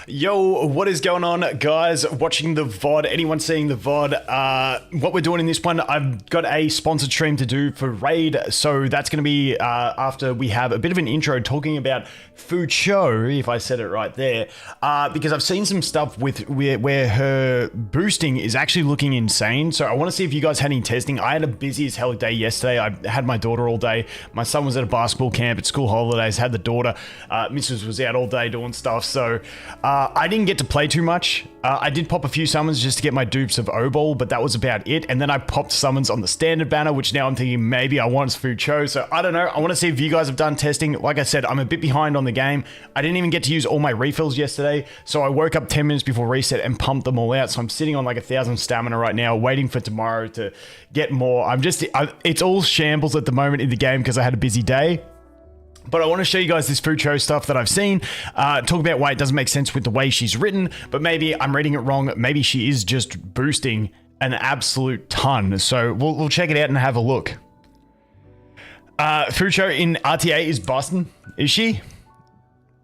Yo, what is going on, guys? Watching the VOD, anyone seeing the VOD? What we're doing in this one, I've got a sponsored stream to do for Raid, so that's going to be after we have a bit of an intro talking about FUQIU, if I said it right there, because I've seen some stuff with where her boosting is actually looking insane. So I want to see if you guys had any testing. I had a busy as hell day yesterday. I had my daughter all day. My son was at a basketball camp at school holidays, had the daughter. Mrs. was out all day doing stuff, so I didn't get to play too much. I did pop a few summons just to get my dupes of O-Ball, but that was about it. And then I popped summons on the standard banner, which now I'm thinking maybe I want FUQIU. So I don't know. I want to see if you guys have done testing. Like I said, I'm a bit behind on the game. I didn't even get to use all my refills yesterday, so I woke up 10 minutes before reset and pumped them all out. So I'm sitting on like 1,000 stamina right now, waiting for tomorrow to get more. It's all shambles at the moment in the game because I had a busy day. But I want to show you guys this FUQIU stuff that I've seen. Talk about why it doesn't make sense with the way she's written, but maybe I'm reading it wrong. Maybe she is just boosting an absolute ton. So we'll check it out and have a look. FUQIU in RTA is busting. Is she?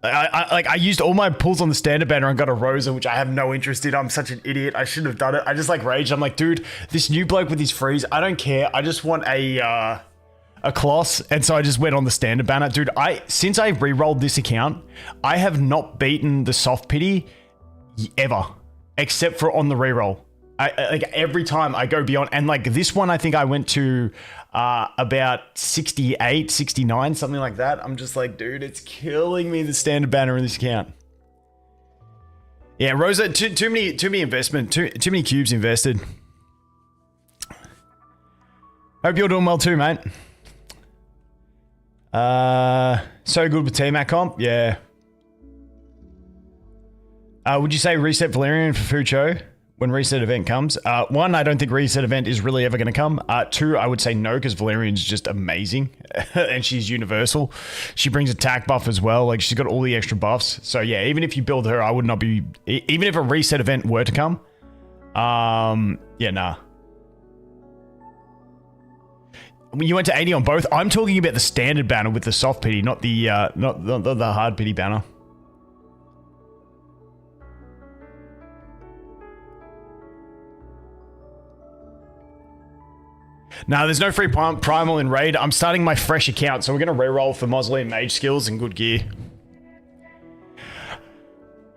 I used all my pulls on the standard banner and got a Rosa, which I have no interest in. I'm such an idiot. I shouldn't have done it. I just like raged. I'm like, dude, this new bloke with his freeze, I don't care. I just want a Coloss, and so I just went on the standard banner. Dude, since I re-rolled this account, I have not beaten the soft pity ever, except for on the re-roll. Like every time I go beyond, and like this one, I think I went to about 68, 69, something like that. I'm just like, dude, it's killing me, the standard banner in this account. Yeah, Rosa, too many investment, too many cubes invested. Hope you're doing well too, mate. So good with Tiamat comp, yeah. Would you say reset Valerian for FUQIU when reset event comes? One, I don't think reset event is really ever going to come. Two, I would say no, because Valerian's just amazing and she's universal. She brings attack buff as well. Like, she's got all the extra buffs. So yeah, even if you build her, I would not be, even if a reset event were to come, yeah, nah. You went to 80 on both. I'm talking about the standard banner with the soft pity, not the the hard pity banner. No, there's no free primal in Raid. I'm starting my fresh account, so we're going to reroll for Mausoleum Mage skills and good gear.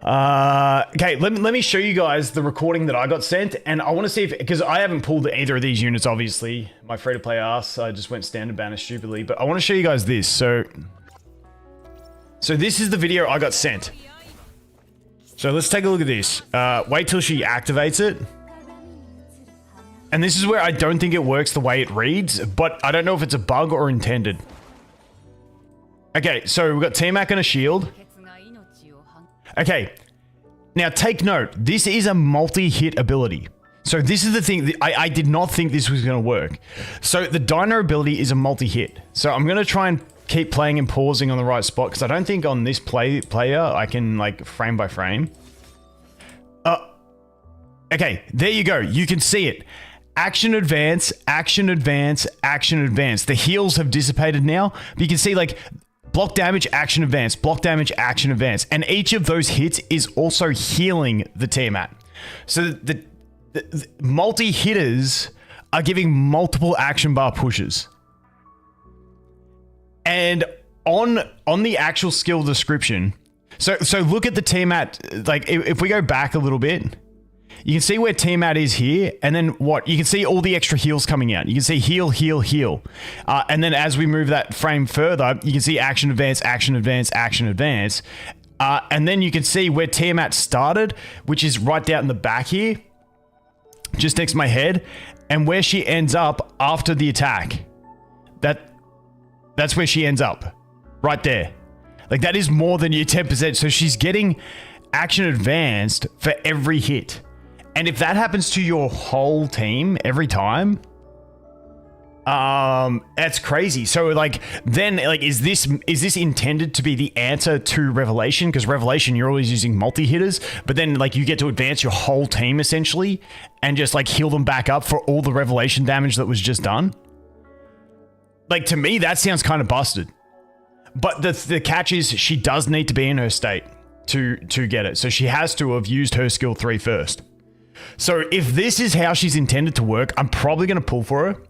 Okay, let me show you guys the recording that I got sent, and I want to see if, because I haven't pulled either of these units, obviously. My free-to-play ass, I just went standard banner stupidly, but I want to show you guys this. So this is the video I got sent. So let's take a look at this. Wait till she activates it. And this is where I don't think it works the way it reads, but I don't know if it's a bug or intended. Okay, so we've got Tiamat and a shield. Okay, now take note, this is a multi-hit ability. So this is the thing, I did not think this was going to work. So the Dino ability is a multi-hit. So I'm going to try and keep playing and pausing on the right spot, because I don't think on this player I can, like, frame by frame. Okay, there you go, you can see it. Action advance, action advance, action advance. The heals have dissipated now, but you can see, like, block damage, action advance, block damage, action advance. And each of those hits is also healing the Tiamat. So the multi-hitters are giving multiple action bar pushes. And on the actual skill description, so look at the Tiamat, like if we go back a little bit, you can see where Tiamat is here, and then what? You can see all the extra heals coming out. You can see heal, heal, heal. And then as we move that frame further, you can see action advance, action advance, action advance. And then you can see where Tiamat started, which is right down in the back here, just next to my head, and where she ends up after the attack. That's where she ends up, right there. Like, that is more than your 10%. So she's getting action advanced for every hit. And if that happens to your whole team every time, that's crazy. So like, then like, is this intended to be the answer to Revelation? Because Revelation, you're always using multi-hitters, but then like you get to advance your whole team essentially and just like heal them back up for all the Revelation damage that was just done. Like, to me, that sounds kind of busted. But the catch is she does need to be in her state. to get it. So she has to have used her skill 3 first. So if this is how she's intended to work, I'm probably going to pull for her.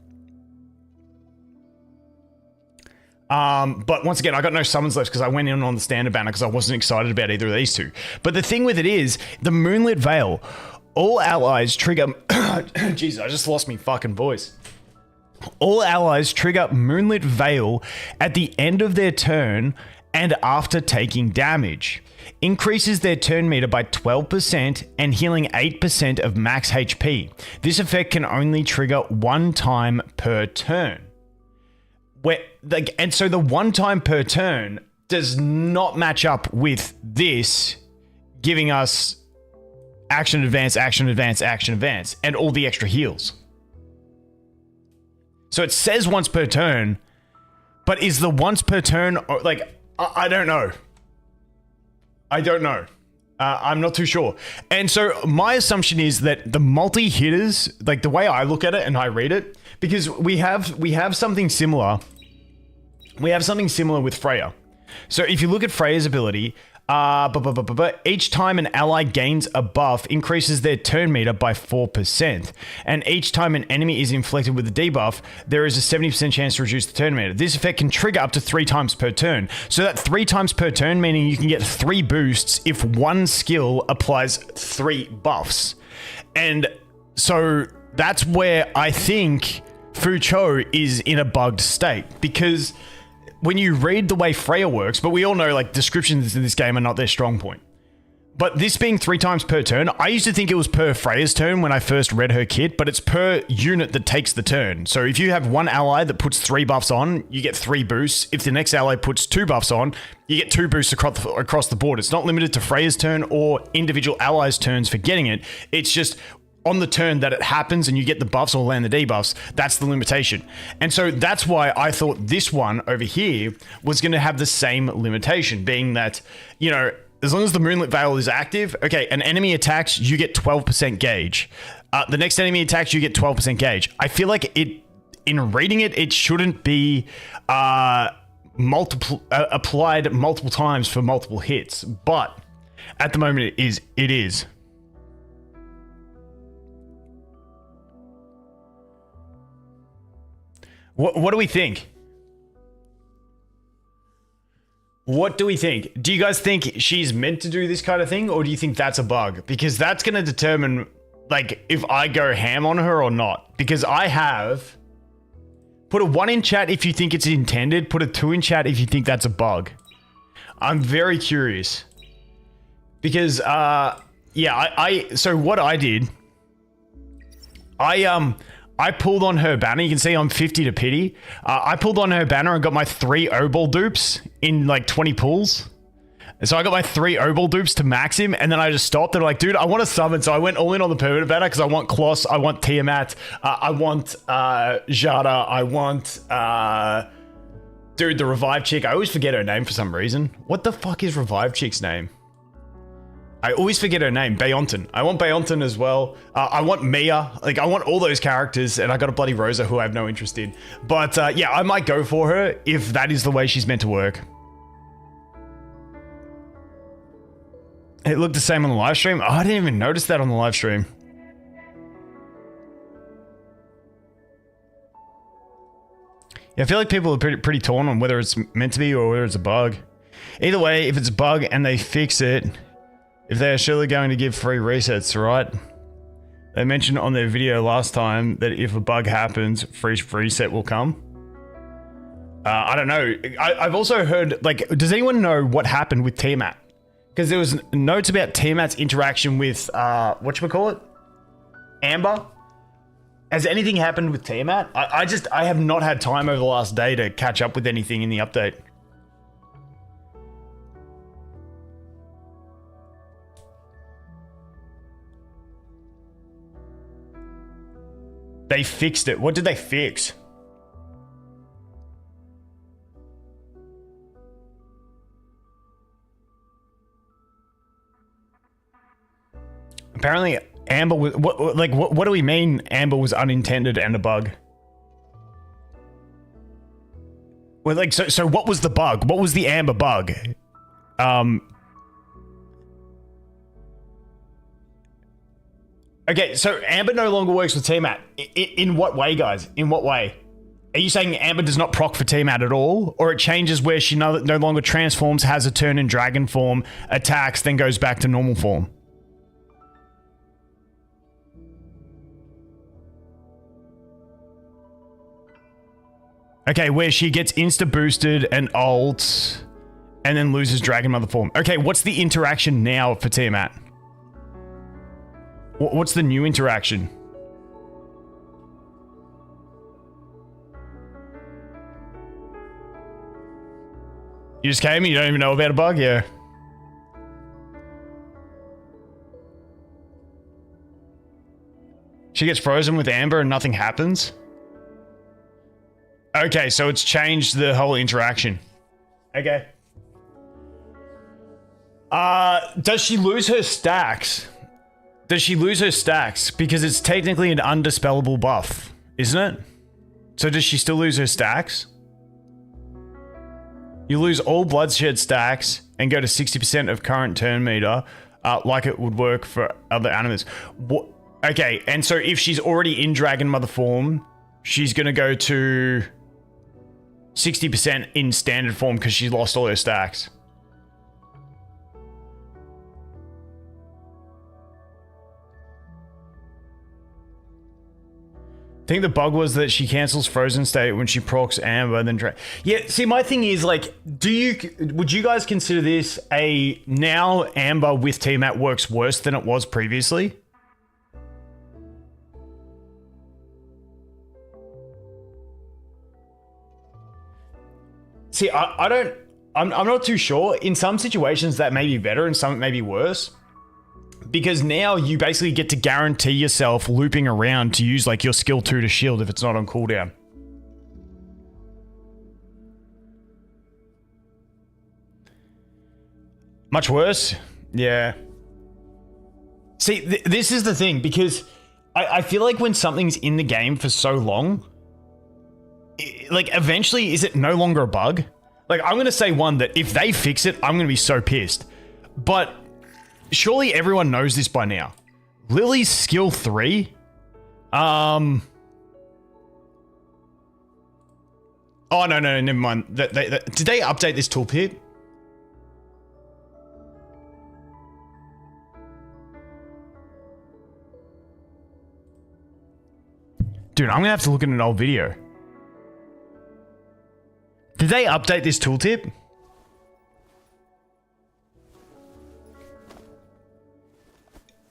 But once again, I got no summons left because I went in on the standard banner because I wasn't excited about either of these two. But the thing with it is, the Moonlit Veil, all allies trigger... Jesus, I just lost me fucking voice. All allies trigger Moonlit Veil at the end of their turn and after taking damage. Increases their turn meter by 12% and healing 8% of max HP. This effect can only trigger 1 time per turn. And so the 1 time per turn does not match up with this giving us action advance, action advance, action advance, and all the extra heals. So it says once per turn, but is the once per turn, like, I don't know. I don't know. I'm not too sure. And so my assumption is that the multi-hitters, like the way I look at it and I read it, because we have something similar. We have something similar with Freya. So if you look at Freya's ability, each time an ally gains a buff, increases their turn meter by 4%. And each time an enemy is inflicted with a debuff, there is a 70% chance to reduce the turn meter. This effect can trigger up to 3 times per turn. So that 3 times per turn, meaning you can get 3 boosts if one skill applies 3 buffs. And so that's where I think FUQIU is in a bugged state, because when you read the way Freya works, but we all know like descriptions in this game are not their strong point. But this being 3 times per turn, I used to think it was per Freya's turn when I first read her kit, but it's per unit that takes the turn. So if you have one ally that puts 3 buffs on, you get 3 boosts. If the next ally puts 2 buffs on, you get 2 boosts across the board. It's not limited to Freya's turn or individual allies' turns for getting it. It's just on the turn that it happens and you get the buffs or land the debuffs, that's the limitation. And so that's why I thought this one over here was going to have the same limitation, being that, you know, as long as the Moonlit Veil is active, okay, an enemy attacks, you get 12% gauge. The next enemy attacks, you get 12% gauge. I feel like it, in reading it, it shouldn't be applied multiple times for multiple hits, but at the moment it is. What do we think? What do we think? Do you guys think she's meant to do this kind of thing, or do you think that's a bug? Because that's going to determine, like, if I go ham on her or not. Because I have... Put a 1 in chat if you think it's intended. Put a 2 in chat if you think that's a bug. I'm very curious. Because, so what I did... I pulled on her banner. You can see I'm 50 to pity. I pulled on her banner and got my 3 O-Ball dupes in like 20 pulls. So I got my 3 O-Ball dupes to max him, and then I just stopped and like, dude, I want to summon. So I went all in on the permanent banner because I want Kloss, I want Tiamat, I want Jada, I want dude, the Revive chick. I always forget her name for some reason. What the fuck is Revive chick's name? I always forget her name, Beonton. I want Beonton as well. I want Mia. Like, I want all those characters, and I got a bloody Rosa who I have no interest in. But, yeah, I might go for her if that is the way she's meant to work. It looked the same on the live stream. Oh, I didn't even notice that on the live stream. Yeah, I feel like people are pretty torn on whether it's meant to be or whether it's a bug. Either way, if it's a bug and they fix it... If they are surely going to give free resets, right? They mentioned on their video last time that if a bug happens, free reset will come. I don't know. I've also heard, like, does anyone know what happened with Tiamat? Because there was notes about Tiamat's interaction with, whatchamacallit? Amber? Has anything happened with Tiamat? I have not had time over the last day to catch up with anything in the update. They fixed it. What did they fix? Apparently, Amber was... What do we mean Amber was unintended and a bug? Well, like, so what was the bug? What was the Amber bug? Okay, so Amber no longer works with Tiamat. In what way, guys? In what way? Are you saying Amber does not proc for Tiamat at all? Or it changes where she no longer transforms, has a turn in dragon form, attacks, then goes back to normal form? Okay, where she gets insta-boosted and ults, and then loses Dragon Mother form. Okay, what's the interaction now for Tiamat? What's the new interaction? You just came and you don't even know about a bug? Yeah. She gets frozen with Amber and nothing happens? Okay, so it's changed the whole interaction. Okay. Does she lose her stacks? Does she lose her stacks? Because it's technically an undispellable buff, isn't it? So does she still lose her stacks? You lose all bloodshed stacks and go to 60% of current turn meter, like it would work for other animals. Okay, and so if she's already in Dragon Mother form, she's gonna go to 60% in standard form because she lost all her stacks. I think the bug was that she cancels Frozen State when she procs Amber, then yeah, see, my thing is, like, would you guys consider this a now Amber with Tiamat works worse than it was previously? See, I'm not too sure. In some situations that may be better and some it may be worse. Because now you basically get to guarantee yourself looping around to use like your skill 2 to shield if it's not on cooldown. Much worse? Yeah. See, this is the thing, because I feel like when something's in the game for so long, like eventually is it no longer a bug? Like I'm going to say one that if they fix it, I'm going to be so pissed. But surely everyone knows this by now. Lily's skill 3? Oh, no, never mind. Did they update this tooltip? Dude, I'm going to have to look at an old video. Did they update this tooltip?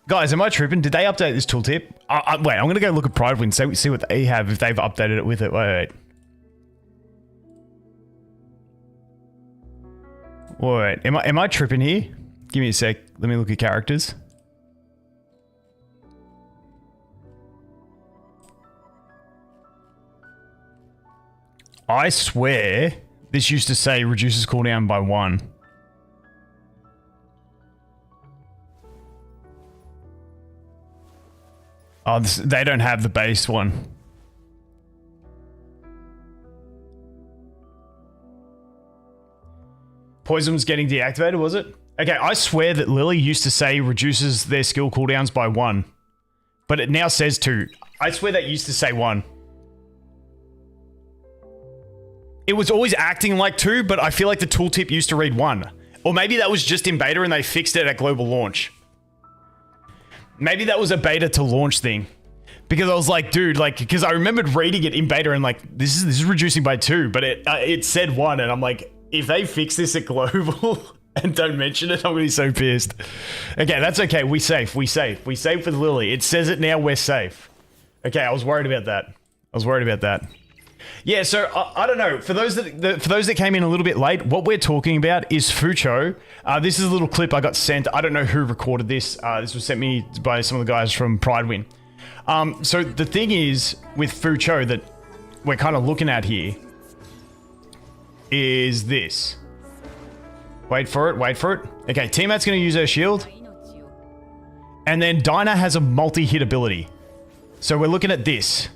Guys, am I tripping? Did they update this tooltip? Wait, I'm going to go look at Pridewind and see what they have, if they've updated it with it. Wait. Wait, am I tripping here? Give me a sec. Let me look at characters. I swear this used to say reduces cooldown by 1. Oh, they don't have the base one. Poison's getting deactivated, was it? Okay, I swear that Lily used to say reduces their skill cooldowns by 1. But it now says 2. I swear that used to say 1. It was always acting like 2, but I feel like the tooltip used to read 1. Or maybe that was just in beta and they fixed it at global launch. Maybe that was a beta to launch thing. Because I was like, dude, like, because I remembered reading it in beta and like, this is reducing by 2, but it said 1, and I'm like, if they fix this at global and don't mention it, I'm gonna be so pissed. Okay, that's okay. We safe with Lily. It says it now. We're safe. Okay, I was worried about that. Yeah, so I don't know. For those that came in a little bit late, what we're talking about is FUQIU. This is a little clip I got sent. I don't know who recorded this. This was sent me by some of the guys from Pridewind. So the thing is with FUQIU that we're kind of looking at here is this. Wait for it. Okay, Tiamat's going to use her shield. And then Dinah has a multi-hit ability. So we're looking at this.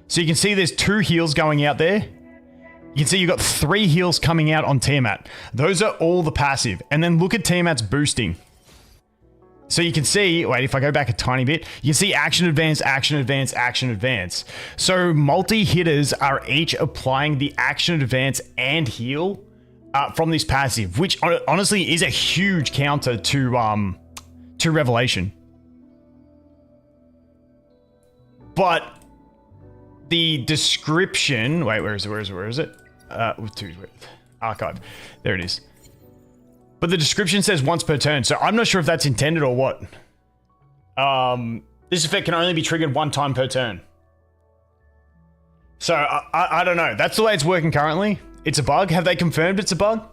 So you can see there's 2 heals going out there. You can see you've got 3 heals coming out on Tiamat. Those are all the passive. And then look at Tiamat's boosting. So you can see, wait, if I go back a tiny bit, you can see action advance, action advance, action advance. So multi-hitters are each applying the action advance and heal from this passive, which honestly is a huge counter to Revelation. But the description, wait, where is it? Archive. There it is. But the description says once per turn, so I'm not sure if that's intended or what. This effect can only be triggered one time per turn. So, I don't know. That's the way it's working currently. It's a bug. Have they confirmed it's a bug?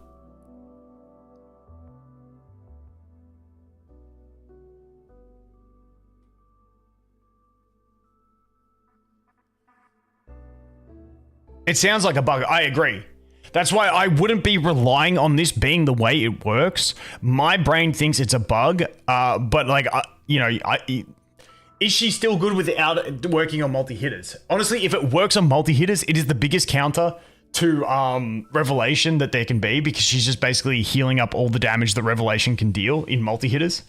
It sounds like a bug. I agree. That's why I wouldn't be relying on this being the way it works. My brain thinks it's a bug, but like, is she still good without working on multi-hitters? Honestly, if it works on multi-hitters, it is the biggest counter to Revelation that there can be, because she's just basically healing up all the damage that Revelation can deal in multi-hitters.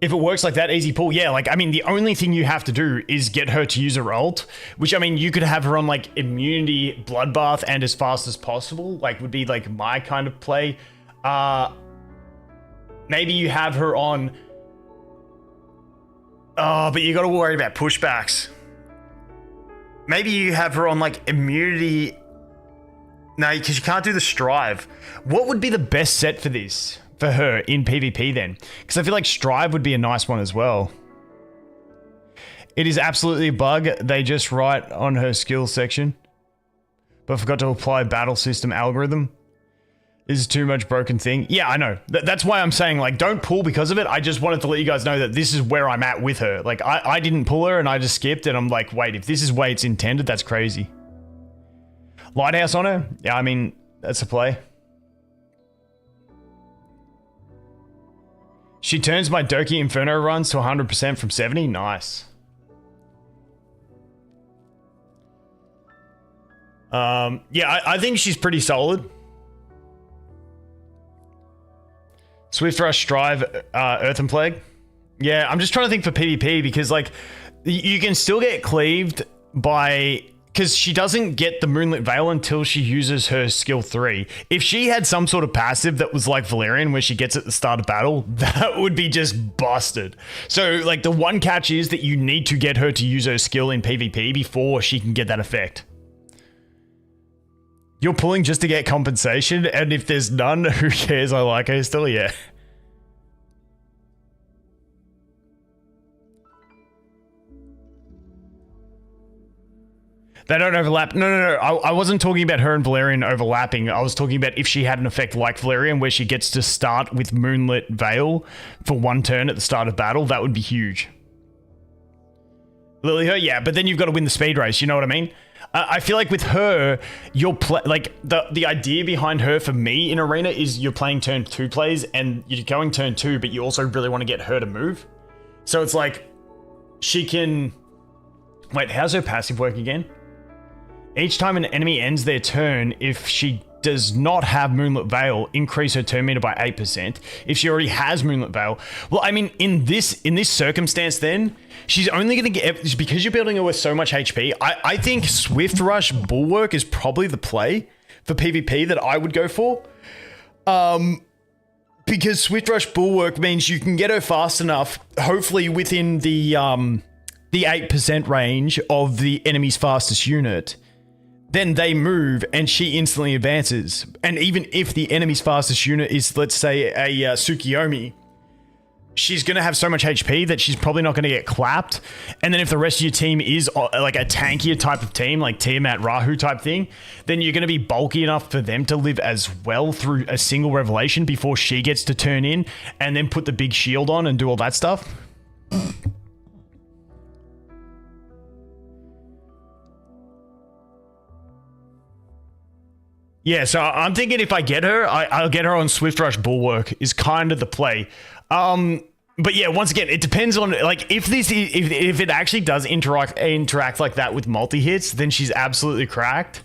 If it works like that, easy pull, yeah, like, I mean, the only thing you have to do is get her to use her ult, which, I mean, you could have her on, like, immunity, bloodbath, and as fast as possible, like, would be, like, my kind of play. Maybe you have her on... Oh, but you gotta worry about pushbacks. Maybe you have her on, like, immunity... No, because you can't do the strive. What would be the best set for this? For her in PvP then, because I feel like Strive would be a nice one as well. It is absolutely a bug. They just write on her skills section, but forgot to apply battle system algorithm. This is too much broken thing. Yeah, I know. That's why I'm saying, like, don't pull because of it. I just wanted to let you guys know that this is where I'm at with her. Like, I didn't pull her and I just skipped, and I'm like, wait, if this is the way it's intended, that's crazy. Lighthouse on her? Yeah, I mean, that's a play. She turns my Doki Inferno runs to 100% from 70. Nice. Yeah, I think she's pretty solid. Swift Rush, Strive, Earthen Plague. Yeah, I'm just trying to think for PvP, because, like, you can still get cleaved by... Because she doesn't get the Moonlit Veil until she uses her skill 3. If she had some sort of passive that was like Valerian, where she gets at the start of battle, that would be just busted. So, like, the one catch is that you need to get her to use her skill in PvP before she can get that effect. You're pulling just to get compensation, and if there's none, who cares? I like her still, yeah. They don't overlap. No. I wasn't talking about her and Valerian overlapping. I was talking about if she had an effect like Valerian, where she gets to start with Moonlit Veil for one turn at the start of battle. That would be huge. Lily her, yeah, but then you've got to win the speed race. You know what I mean? I feel like with her, you're like the idea behind her for me in Arena is you're playing turn 2 plays and you're going turn 2, but you also really want to get her to move. So it's like she can. Wait, how's her passive work again? Each time an enemy ends their turn, if she does not have Moonlit Veil, increase her turn meter by 8%. If she already has Moonlit Veil, well, I mean, in this circumstance, then she's only going to get, because you're building her with so much HP. I think Swift Rush Bulwark is probably the play for PvP that I would go for, because Swift Rush Bulwark means you can get her fast enough, hopefully within the 8% range of the enemy's fastest unit. Then they move and she instantly advances. And even if the enemy's fastest unit is, let's say, a Tsukiyomi, she's going to have so much HP that she's probably not going to get clapped. And then if the rest of your team is like a tankier type of team, like Tiamat, Rahu type thing, then you're going to be bulky enough for them to live as well through a single Revelation before she gets to turn in and then put the big shield on and do all that stuff. Yeah, so I'm thinking if I get her, I'll get her on Swift Rush Bulwark is kind of the play. But yeah, once again, it depends on like if it actually does interact like that with multi-hits, then she's absolutely cracked.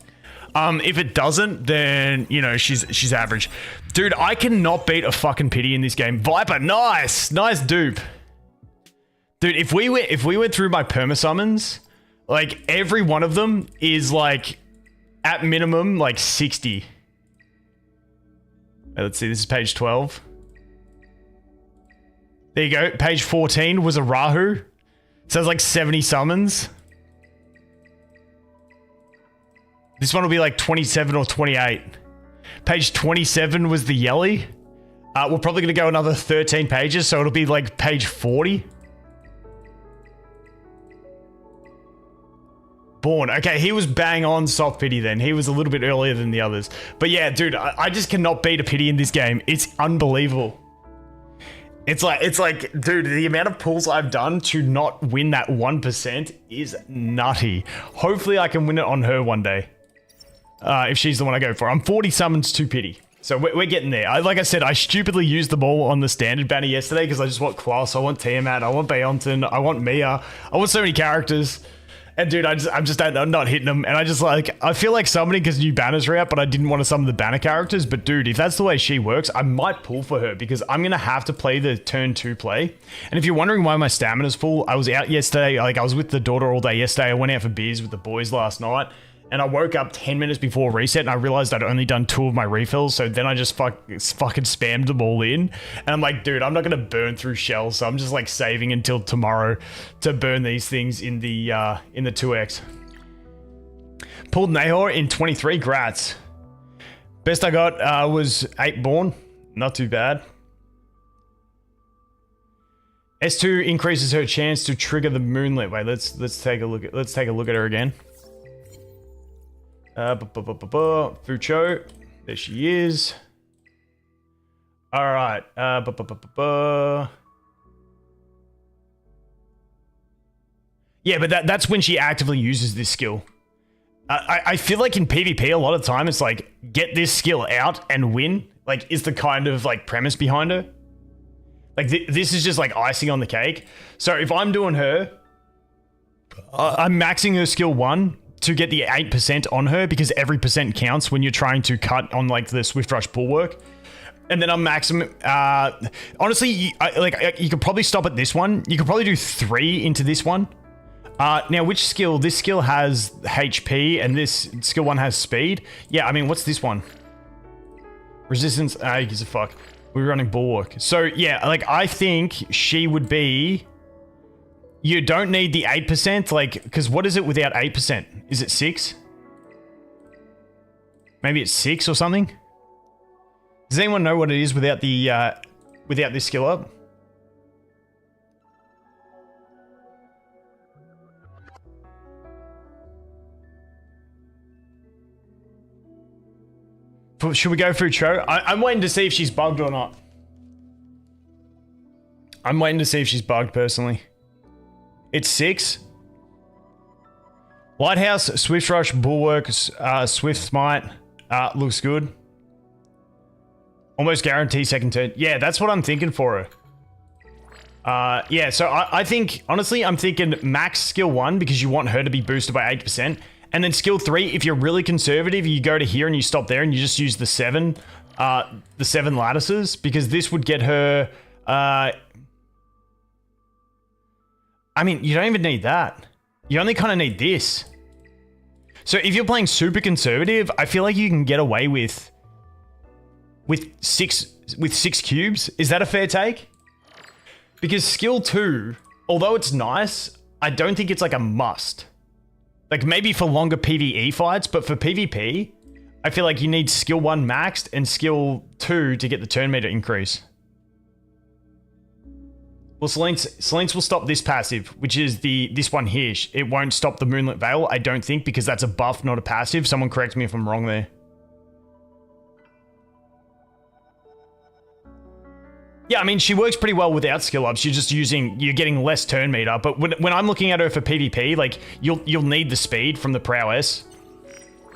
If it doesn't, then you know she's average. Dude, I cannot beat a fucking pity in this game. Viper, nice dupe. Dude, if we went through my perma summons, like every one of them is like at minimum like 60. Let's see, this is page 12. There you go. Page 14 was a Rahu. So it's like 70 summons. This one will be like 27 or 28. Page 27 was the Yelly. We're probably going to go another 13 pages, so it'll be like page 40. Born. Okay, he was bang on soft pity then. He was a little bit earlier than the others. But yeah, dude, I just cannot beat a pity in this game. It's unbelievable. It's like, dude, the amount of pulls I've done to not win that 1% is nutty. Hopefully I can win it on her one day. If she's the one I go for. I'm 40 summons to pity. So we're getting there. Like I said, I stupidly used them all on the standard banner yesterday because I just want Klaus, I want Tiamat, I want Beonton, I want Mia. I want so many characters. And dude, I'm just not hitting them. And I feel like summoning because new banners are out, but I didn't want to summon the banner characters. But dude, if that's the way she works, I might pull for her because I'm going to have to play the turn 2 play. And if you're wondering why my stamina's full, I was out yesterday. Like I was with the daughter all day yesterday. I went out for beers with the boys last night. And I woke up 10 minutes before reset and I realized I'd only done 2 of my refills. So then I just fucking spammed them all in. And I'm like, dude, I'm not going to burn through shells. So I'm just like saving until tomorrow to burn these things in the 2x. Pulled Nahor in 23 grats. Best I got was 8 born. Not too bad. S2 increases her chance to trigger the moonlit. Wait, let's take a look at her again. FUQIU. There she is. Alright. Yeah, but that's when she actively uses this skill. I feel like in PvP a lot of time it's like, get this skill out and win. Like, is the kind of like premise behind her. Like, this is just like icing on the cake. So if I'm doing her, I'm maxing her skill 1 to get the 8% on her because every percent counts when you're trying to cut on like the Swift Rush Bulwark. And then I'm maximum. Honestly, you could probably stop at this one. You could probably do 3 into this one. Now, which skill? This skill has HP and this skill 1 has speed. Yeah, I mean, what's this one? Resistance. Who gives a fuck? We're running Bulwark. So yeah, like I think she would be. You don't need the 8%, like, because what is it without 8%? Is it 6? Maybe it's 6 or something? Does anyone know what it is without the, without this skill up? Should we go through Cho? I'm waiting to see if she's bugged or not. I'm waiting to see if she's bugged, personally. It's 6. Lighthouse, Swift Rush, Bulwark, Swift Smite. Looks good. Almost guarantee second turn. Yeah, that's what I'm thinking for her. Yeah, so I think, honestly, I'm thinking max skill 1 because you want her to be boosted by 8%. And then skill 3, if you're really conservative, you go to here and you stop there and you just use the 7 lattices because this would get her... I mean, you don't even need that. You only kind of need this. So if you're playing super conservative, I feel like you can get away with 6 cubes. Is that a fair take? Because skill 2, although it's nice, I don't think it's like a must. Like maybe for longer PvE fights, but for PvP, I feel like you need skill 1 maxed and skill 2 to get the turn meter increase. Well, Selene's will stop this passive, which is this one here. It won't stop the Moonlit Veil, I don't think, because that's a buff, not a passive. Someone correct me if I'm wrong there. Yeah, I mean, she works pretty well without skill ups. You're getting less turn meter. But when I'm looking at her for PvP, like, you'll need the speed from the prowess.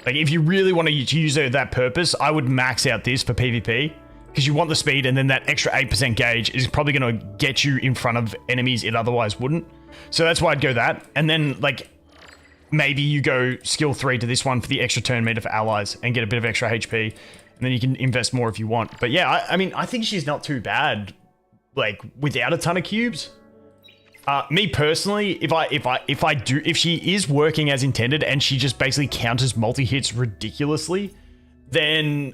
Like, if you really want to use her that purpose, I would max out this for PvP. because you want the speed, and then that extra 8% gauge is probably going to get you in front of enemies it otherwise wouldn't. So that's why I'd go that. And then, like, maybe you go skill 3 to this one for the extra turn meter for allies and get a bit of extra HP. And then you can invest more if you want. But yeah, I mean, I think she's not too bad, like, without a ton of cubes. Me personally, if she is working as intended and she just basically counters multi-hits ridiculously, then,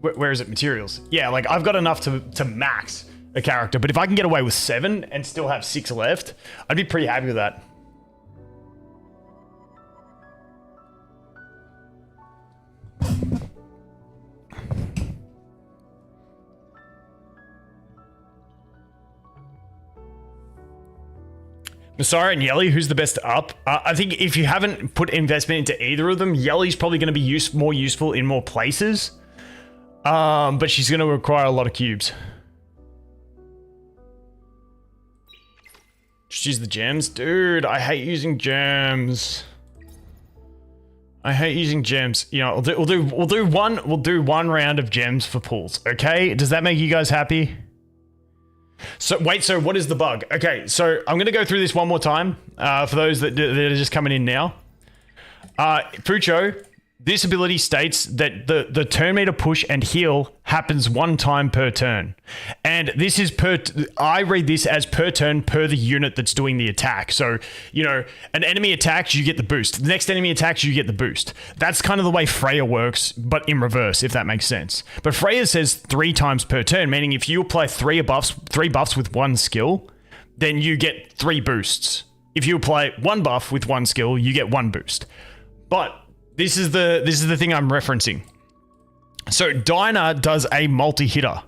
where is it? Materials. Yeah, like, I've got enough to max a character, but if I can get away with 7 and still have 6 left, I'd be pretty happy with that. Masara and Yelly, who's the best up? I think if you haven't put investment into either of them, Yelly's probably going to be more useful in more places. But she's going to require a lot of cubes. Just use the gems? Dude, I hate using gems. I hate using gems. You know, we'll do one round of gems for pools, okay? Does that make you guys happy? So wait, so what is the bug? Okay, so I'm gonna go through this one more time for those that are just coming in now. FUQIU, this ability states that the turn meter push and heal happens 1 time per turn. And this is I read this as per turn per the unit that's doing the attack. So, you know, an enemy attacks, you get the boost. The next enemy attacks, you get the boost. That's kind of the way Freya works, but in reverse, if that makes sense. But Freya says 3 times per turn, meaning if you apply 3 buffs with 1 skill, then you get 3 boosts. If you apply 1 buff with 1 skill, you get 1 boost. But this is the thing I'm referencing. So Dinah does a multi-hitter.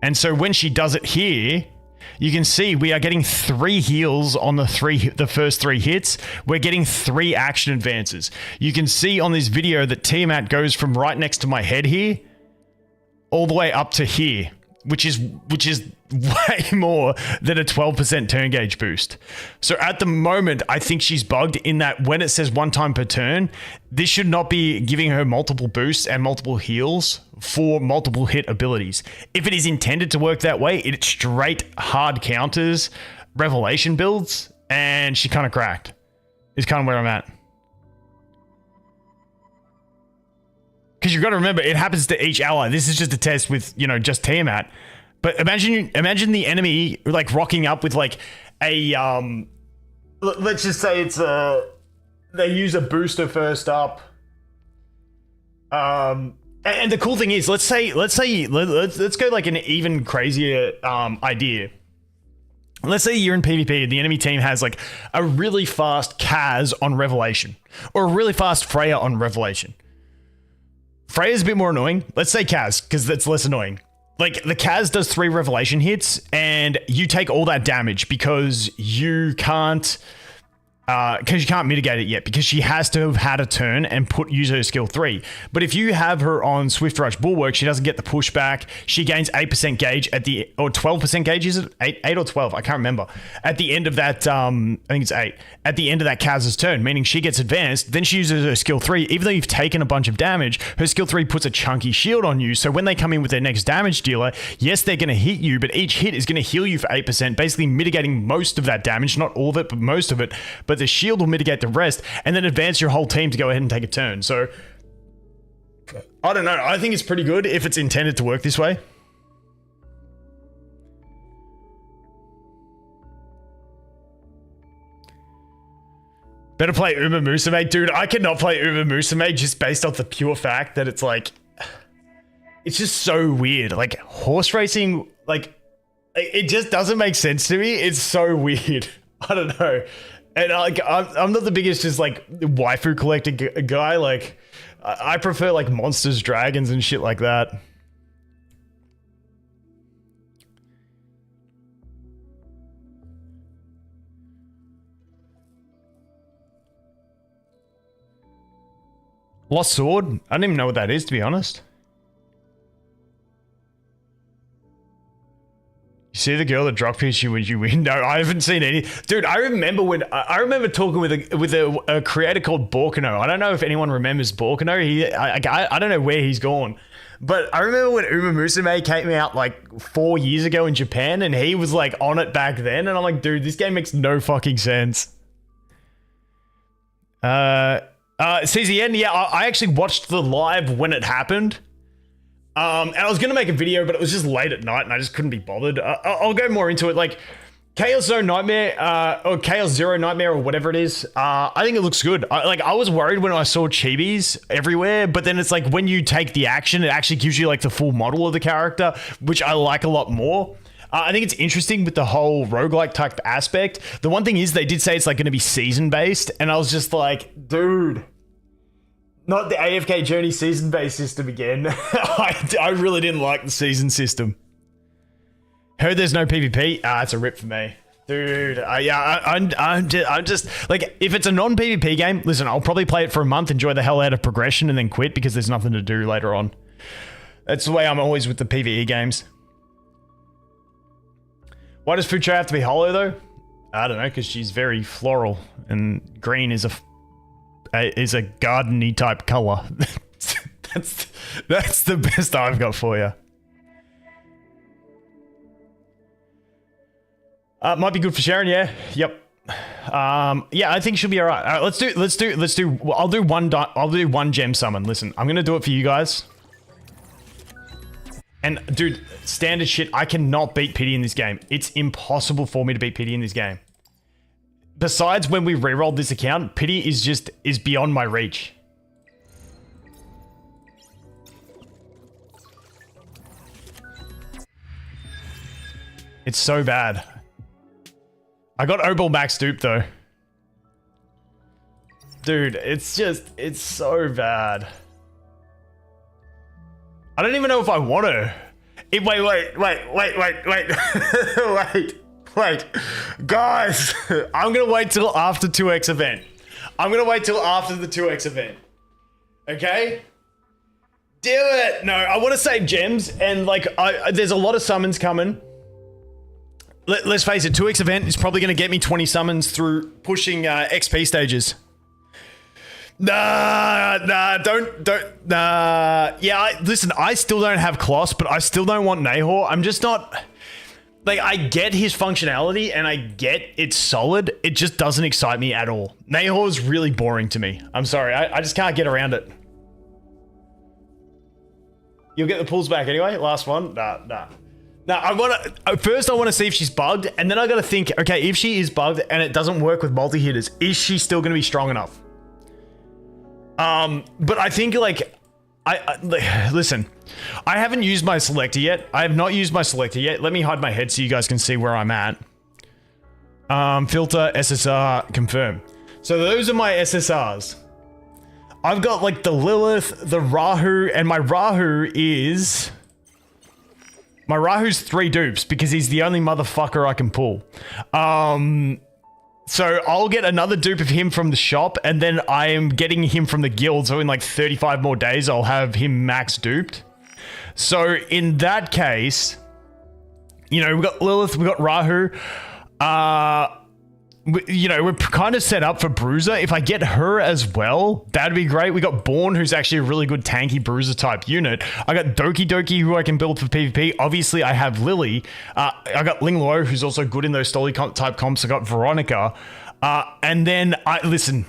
And so when she does it here, you can see we are getting 3 heals on the first 3 hits. We're getting 3 action advances. You can see on this video that Tiamat goes from right next to my head here all the way up to here, which is way more than a 12% turn gauge boost. So at the moment, I think she's bugged in that when it says 1 time per turn, this should not be giving her multiple boosts and multiple heals for multiple hit abilities. If it is intended to work that way, it straight hard counters Revelation builds, and she kind of cracked. Is kind of where I'm at. Because you've got to remember, it happens to each ally. This is just a test with, you know, just Tiamat. But imagine the enemy like rocking up with like a let's just say it's they use a booster first up. And the cool thing is, let's go like an even crazier idea. Let's say you're in PvP and the enemy team has like a really fast Kaz on Revelation or a really fast Freya on Revelation. Freya's a bit more annoying. Let's say Kaz, because that's less annoying. Like, the Kaz does 3 Revelation hits, and you take all that damage because you can't mitigate it yet, because she has to have had a turn and use her skill 3. But if you have her on Swift Rush Bulwark, she doesn't get the pushback. She gains 8% gauge or 12% gauge, is it? 8 or 12? I can't remember. At the end of that, I think it's 8. At the end of that Kaz's turn, meaning she gets advanced, then she uses her skill 3. Even though you've taken a bunch of damage, her skill 3 puts a chunky shield on you. So when they come in with their next damage dealer, yes, they're going to hit you, but each hit is going to heal you for 8%, basically mitigating most of that damage. Not all of it, but most of it. But the shield will mitigate the rest, and then advance your whole team to go ahead and take a turn. So I don't know. I think it's pretty good if it's intended to work this way. Better play Uma Musume. Dude, I cannot play Uma Musume just based off the pure fact that it's like, it's just so weird. Like, horse racing, like, it just doesn't make sense to me. It's so weird. I don't know. And like, I'm not the biggest just like waifu collector guy. Like, I prefer like monsters, dragons, and shit like that. Lost Sword? I don't even know what that is, to be honest. You see the girl that drop pierced you when you win? No, I haven't seen any. Dude, I remember talking with a creator called Borkano. I don't know if anyone remembers Borkano. I don't know where he's gone. But I remember when Musume came out like 4 years ago in Japan, and he was like on it back then, and I'm like, dude, this game makes no fucking sense. CZN, yeah, I actually watched the live when it happened. And I was gonna make a video, but it was just late at night, and I just couldn't be bothered. I'll go more into it. Like, Chaos Zone Nightmare, or Chaos Zero Nightmare, or whatever it is, I think it looks good. I was worried when I saw chibis everywhere, but then it's like when you take the action, it actually gives you like the full model of the character, which I like a lot more. I think it's interesting with the whole roguelike type aspect. The one thing is they did say it's like going to be season based, and I was just like, dude, not the AFK Journey season based system again. I really didn't like the season system. Heard there's no PvP. It's a rip for me, dude. I'm just like, if it's a non-PvP game, listen, I'll probably play it for a month, enjoy the hell out of progression, and then quit because there's nothing to do later on. That's the way I'm always with the PvE games. Why does FUQIU have to be hollow though? I don't know, because she's very floral, and green is a gardeny type color. that's the best I've got for you. Might be good for Sharon, yeah. Yep. Yeah, I think she'll be alright. Alright, let's do I'll do one gem summon. Listen, I'm gonna do it for you guys. And dude, standard shit, I cannot beat Pity in this game. It's impossible for me to beat Pity in this game. Besides, when we rerolled this account, Pity is beyond my reach. It's so bad. I got Obel max dupe though. Dude, it's so bad. I don't even know if I want to. Wait. Guys, I'm gonna wait till after 2x event. I'm gonna wait till after the 2x event. Okay? Do it! No, I want to save gems, and like, there's a lot of summons coming. Let's face it, 2x event is probably going to get me 20 summons through pushing XP stages. Nah, yeah, listen, I still don't have Kloss, but I still don't want Nahor. I'm just not... Like, I get his functionality, and I get it's solid. It just doesn't excite me at all. Nahor is really boring to me. I'm sorry, I just can't get around it. You'll get the pulls back anyway? Last one? Nah. Now, I want to see if she's bugged, and then I got to think, okay, if she is bugged and it doesn't work with multi-hitters, is she still going to be strong enough? But I think, like, listen, I haven't used my selector yet. I have not used my selector yet. Let me hide my head so you guys can see where I'm at. Filter, SSR, confirm. So those are my SSRs. I've got, like, the Lilith, the Rahu, and my Rahu is... My Rahu's 3 dupes because he's the only motherfucker I can pull. So I'll get another dupe of him from the shop, and then I am getting him from the guild. So in like 35 more days, I'll have him max duped. So in that case, you know, we've got Lilith, we've got Rahu. You know, we're kind of set up for Bruiser. If I get her as well, that'd be great. We got Born, who's actually a really good tanky Bruiser type unit. I got Doki, who I can build for PvP. Obviously, I have Lily. I got Ling Luo, who's also good in those Stoli type comps. I got Veronica. And then, listen,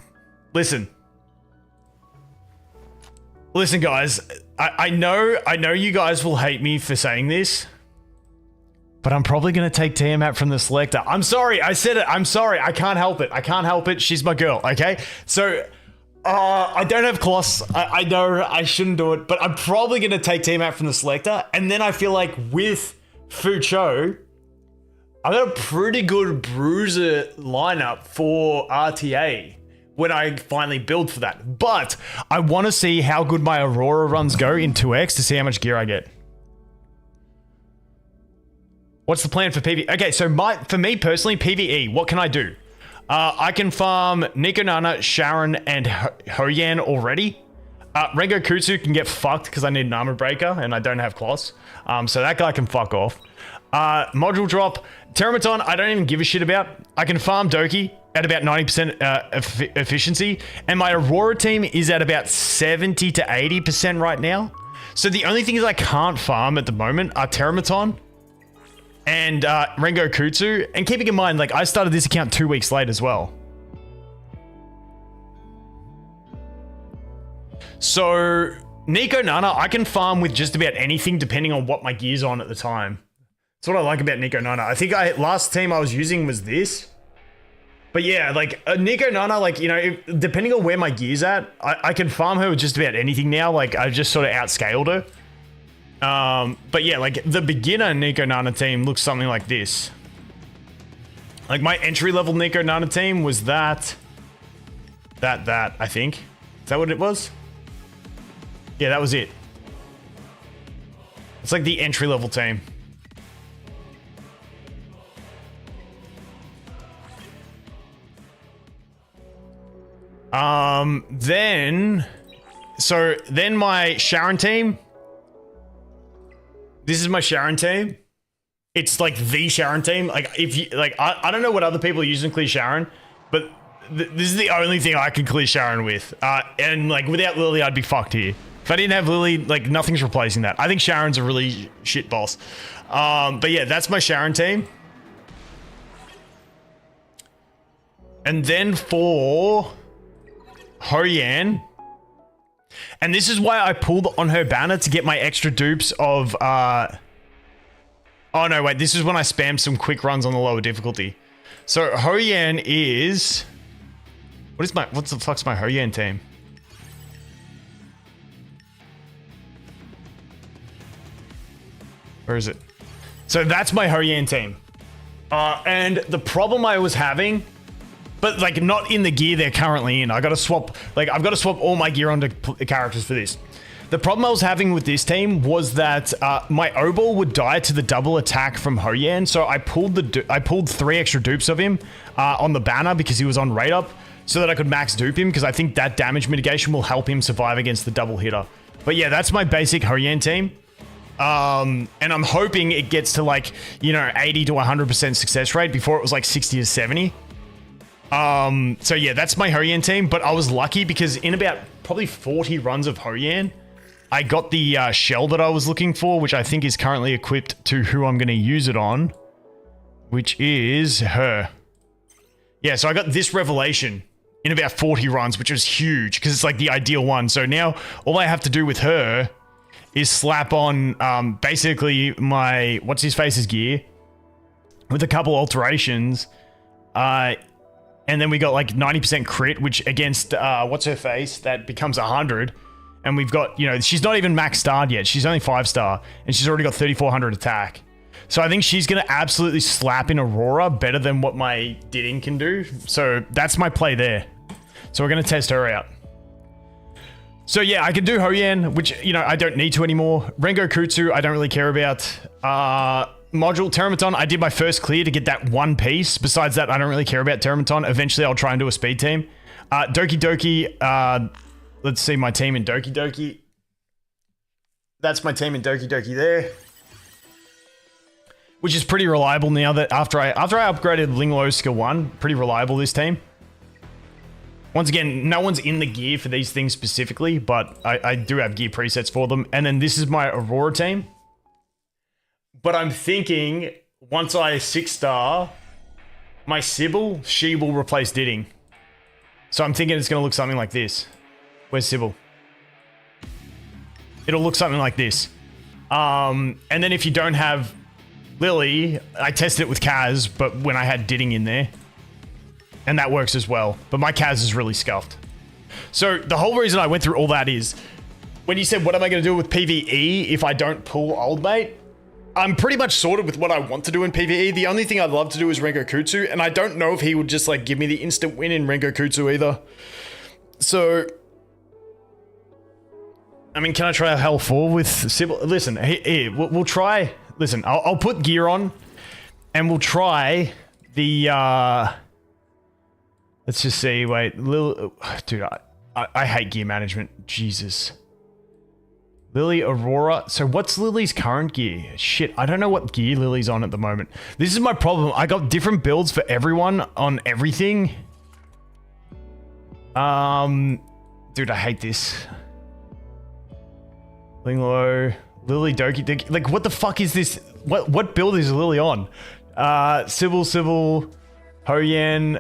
guys. I know you guys will hate me for saying this, but I'm probably going to take Tiamat from the selector. I'm sorry. I said it. I'm sorry. I can't help it. I can't help it. She's my girl. Okay. So, I don't have Kloss. I know I shouldn't do it, but I'm probably going to take Tiamat from the selector. And then I feel like with FUQIU, I got a pretty good Bruiser lineup for RTA when I finally build for that. But I want to see how good my Aurora runs go in 2x to see how much gear I get. What's the plan for PvE? Okay, so for me personally, PvE, what can I do? I can farm Nico Nana, Sharon, and Hoyan already. Rengo Kutsu can get fucked because I need an armor breaker and I don't have Kloss. So that guy can fuck off. Module drop. Terramaton, I don't even give a shit about. I can farm Doki at about 90% efficiency. And my Aurora team is at about 70 to 80% right now. So the only things I can't farm at the moment are Teramaton and Rengo Kutsu. And keeping in mind, like, I started this account 2 weeks late as well. So Nico Nana, I can farm with just about anything depending on what my gear's on at the time. That's what I like about Nico Nana. I think last team I was using was this. But yeah, like Nico Nana, like, you know, depending on where my gear's at, I can farm her with just about anything now. Like, I've just sort of outscaled her. But yeah, like the beginner Nico Nana team looks something like this. Like my entry level Nico Nana team was that, I think. Is that what it was? Yeah, that was it. It's like the entry level team. Then my Sharon team. This is my Sharon team. It's like the Sharon team. Like if you like, I don't know what other people are using clear Sharon, but this is the only thing I can clear Sharon with. And like without Lily, I'd be fucked here. If I didn't have Lily, like nothing's replacing that. I think Sharon's a really shit boss. But yeah, that's my Sharon team. And then for Ho-Yan, and this is why I pulled on her banner to get my extra dupes of oh no, wait, this is when I spammed some quick runs on the lower difficulty. So Ho-Yan is what the fuck's my Ho-Yan team? Where is it? So that's my Ho-Yan team. And the problem I was having, but like not in the gear they're currently in. I got to swap, like I've got to swap all my gear onto characters for this. The problem I was having with this team was that my O-Ball would die to the double attack from Ho-Yan. So I pulled 3 extra dupes of him on the banner because he was on rate up so that I could max dupe him because I think that damage mitigation will help him survive against the double hitter. But yeah, that's my basic Ho-Yan team. And I'm hoping it gets to like, you know, 80 to 100% success rate before it was like 60 to 70. So yeah, that's my Ho-Yan team, but I was lucky because in about probably 40 runs of Ho-Yan, I got the shell that I was looking for, which I think is currently equipped to who I'm going to use it on, which is her. Yeah, so I got this revelation in about 40 runs, which was huge because it's like the ideal one. So now all I have to do with her is slap on basically my what's-his-face's gear with a couple alterations. And then we got like 90% crit, which against what's-her-face, that becomes 100. And we've got, you know, she's not even max starred yet. She's only 5-star, and she's already got 3,400 attack. So I think she's going to absolutely slap in Aurora better than what my Deacon can do. So that's my play there. So we're going to test her out. So yeah, I can do Ho-Yan, which, you know, I don't need to anymore. Rengo Kutsu, I don't really care about. Module, Teramaton, I did my first clear to get that one piece. Besides that, I don't really care about Teramaton. Eventually, I'll try and do a speed team. Doki Doki, let's see my team in Doki Doki. That's my team in Doki Doki there. Which is pretty reliable now that after I upgraded Linglo skill 1, pretty reliable this team. Once again, no one's in the gear for these things specifically, but I do have gear presets for them. And then this is my Aurora team. But I'm thinking, once I 6-star, my Sybil, she will replace Deacon. So I'm thinking it's going to look something like this. Where's Sybil? It'll look something like this. And then if you don't have Lily, I tested it with Kaz, but when I had Deacon in there. And that works as well. But my Kaz is really scuffed. So the whole reason I went through all that is, when you said, what am I going to do with PvE if I don't pull Old Mate? I'm pretty much sorted with what I want to do in PvE. The only thing I'd love to do is Rengo Kutsu, and I don't know if he would just like give me the instant win in Rengo Kutsu either. So, I mean, can I try a Hell 4 with Sybil? Listen, here, we'll try. Listen, I'll put gear on, and we'll try the. Let's just see. Wait, dude, I hate gear management. Jesus. Lily, Aurora. So what's Lily's current gear? Shit, I don't know what gear Lily's on at the moment. This is my problem. I got different builds for everyone on everything. Dude, I hate this. Ling Lo, Lily, Doki. Like, what the fuck is this? What build is Lily on? Sybil, Ho Yan,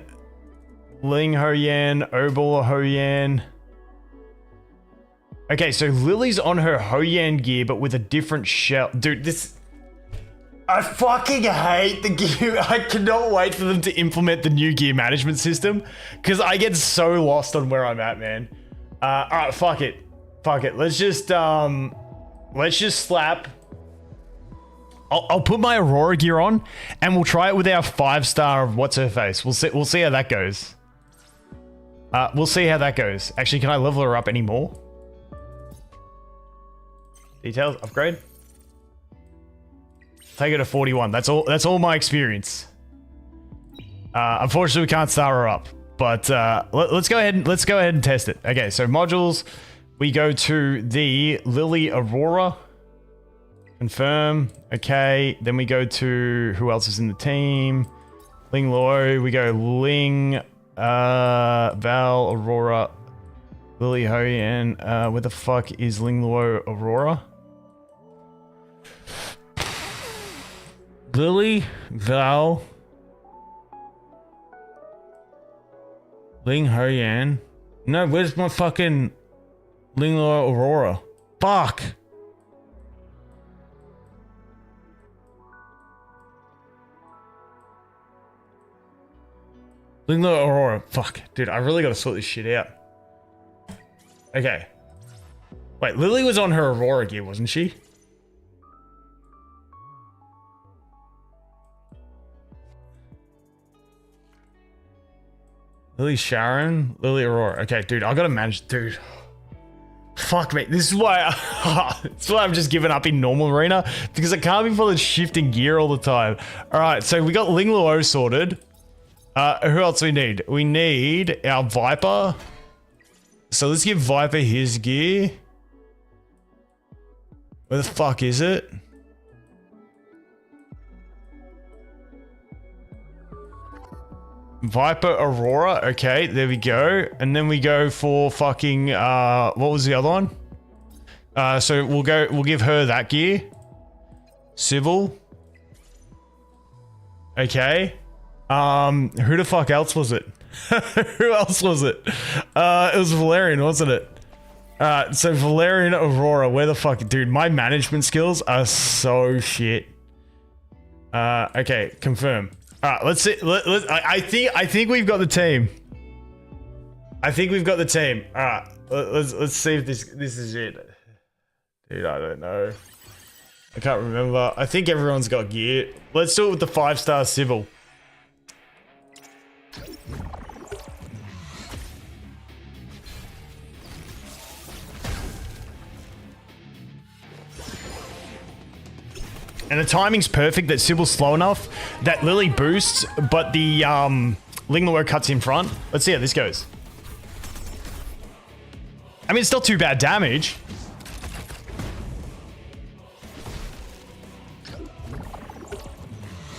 Ling Ho Yan, Obol Ho Yan. Okay, so Lily's on her Ho Yan gear, but with a different shell. Dude, this... I fucking hate the gear. I cannot wait for them to implement the new gear management system, because I get so lost on where I'm at, man. Alright, fuck it. Fuck it. Let's just slap... I'll put my Aurora gear on, and we'll try it with our 5-star of what's-her-face. We'll see how that goes. We'll see how that goes. Actually, can I level her up anymore? Details, upgrade. Take it to 41. That's all my experience. Unfortunately, we can't star her up, but let's go ahead and test it. Okay, so modules, we go to the Lily Aurora. Confirm. Okay, then we go to who else is in the team? Ling Lo. We go Ling, Val, Aurora, Lily Ho Yan. Where the fuck is Ling Lo Aurora? Lily, Val, Ling Ho Yan. No, where's my fucking Ling Lo Aurora? Fuck. Ling Lo Aurora. Fuck. Dude, I really gotta sort this shit out. Okay. Wait, Lily was on her Aurora gear, wasn't she? Lily Sharon, Lily Aurora. Okay, dude, I gotta manage, dude. Fuck me. This is why I'm just giving up in normal arena, because I can't be bothered shifting gear all the time. All right, so we got Ling Luo sorted. Who else we need? We need our Viper. So let's give Viper his gear. Where the fuck is it? Viper Aurora. Okay, there we go. And then we go for fucking what was the other one? So we'll give her that gear. Civil. Okay. Who the fuck else was it? Who else was it? It was Valerian, wasn't it? So Valerian Aurora, where the fuck, dude, my management skills are so shit. Okay, confirm. Alright, let's see. I think we've got the team. I think we've got the team. Alright, let's see if this is it. Dude, I don't know. I can't remember. I think everyone's got gear. Let's do it with the 5-star civil. And the timing's perfect that Sybil's slow enough that Lily boosts, but the Ling Luo cuts in front. Let's see how this goes. I mean, it's not too bad damage.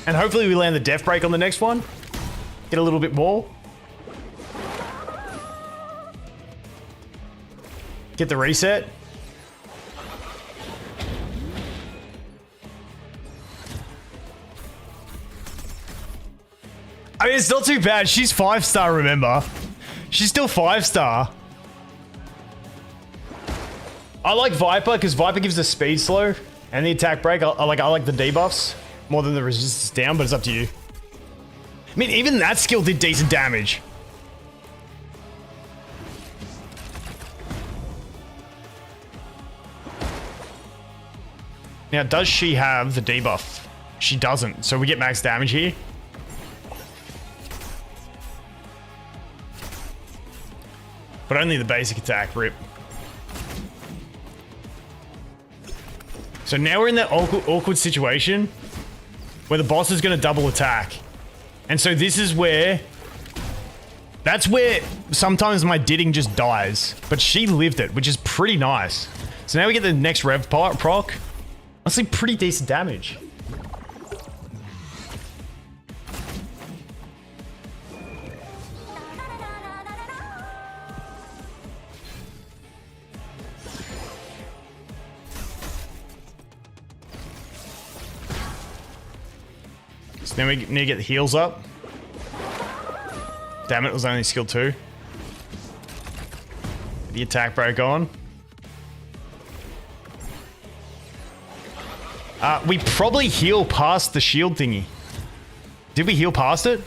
And hopefully we land the death break on the next one. Get a little bit more. Get the reset. I mean, it's not too bad. She's 5-star, remember? She's still 5-star. I like Viper because Viper gives the speed slow and the attack break. I like the debuffs more than the resistance down, but it's up to you. I mean, even that skill did decent damage. Now, does she have the debuff? She doesn't, so we get max damage here. But only the basic attack, rip. So now we're in that awkward situation where the boss is going to double attack. And so this is where... That's where sometimes my Didding just dies. But she lived it, which is pretty nice. So now we get the next rev proc. Honestly, pretty decent damage. So then we need to get the heals up. Damn it, it was only skill 2. The attack break on. We probably heal past the shield thingy. Did we heal past it?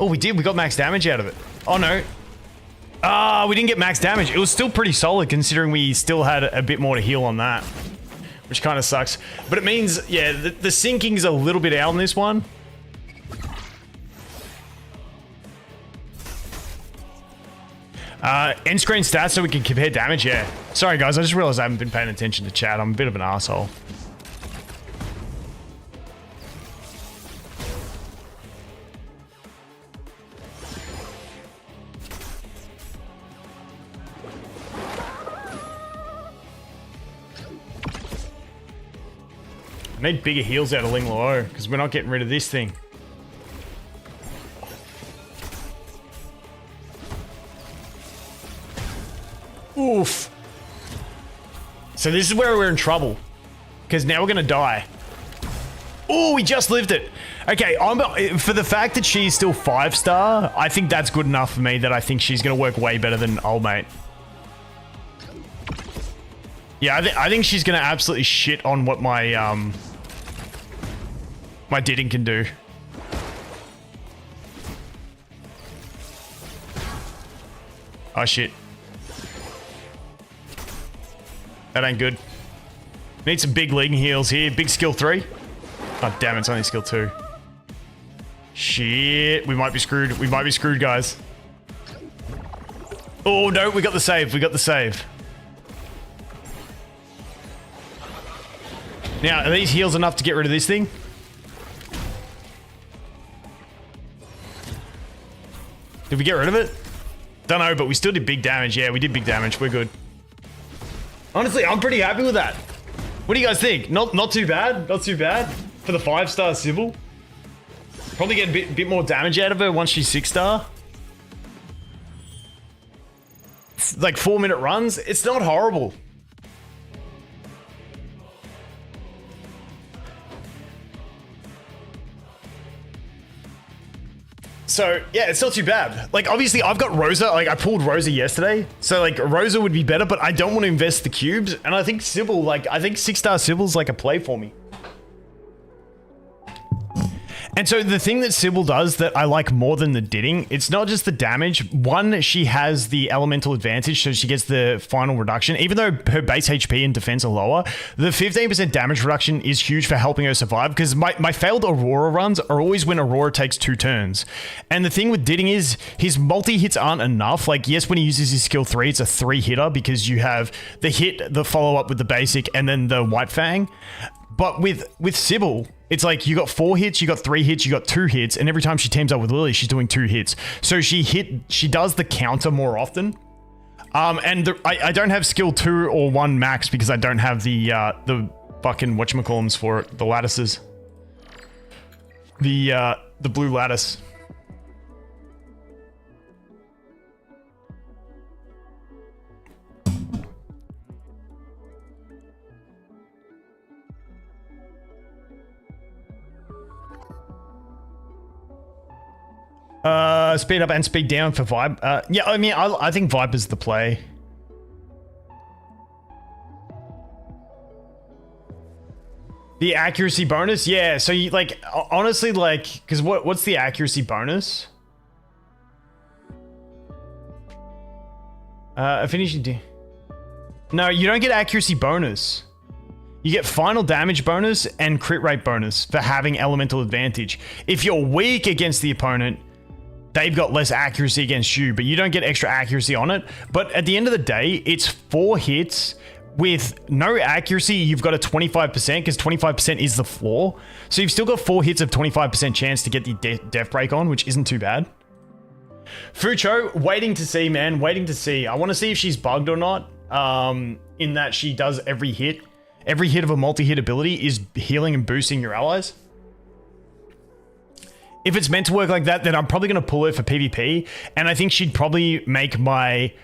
Oh, we did. We got max damage out of it. Oh, no. We didn't get max damage. It was still pretty solid considering we still had a bit more to heal on that. Which kind of sucks. But it means, yeah, the sinking's a little bit out on this one. End screen stats so we can compare damage, yeah. Sorry guys, I just realized I haven't been paying attention to chat. I'm a bit of an asshole. I need bigger heals out of Ling Lo because we're not getting rid of this thing. Oof. So this is where we're in trouble because now we're going to die. Oh, we just lived it. Okay, for the fact that she's still 5-star, I think that's good enough for me that I think she's going to work way better than old mate. Yeah, I think she's going to absolutely shit on what my my Deacon can do. Oh shit. That ain't good. Need some big league heals here. Big skill 3. Oh damn, it's only skill 2. Shit, we might be screwed. We might be screwed, guys. Oh no, we got the save. We got the save. Now, are these heals enough to get rid of this thing? Did we get rid of it? Don't know, but we still did big damage. Yeah, we did big damage. We're good. Honestly, I'm pretty happy with that. What do you guys think? Not too bad. Not too bad for the 5-star Sybil. Probably get a bit more damage out of her once she's 6-star. Like 4-minute runs. It's not horrible. So, yeah, it's not too bad. Like, obviously, I've got Rosa. Like, I pulled Rosa yesterday. So, like, Rosa would be better, but I don't want to invest the cubes. And I think Sybil, like, I think 6-star Sybil's like a play for me. And so the thing that Sybil does that I like more than the Didding, it's not just the damage. One, she has the elemental advantage, so she gets the final reduction. Even though her base HP and defense are lower, the 15% damage reduction is huge for helping her survive, because my failed Aurora runs are always when Aurora takes 2 turns. And the thing with Didding is his multi-hits aren't enough. Like, yes, when he uses his skill 3, it's a 3-hitter because you have the hit, the follow-up with the basic, and then the White Fang. But with Sybil, it's like you got 4 hits, you got 3 hits, you got 2 hits, and every time she teams up with Lily, she's doing 2 hits. So she does the counter more often. I don't have skill 2 or 1 max because I don't have the fucking whatchamacallums for it, the lattices. The blue lattice. Speed up and speed down for Vibe. Yeah, I mean, I think Viper's the play. The accuracy bonus? Yeah, so you, like, honestly, like, because what's the accuracy bonus? Finishing. No, you don't get accuracy bonus. You get final damage bonus and crit rate bonus for having elemental advantage. If you're weak against the opponent, they've got less accuracy against you, but you don't get extra accuracy on it. But at the end of the day, it's 4 hits with no accuracy. You've got a 25% because 25% is the floor. So you've still got 4 hits of 25% chance to get the death break on, which isn't too bad. FUQIU, waiting to see, man. Waiting to see. I want to see if she's bugged or not. In that she does every hit. Every hit of a multi-hit ability is healing and boosting your allies. If it's meant to work like that, then I'm probably going to pull her for PvP. And I think she'd probably make my...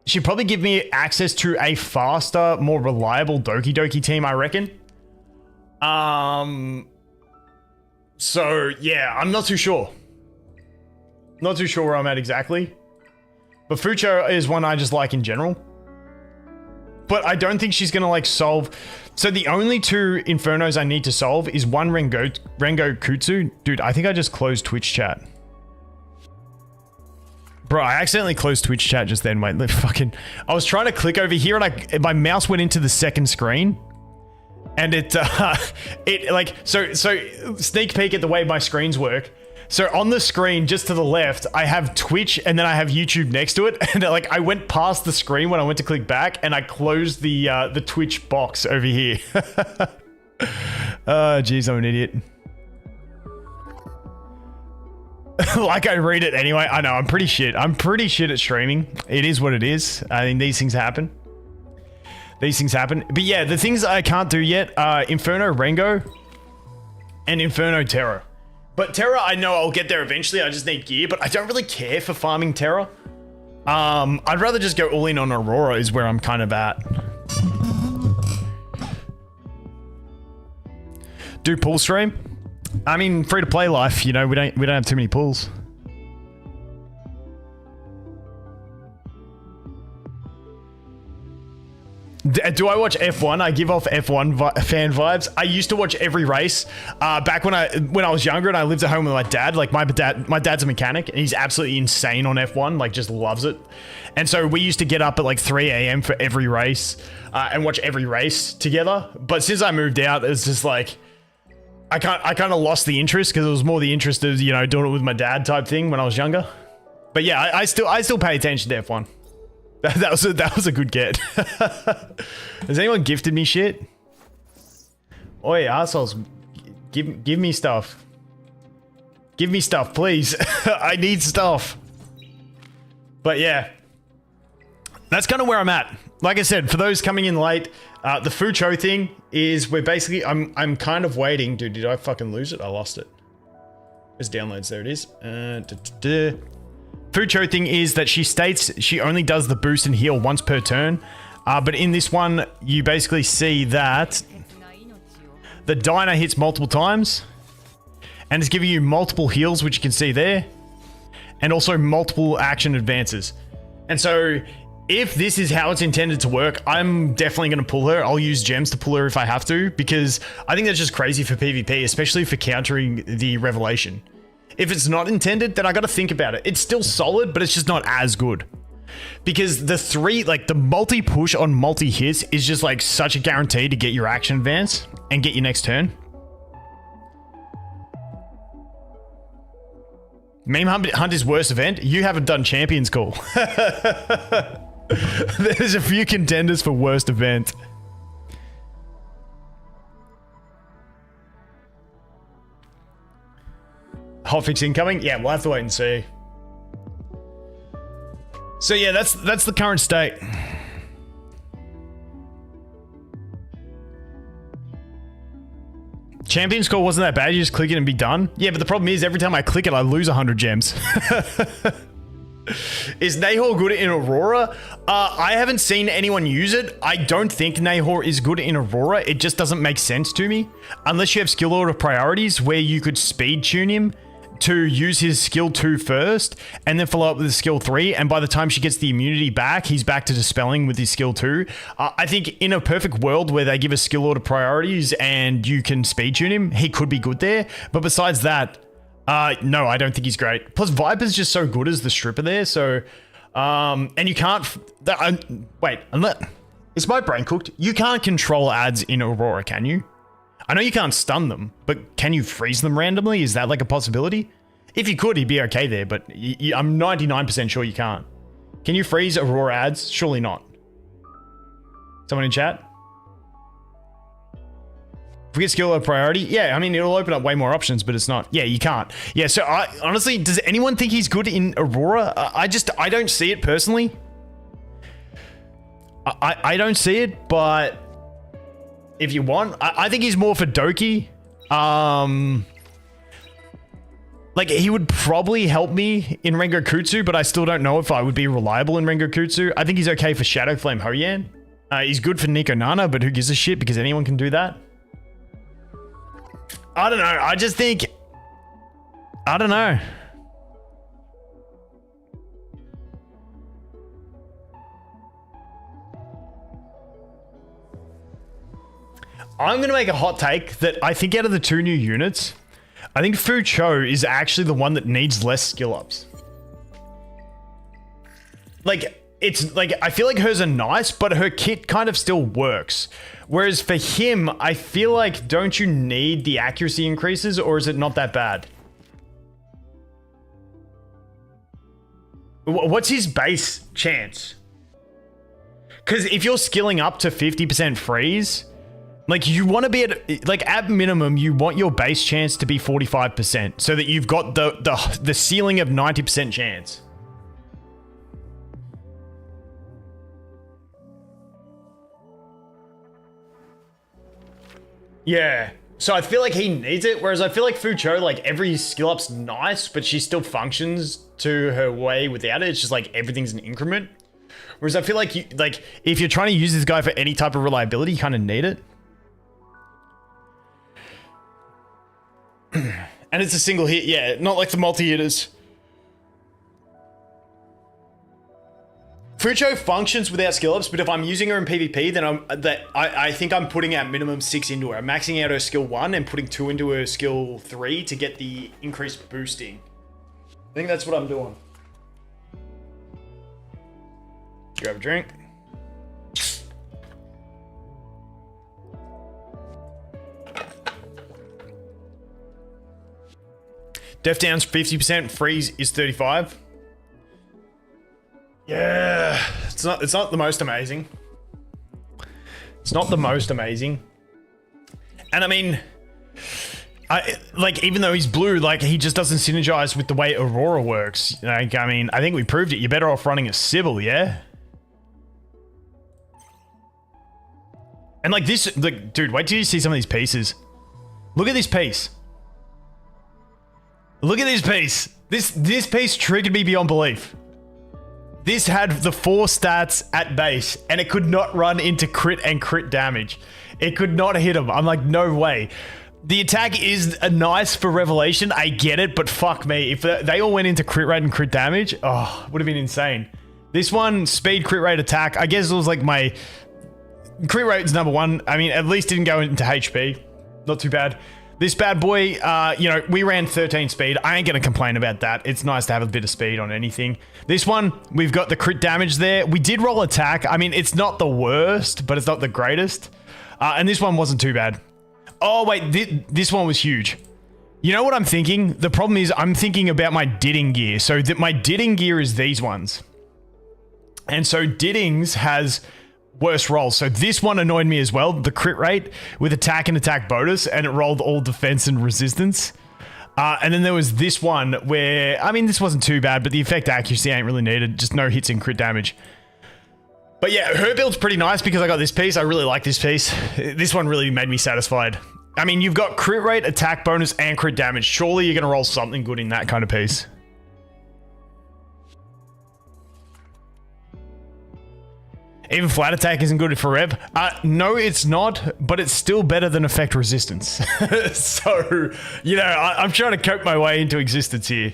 she'd probably give me access to a faster, more reliable Doki Doki team, I reckon. So yeah, I'm not too sure. Not too sure where I'm at exactly. But FUQIU is one I just like in general. But I don't think she's gonna like solve. So the only two Infernos I need to solve is one Rengo Kutsu. Dude, I think I just closed Twitch chat. Bro, I accidentally closed Twitch chat just then. Wait, fucking. I was trying to click over here and my mouse went into the second screen. And it like, so sneak peek at the way my screens work. So on the screen, just to the left, I have Twitch and then I have YouTube next to it. And like, I went past the screen when I went to click back and I closed the Twitch box over here. Oh, geez, I'm an idiot. Like I read it anyway. I know, I'm pretty shit. I'm pretty shit at streaming. It is what it is. I mean, these things happen. These things happen. But yeah, the things I can't do yet are Inferno Rengo and Inferno Terra. But Terra, I know I'll get there eventually. I just need gear, but I don't really care for farming Terra. I'd rather just go all in on Aurora is where I'm kind of at. Do pool stream? I mean, free to play life, you know, we don't have too many pools. Do I watch F1? I give off F1 fan vibes. I used to watch every race back when I was younger and I lived at home with my dad. Like my dad's a mechanic and he's absolutely insane on F1, like just loves it. And so we used to get up at like 3 a.m. for every race and watch every race together. But since I moved out, it's just like I kind of lost the interest because it was more the interest of, you know, doing it with my dad type thing when I was younger. But yeah, I still pay attention to F1. That was a good get. Has anyone gifted me shit? Oi, assholes. Give me stuff. Give me stuff, please. I need stuff. But yeah. That's kind of where I'm at. Like I said, for those coming in late, the FUQIU thing is we're basically I'm kind of waiting. Dude, did I fucking lose it? I lost it. There's downloads, there it is. FUQIU thing is that she states she only does the boost and heal once per turn. But in this one, you basically see that the Diner hits multiple times and it's giving you multiple heals, which you can see there, and also multiple action advances. And so if this is how it's intended to work, I'm definitely going to pull her. I'll use gems to pull her if I have to, because I think that's just crazy for PvP, especially for countering the Revelation. If it's not intended, then I got to think about it. It's still solid, but it's just not as good. Because the multi-push on multi-hits is just like such a guarantee to get your action advance and get your next turn. Meme Hunt is worst event? You haven't done Champions Call. There's a few contenders for worst event. Hotfix incoming? Yeah, we'll have to wait and see. So yeah, that's the current state. Champions Call wasn't that bad, you just click it and be done. Yeah, but the problem is every time I click it, I lose 100 gems. Is Nahor good in Aurora? I haven't seen anyone use it. I don't think Nahor is good in Aurora. It just doesn't make sense to me. Unless you have skill order priorities where you could speed tune him to use his skill 2 first and then follow up with his skill 3, and by the time she gets the immunity back, he's back to dispelling with his skill 2. I think in a perfect world where they give us skill order priorities and you can speed tune him, he could be good there. But besides that, no, I don't think he's great. Plus Viper's just so good as the stripper there, so and you can't wait, unless is my brain cooked? You can't control ads in Aurora, can you? I know you can't stun them, but can you freeze them randomly? Is that like a possibility? If you could, he'd be okay there, but I'm 99% sure you can't. Can you freeze Aurora ads? Surely not. Someone in chat? If we get skill or priority, yeah, I mean, it'll open up way more options, but it's not. Yeah, you can't. Yeah, so honestly, does anyone think he's good in Aurora? I don't see it personally. I don't see it, but if you want, I think he's more for Doki. Like, he would probably help me in Rengokutsu, but I still don't know if I would be reliable in Rengokutsu. I think he's okay for Shadow Flame Hoyan. He's good for Nico Nana, but who gives a shit because anyone can do that. I don't know. I just think I don't know. I'm going to make a hot take that I think out of the 2 new units, I think FUQIU is actually the one that needs less skill ups. Like, it's like, I feel like hers are nice, but her kit kind of still works. Whereas for him, I feel like, don't you need the accuracy increases, or is it not that bad? What's his base chance? Because if you're skilling up to 50% freeze, like you want to be at, like at minimum, you want your base chance to be 45% so that you've got the ceiling of 90% chance. Yeah. So I feel like he needs it, whereas I feel like FUQIU, like every skill up's nice, but she still functions to her way without it. It's just like everything's an increment. Whereas I feel like if you're trying to use this guy for any type of reliability, you kind of need it. And it's a single hit, yeah, not like the multi-hitters. FUQIU functions without skill ups, but if I'm using her in PvP, then I think I'm putting at minimum 6 into her. I'm maxing out her skill 1 and putting 2 into her skill 3 to get the increased boosting. I think that's what I'm doing. Grab a drink. Def down's 50%, freeze is 35. Yeah, it's not the most amazing. It's not the most amazing. And I mean, like even though he's blue, like he just doesn't synergize with the way Aurora works. Like, I mean, I think we proved it. You're better off running a Sybil, yeah? And like this, like, dude, wait till you see some of these pieces. Look at this piece. Look at this piece. This piece triggered me beyond belief. This had the 4 stats at base, and it could not run into crit and crit damage. It could not hit him. I'm like, no way. The attack is nice for Revelation. I get it, but fuck me. If they all went into crit rate and crit damage, oh, would have been insane. This one, speed, crit rate, attack. I guess it was like my... Crit rate's number 1. I mean, at least didn't go into HP. Not too bad. This bad boy, you know, we ran 13 speed. I ain't going to complain about that. It's nice to have a bit of speed on anything. This one, we've got the crit damage there. We did roll attack. I mean, it's not the worst, but it's not the greatest. And this one wasn't too bad. Oh, wait, this one was huge. You know what I'm thinking? The problem is I'm thinking about my Didding gear. So my Didding gear is these ones. And so Didding's has... worse rolls. So this one annoyed me as well. The crit rate with attack and attack bonus, and it rolled all defense and resistance. And then there was this one where, I mean, this wasn't too bad, but the effect accuracy ain't really needed. Just no hits and crit damage. But yeah, her build's pretty nice because I got this piece. I really like this piece. This one really made me satisfied. I mean, you've got crit rate, attack bonus, and crit damage. Surely you're going to roll something good in that kind of piece. Even flat attack isn't good for Rev. No, it's not, but it's still better than effect resistance. So, you know, I'm trying to cope my way into existence here.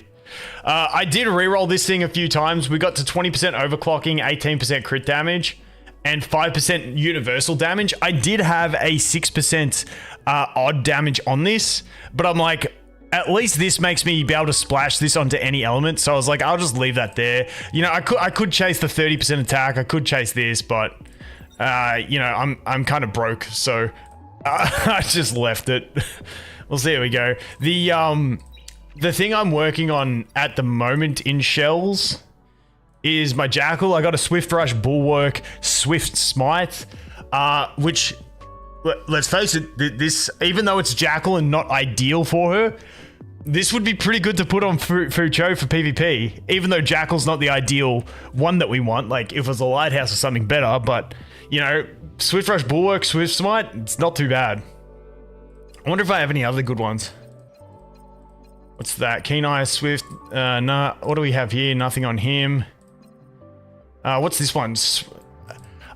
I did reroll this thing a few times. We got to 20% overclocking, 18% crit damage, and 5% universal damage. I did have a 6% odd damage on this, but I'm like... At least this makes me be able to splash this onto any element. So I was like, I'll just leave that there. You know, I could chase the 30% attack. I could chase this, but you know, I'm kind of broke, so I just left it. We'll see how we go. The thing I'm working on at the moment in shells is my Jackal. I got a Swift Rush, Bulwark, Swift Smite, which, let's face it, this, even though it's Jackal and not ideal for her, this would be pretty good to put on FUQIU for PvP, even though Jackal's not the ideal one that we want. Like, if it was a Lighthouse or something better, but, you know, Swift Rush, Bulwark, Swift Smite, it's not too bad. I wonder if I have any other good ones. What's that? Keen Eye, Swift, nah, what do we have here? Nothing on him. What's this one?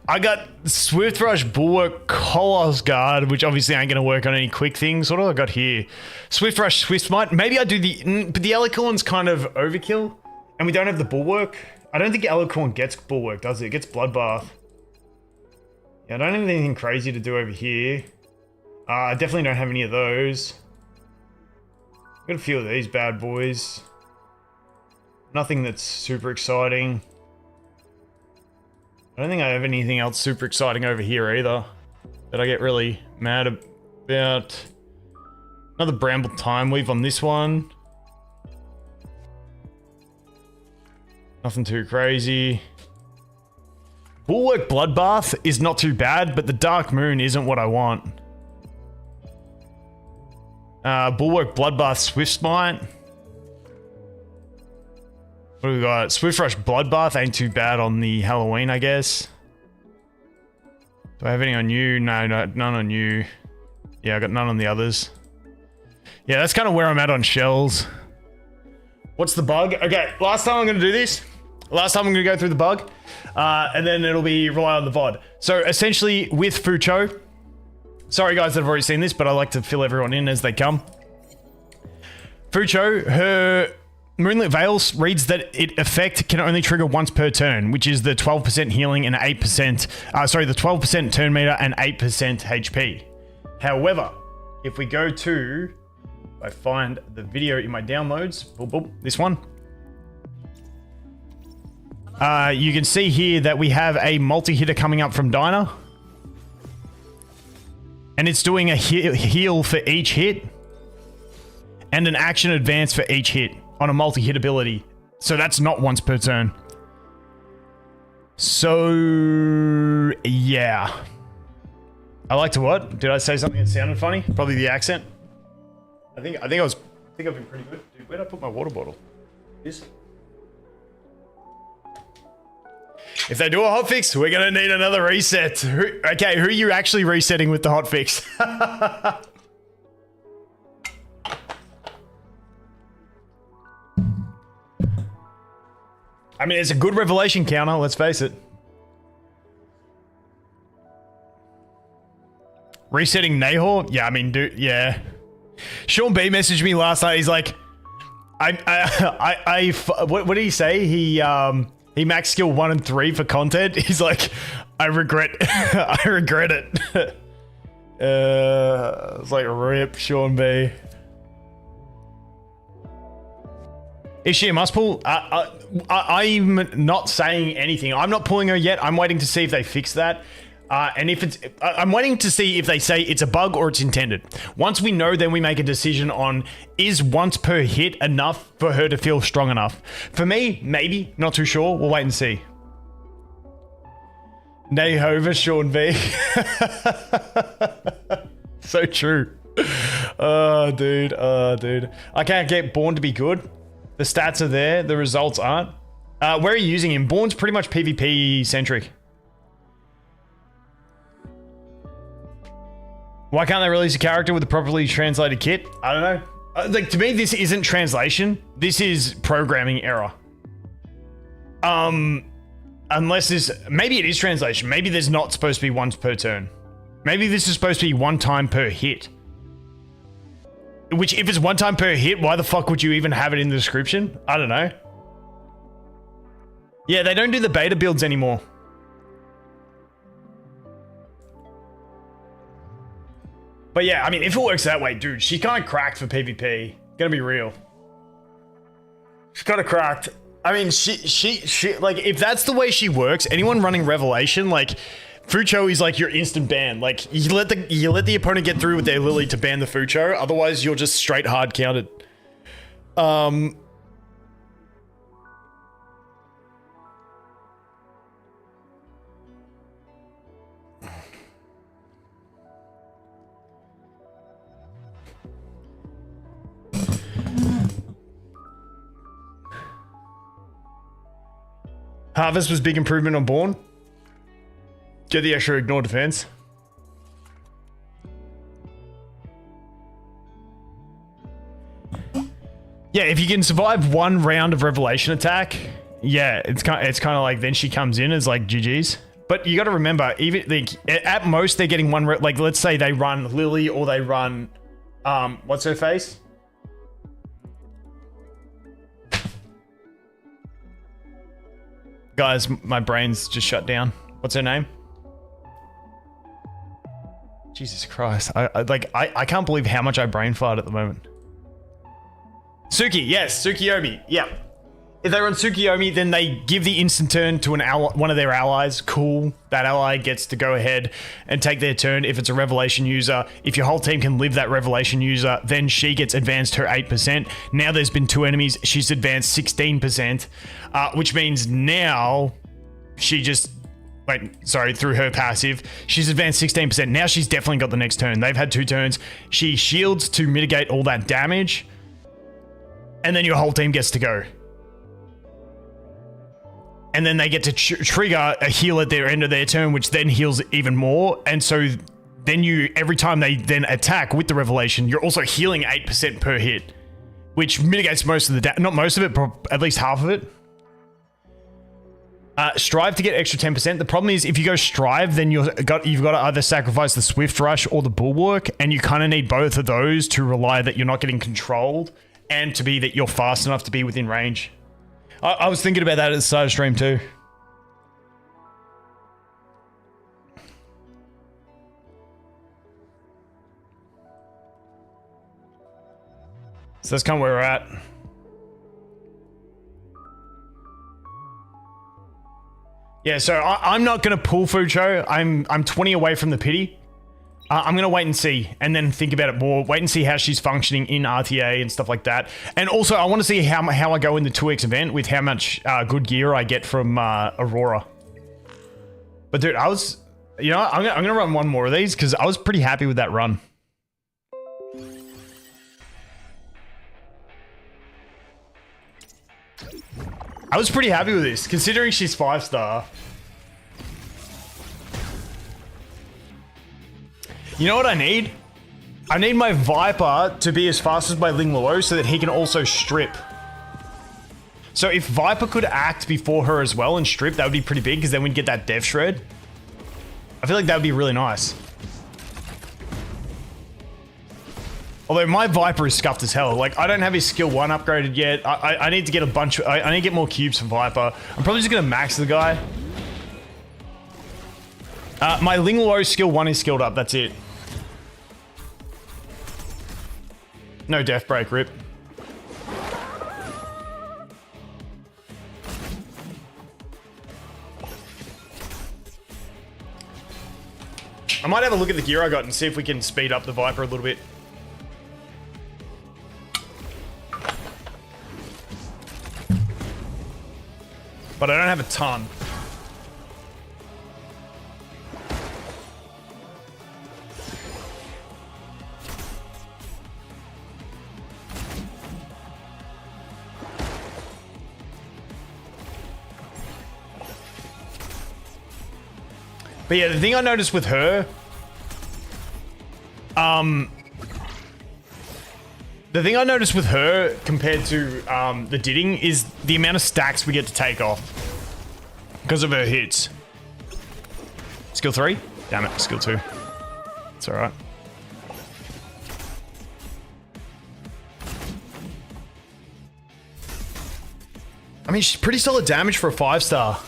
I got Swift Rush, Bulwark, Kolos Guard, which obviously ain't going to work on any quick things. What do I got here? Swift Rush, Swift Smite. Maybe I do but the Alicorn's kind of overkill. And we don't have the Bulwark. I don't think Alicorn gets Bulwark, does it? It gets Bloodbath. Yeah, I don't have anything crazy to do over here. I definitely don't have any of those. Got a few of these bad boys. Nothing that's super exciting. I don't think I have anything else super exciting over here either that I get really mad about. Another Bramble Time Weave on this one. Nothing too crazy. Bulwark Bloodbath is not too bad, but the Dark Moon isn't what I want. Bulwark Bloodbath Swift Smite. What do we got? Swift Rush Bloodbath ain't too bad on the Halloween, I guess. Do I have any on you? No, none on you. Yeah, I got none on the others. Yeah, that's kind of where I'm at on shells. What's the bug? Okay, last time I'm going to do this. Last time I'm going to go through the bug. And then it'll be rely on the VOD. So essentially with FUQIU. Sorry guys that have already seen this, but I like to fill everyone in as they come. FUQIU, her Moonlit Veil reads that it effect can only trigger once per turn, which is the 12% healing and 8%, the 12% turn meter and 8% HP. However, if we go to, I find the video in my downloads, boop, boop, this one. You can see here that we have a multi-hitter coming up from Dinah. And it's doing a heal for each hit. And an action advance for each hit on a multi-hit ability. So that's not once per turn. So, yeah. I like to what? Did I say something that sounded funny? Probably the accent. I think I've been pretty good. Dude, where'd I put my water bottle? This? If they do a hotfix, we're gonna need another reset. Okay, who are you actually resetting with the hotfix? I mean, it's a good revelation counter, let's face it. Resetting Nahor? Yeah, I mean, dude, yeah. Sean B messaged me last night. He's like, what did he say? He maxed skill 1 and 3 for content. He's like, I regret it. It's like, rip, Sean B. Is she a must pull? I'm not saying anything. I'm not pulling her yet. I'm waiting to see if they fix that. And if it's, I'm waiting to see if they say it's a bug or it's intended. Once we know, then we make a decision on is once per hit enough for her to feel strong enough. For me, maybe, not too sure. We'll wait and see. Nayhova, Sean V. So true. Oh, dude. I can't get Born to be good. The stats are there. The results aren't. Where are you using him? Born's pretty much PvP centric. Why can't they release a character with a properly translated kit? I don't know. Like, to me, this isn't translation. This is programming error. Unless this... Maybe it is translation. Maybe there's not supposed to be once per turn. Maybe this is supposed to be one time per hit. Which, if it's one time per hit, why the fuck would you even have it in the description? I don't know. Yeah, they don't do the beta builds anymore. But yeah, I mean, if it works that way, dude, she kind of cracked for PvP. Gonna be real. She's kind of cracked. I mean, she, like, if that's the way she works, anyone running Revelation, like, FUQIU is like your instant ban. Like, you let the opponent get through with their Lily to ban the FUQIU, otherwise you're just straight hard counted. Harvest was big improvement on Born. Get the extra ignore defense. Yeah, if you can survive one round of Revelation attack, yeah, it's kind of like then she comes in as like GG's. But you got to remember, even like, at most they're getting one. Like let's say they run Lily or they run, what's her face? Guys, my brain's just shut down. What's her name? Jesus Christ! I can't believe how much I brain fart at the moment. Suki, yes, Tsukiyomi, yeah. If they run Tsukiyomi, then they give the instant turn to one of their allies. Cool. That ally gets to go ahead and take their turn if it's a Revelation user. If your whole team can live that Revelation user, then she gets advanced her 8%. Now there's been 2 enemies. She's advanced 16%, which means now she just... through her passive, she's advanced 16%. Now she's definitely got the next turn. They've had 2 turns. She shields to mitigate all that damage. And then your whole team gets to go. And then they get to trigger a heal at their end of their turn, which then heals even more. And so then every time they then attack with the Revelation, you're also healing 8% per hit, which mitigates most of the not most of it, but at least half of it. Strive to get extra 10%. The problem is if you go Strive, then you've got to either sacrifice the Swift Rush or the Bulwark, and you kind of need both of those to rely that you're not getting controlled and to be that you're fast enough to be within range. I was thinking about that at the start of stream too. So that's kind of where we're at. Yeah, so I'm not going to pull FUQIU. I'm 20 away from the pity. I'm going to wait and see, and then think about it more. Wait and see how she's functioning in RTA and stuff like that. And also, I want to see how I go in the 2x event with how much good gear I get from Aurora. But dude, I'm going to run one more of these because I was pretty happy with that run. I was pretty happy with this, considering she's 5-star. You know what I need? I need my Viper to be as fast as my Ling Luo so that he can also strip. So if Viper could act before her as well and strip, that would be pretty big because then we'd get that Death Shred. I feel like that would be really nice. Although my Viper is scuffed as hell. Like, I don't have his skill 1 upgraded yet. I need to get a bunch of... I need to get more cubes for Viper. I'm probably just going to max the guy. My Ling Luo skill 1 is skilled up. That's it. No Death Break, rip. I might have a look at the gear I got and see if we can speed up the Viper a little bit. But I don't have a ton. But yeah, the thing I noticed with her, compared to the Didding is the amount of stacks we get to take off because of her hits. Skill 3? Damn it, skill 2. It's alright. I mean, she's pretty solid damage for a 5-star.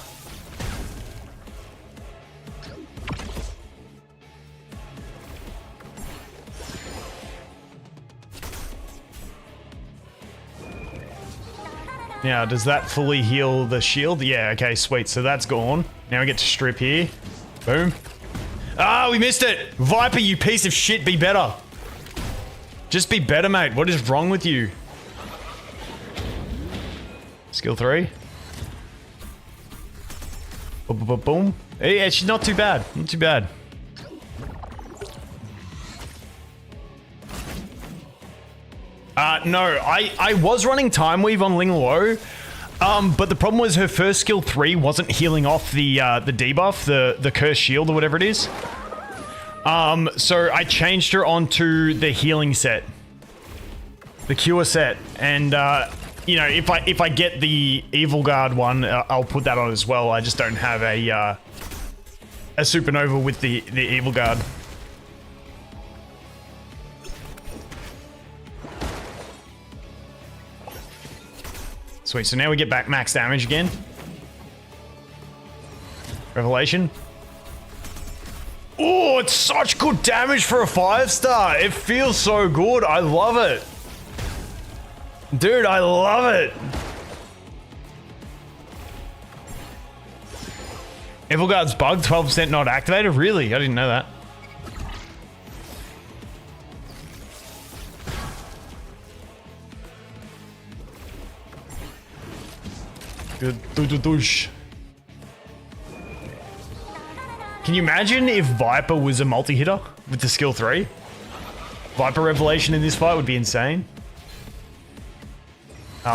Now, does that fully heal the shield? Yeah, okay, sweet. So that's gone. Now we get to strip here. Boom. Ah, we missed it! Viper, you piece of shit, be better. Just be better, mate. What is wrong with you? Skill 3. Boom, boom, boom, boom. Yeah, she's not too bad. Not too bad. No, I was running Time Weave on Ling Luo, but the problem was her first skill 3 wasn't healing off the debuff, the Cursed Shield or whatever it is. So I changed her onto the healing set, the Cure set, and you know, if I get the Evil Guard one, I'll put that on as well. I just don't have a a supernova with the evil guard. Sweet, so now we get back max damage again. Revelation. Oh, it's such good damage for a 5-star. It feels so good. I love it. Dude, I love it. Evil Guard's bugged, 12% not activated? Really? I didn't know that. Good. Can you imagine if Viper was a multi-hitter with the skill 3? Viper Revelation in this fight would be insane.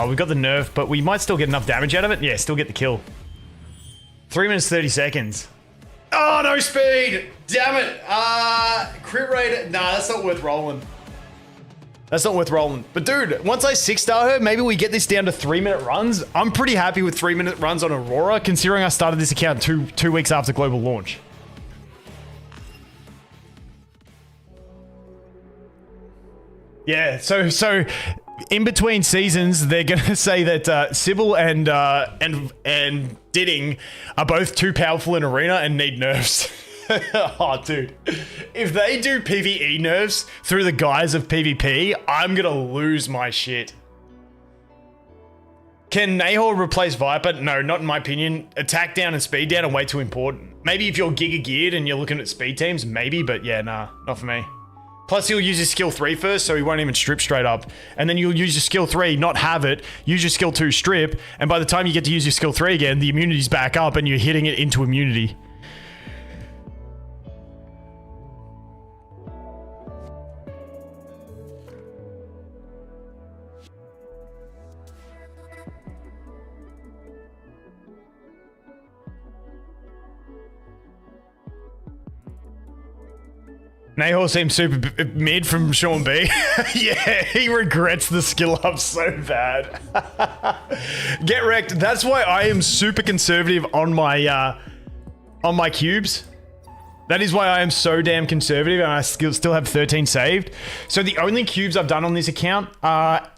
We got the nerf, but we might still get enough damage out of it. Yeah, still get the kill. 3 minutes, 30 seconds. Oh, no speed! Damn it! Crit rate, nah, that's not worth rolling. That's not worth rolling. But dude, once I 6-star her, maybe we get this down to 3-minute runs. I'm pretty happy with 3-minute runs on Aurora, considering I started this account two weeks after global launch. Yeah, so in between seasons, they're gonna say that Sybil and Didding are both too powerful in arena and need nerfs. Oh, dude. If they do PvE nerfs through the guise of PvP, I'm gonna lose my shit. Can Nahor replace Viper? No, not in my opinion. Attack down and speed down are way too important. Maybe if you're Giga geared and you're looking at speed teams, maybe, but yeah, nah, not for me. Plus, he'll use his skill 3 first, so he won't even strip straight up. And then you'll use your skill 3, not have it, use your skill 2 strip, and by the time you get to use your skill 3 again, the immunity's back up and you're hitting it into immunity. Nahor seems super mid from Sean B. Yeah, he regrets the skill up so bad. Get wrecked. That's why I am super conservative on my cubes. That is why I am so damn conservative, and I still have 13 saved. So the only cubes I've done on this account are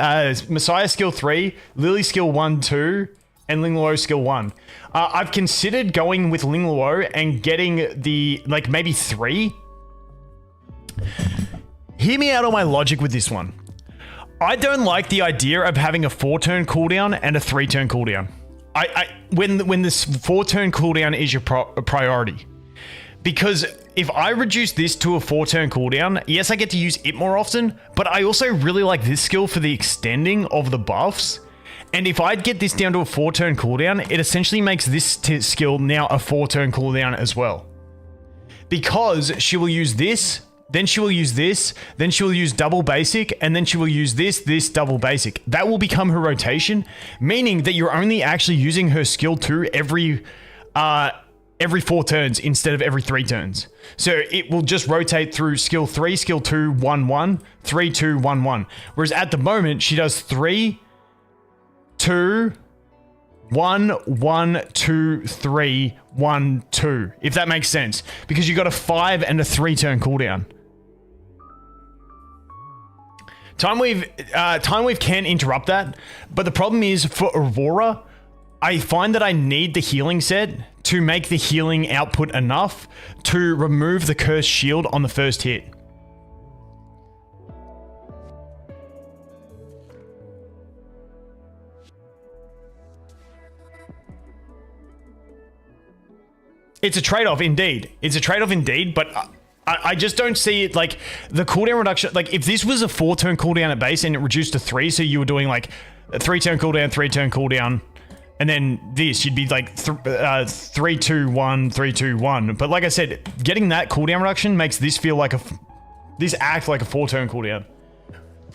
Messiah skill 3, Lily skill 1, 2, and Ling Luo skill 1. I've considered going with Ling Luo and getting the, like, maybe 3. Hear me out on my logic with this one. I don't like the idea of having a 4-turn cooldown and a 3-turn cooldown. When this 4-turn cooldown is your priority. Because if I reduce this to a 4-turn cooldown, yes, I get to use it more often, but I also really like this skill for the extending of the buffs. And if I get this down to a 4-turn cooldown, it essentially makes this skill now a 4-turn cooldown as well. Because she will use this, then she will use this, then she will use double basic, and then she will use this double basic. That will become her rotation, meaning that you're only actually using her skill 2 every 4 turns instead of every 3 turns. So it will just rotate through skill 3, skill 2, 1, 1, 3, 2, 1, 1. Whereas at the moment, she does 3, 2, 1, 1, 2, 3, 1, 2. If that makes sense. Because you got a 5 and a 3-turn cooldown. Time Wave can interrupt that, but the problem is for Aurora, I find that I need the healing set to make the healing output enough to remove the cursed shield on the first hit. It's a trade-off indeed. It's a trade-off indeed, but I just don't see it like the cooldown reduction. Like if this was a 4-turn cooldown at base and it reduced to 3, so you were doing like a 3-turn cooldown, 3-turn cooldown, and then this, you'd be like 3, 2, 1, 3, 2, 1. But like I said, getting that cooldown reduction makes this feel like this act like a 4-turn cooldown,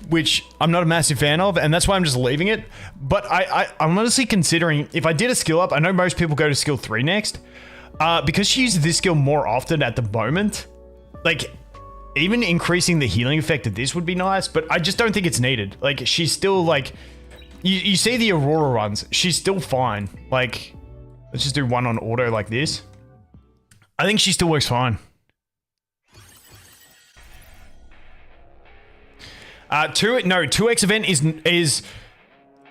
which I'm not a massive fan of, and that's why I'm just leaving it. But I'm honestly considering if I did a skill up. I know most people go to skill 3 next. Because she uses this skill more often at the moment, like, even increasing the healing effect of this would be nice, but I just don't think it's needed. Like, she's still, like, you see the Aurora runs, she's still fine. Like, let's just do one on auto like this. I think she still works fine. 2x event is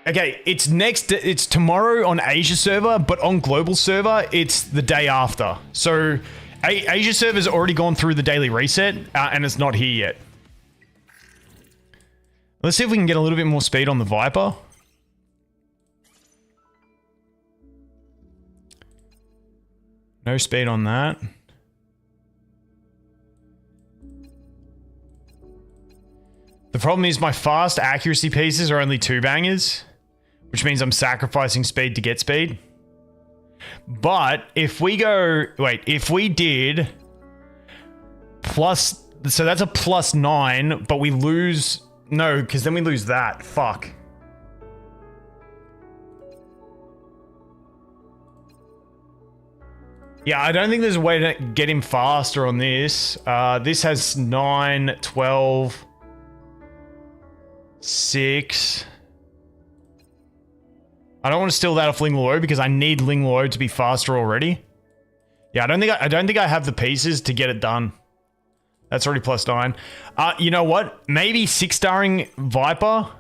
okay, it's tomorrow on Asia server, but on global server, it's the day after. So Asia server's already gone through the daily reset, and it's not here yet. Let's see if we can get a little bit more speed on the Viper. No speed on that. The problem is my fast accuracy pieces are only 2 bangers, which means I'm sacrificing speed to get speed. But if we go, wait, if we did plus, so that's a +9, but we lose, no, because then we lose that, fuck. Yeah, I don't think there's a way to get him faster on this. This has 9, 12, 6. I don't want to steal that off Ling Luo because I need Ling Luo to be faster already. Yeah, I don't think I have the pieces to get it done. That's already +9. You know what? Maybe 6-starring Viper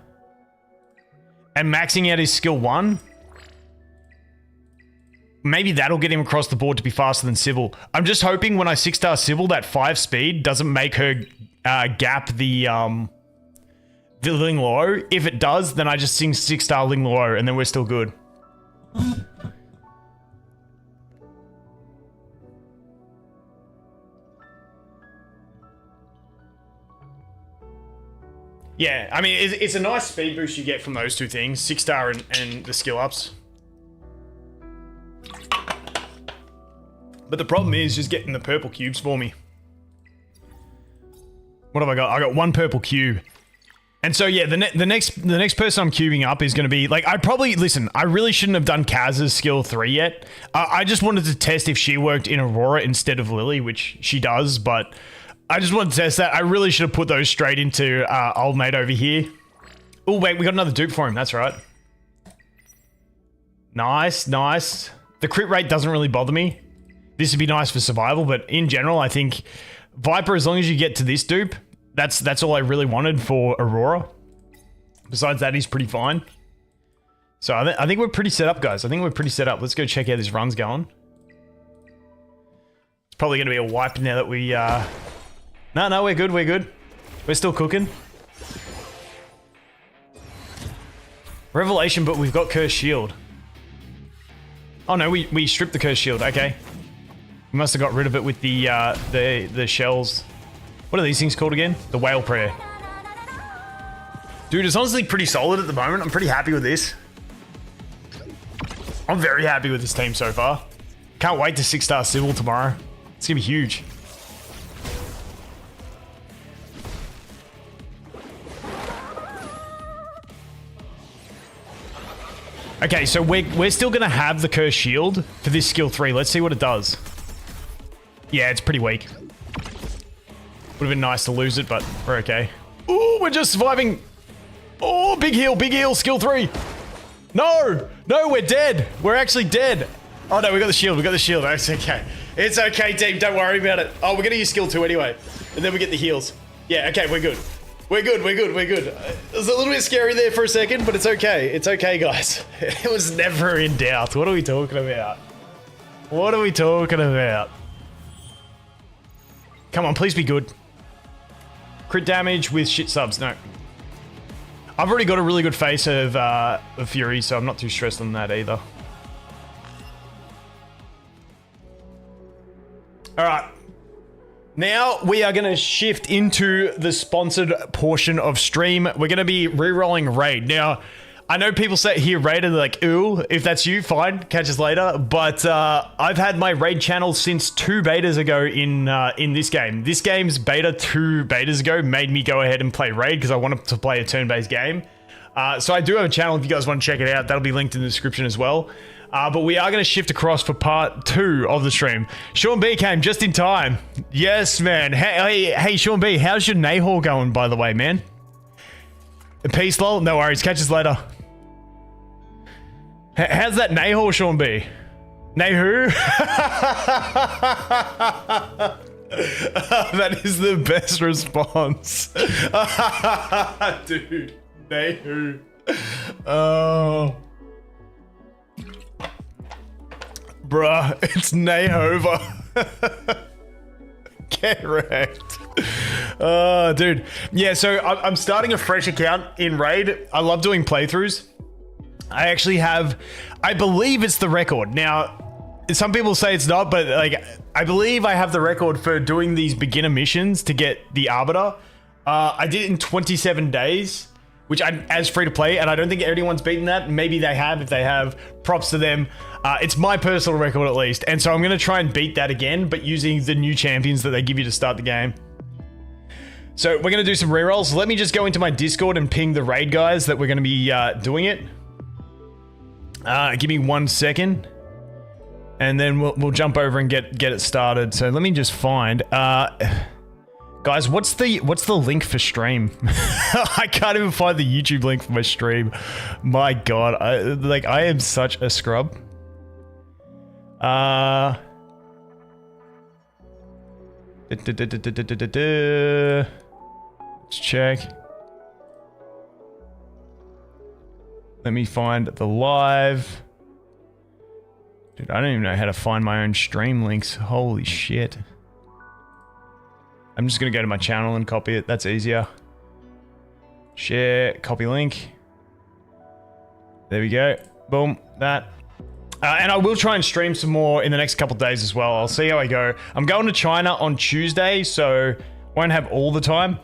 and maxing out his skill 1. Maybe that'll get him across the board to be faster than Sybil. I'm just hoping when I 6-star Sybil, that 5 speed doesn't make her gap the Ling Luo. If it does, then I just sing 6-star Ling Luo and then we're still good. Yeah, I mean, it's a nice speed boost you get from those two things, 6-star and the skill ups. But the problem is just getting the purple cubes for me. What have I got? I got 1 purple cube. And so yeah, the next person I'm cubing up is going to be like, I really shouldn't have done Kaz's skill 3 yet. I just wanted to test if she worked in Aurora instead of Lily, which she does, but I just wanted to test that. I really should have put those straight into old mate over here. Oh wait, we got another dupe for him. That's right. Nice, nice. The crit rate doesn't really bother me. This would be nice for survival, but in general, I think Viper, as long as you get to this dupe, that's all I really wanted for Aurora. Besides that, he's pretty fine. So I think we're pretty set up, guys. I think we're pretty set up. Let's go check how this run's going. It's probably going to be a wipe now that we... No, we're good, we're good. We're still cooking. Revelation, but we've got Cursed Shield. Oh no, we stripped the Cursed Shield, okay. We must have got rid of it with the shells. What are these things called again? The Whale Prayer. Dude, it's honestly pretty solid at the moment. I'm pretty happy with this. I'm very happy with this team so far. Can't wait to 6-star Sybil tomorrow. It's gonna be huge. Okay, so we're still gonna have the Cursed Shield for this skill 3. Let's see what it does. Yeah, it's pretty weak. Would have been nice to lose it, but we're okay. Ooh, we're just surviving. Oh, big heal, skill 3. No, we're dead. We're actually dead. Oh no, we got the shield, It's okay. It's okay, team, don't worry about it. Oh, we're gonna use skill 2 anyway. And then we get the heals. Yeah, okay, we're good. We're good. It was a little bit scary there for a second, but it's okay. It's okay, guys. It was never in doubt. What are we talking about? Come on, please be good. Crit damage with shit subs. No. I've already got a really good face of Fury, so I'm not too stressed on that either. Alright. Now we are going to shift into the sponsored portion of stream. We're going to be re-rolling Raid. Now, I know people say here Raid and they're like, ooh, if that's you, fine, catch us later. But I've had my Raid channel since 2 betas ago in this game. This game's beta 2 betas ago made me go ahead and play Raid because I wanted to play a turn-based game. So I do have a channel if you guys want to check it out. That'll be linked in the description as well. But we are going to shift across for part 2 of the stream. Sean B came just in time. Yes, man. Hey, Sean B, how's your Nahor going, by the way, man? Peace, lol. No worries. Catch us later. How's that Nahor, Sean B? Nehu? That is the best response. Dude, Nehu. Oh. Bruh, it's Nehova. Get wrecked. Oh, dude. Yeah, so I'm starting a fresh account in Raid. I love doing playthroughs. I actually have, I believe it's the record. Now, some people say it's not, but like, I believe I have the record for doing these beginner missions to get the Arbiter. I did it in 27 days, which as free to play, and I don't think anyone's beaten that. Maybe they have. If they have, props to them. It's my personal record at least, and so I'm going to try and beat that again, but using the new champions that they give you to start the game. So we're going to do some rerolls. Let me just go into my Discord and ping the raid guys that we're going to be doing it. Give me 1 second, and then we'll jump over and get it started. So let me just find, guys, what's the link for stream? I can't even find the YouTube link for my stream. My God, I am such a scrub. Let's check. Let me find the live. Dude, I don't even know how to find my own stream links. Holy shit. I'm just gonna go to my channel and copy it. That's easier. Share, copy link. There we go. Boom, that. And I will try and stream some more in the next couple days as well. I'll see how I go. I'm going to China on Tuesday, so won't have all the time.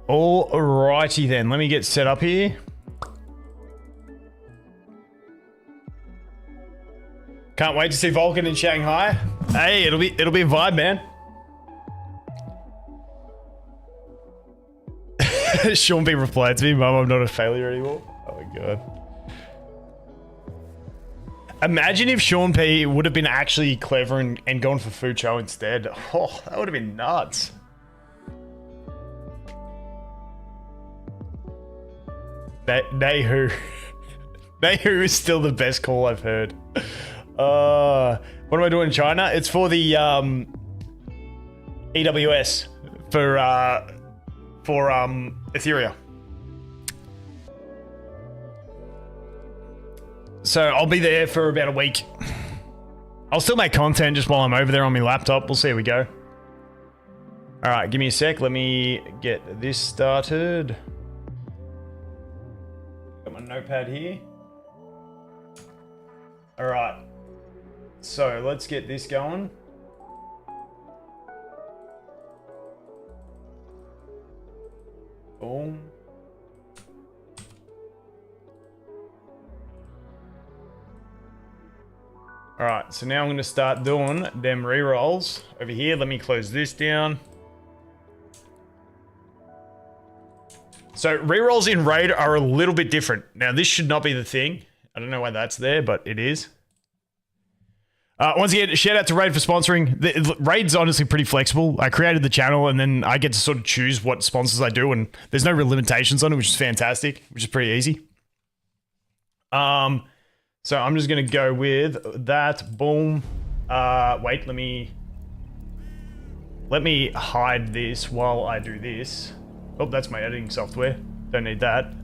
Alrighty then, let me get set up here. Can't wait to see Vulcan in Shanghai. Hey, it'll be a vibe, man. Sean B replied to me, Mum, I'm not a failure anymore. Oh my God. Imagine if Sean P would have been actually clever and gone for FUQIU instead. Oh, that would have been nuts. Nehu. Nehu is still the best call I've heard. What am I doing in China? It's for the EWS for Etheria. So I'll be there for about a week. I'll still make content just while I'm over there on my laptop. We'll see how we go. All right, give me a sec. Let me get this started. Got my notepad here. All right. So let's get this going. Boom. All right, so now I'm gonna start doing them rerolls over here. Let me close this down. So rerolls in Raid are a little bit different. Now this should not be the thing. I don't know why that's there, but it is. Once again, shout out to Raid for sponsoring. Raid's honestly pretty flexible. I created the channel and then I get to sort of choose what sponsors I do, and there's no real limitations on it, which is fantastic, which is pretty easy. So I'm just gonna go with that. Boom. Wait, let me hide this while I do this. Oh, that's my editing software. Don't need that.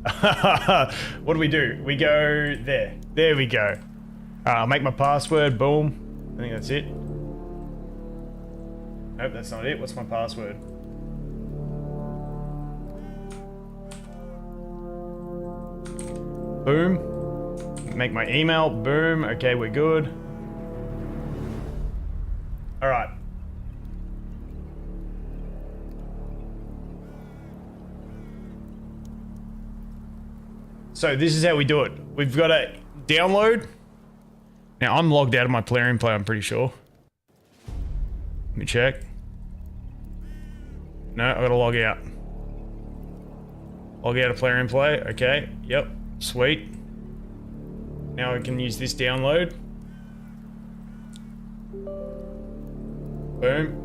What do? We go there. There we go. I'll make my password. Boom. I think that's it. Nope, that's not it. What's my password? Boom. Make my email. Boom. Okay, we're good. All right. So this is how we do it. We've got to download. Now I'm logged out of my Plarium play, I'm pretty sure. Let me check. No, I gotta log out. Log out of player in play. Okay. Yep. Sweet. Now I can use this download. Boom.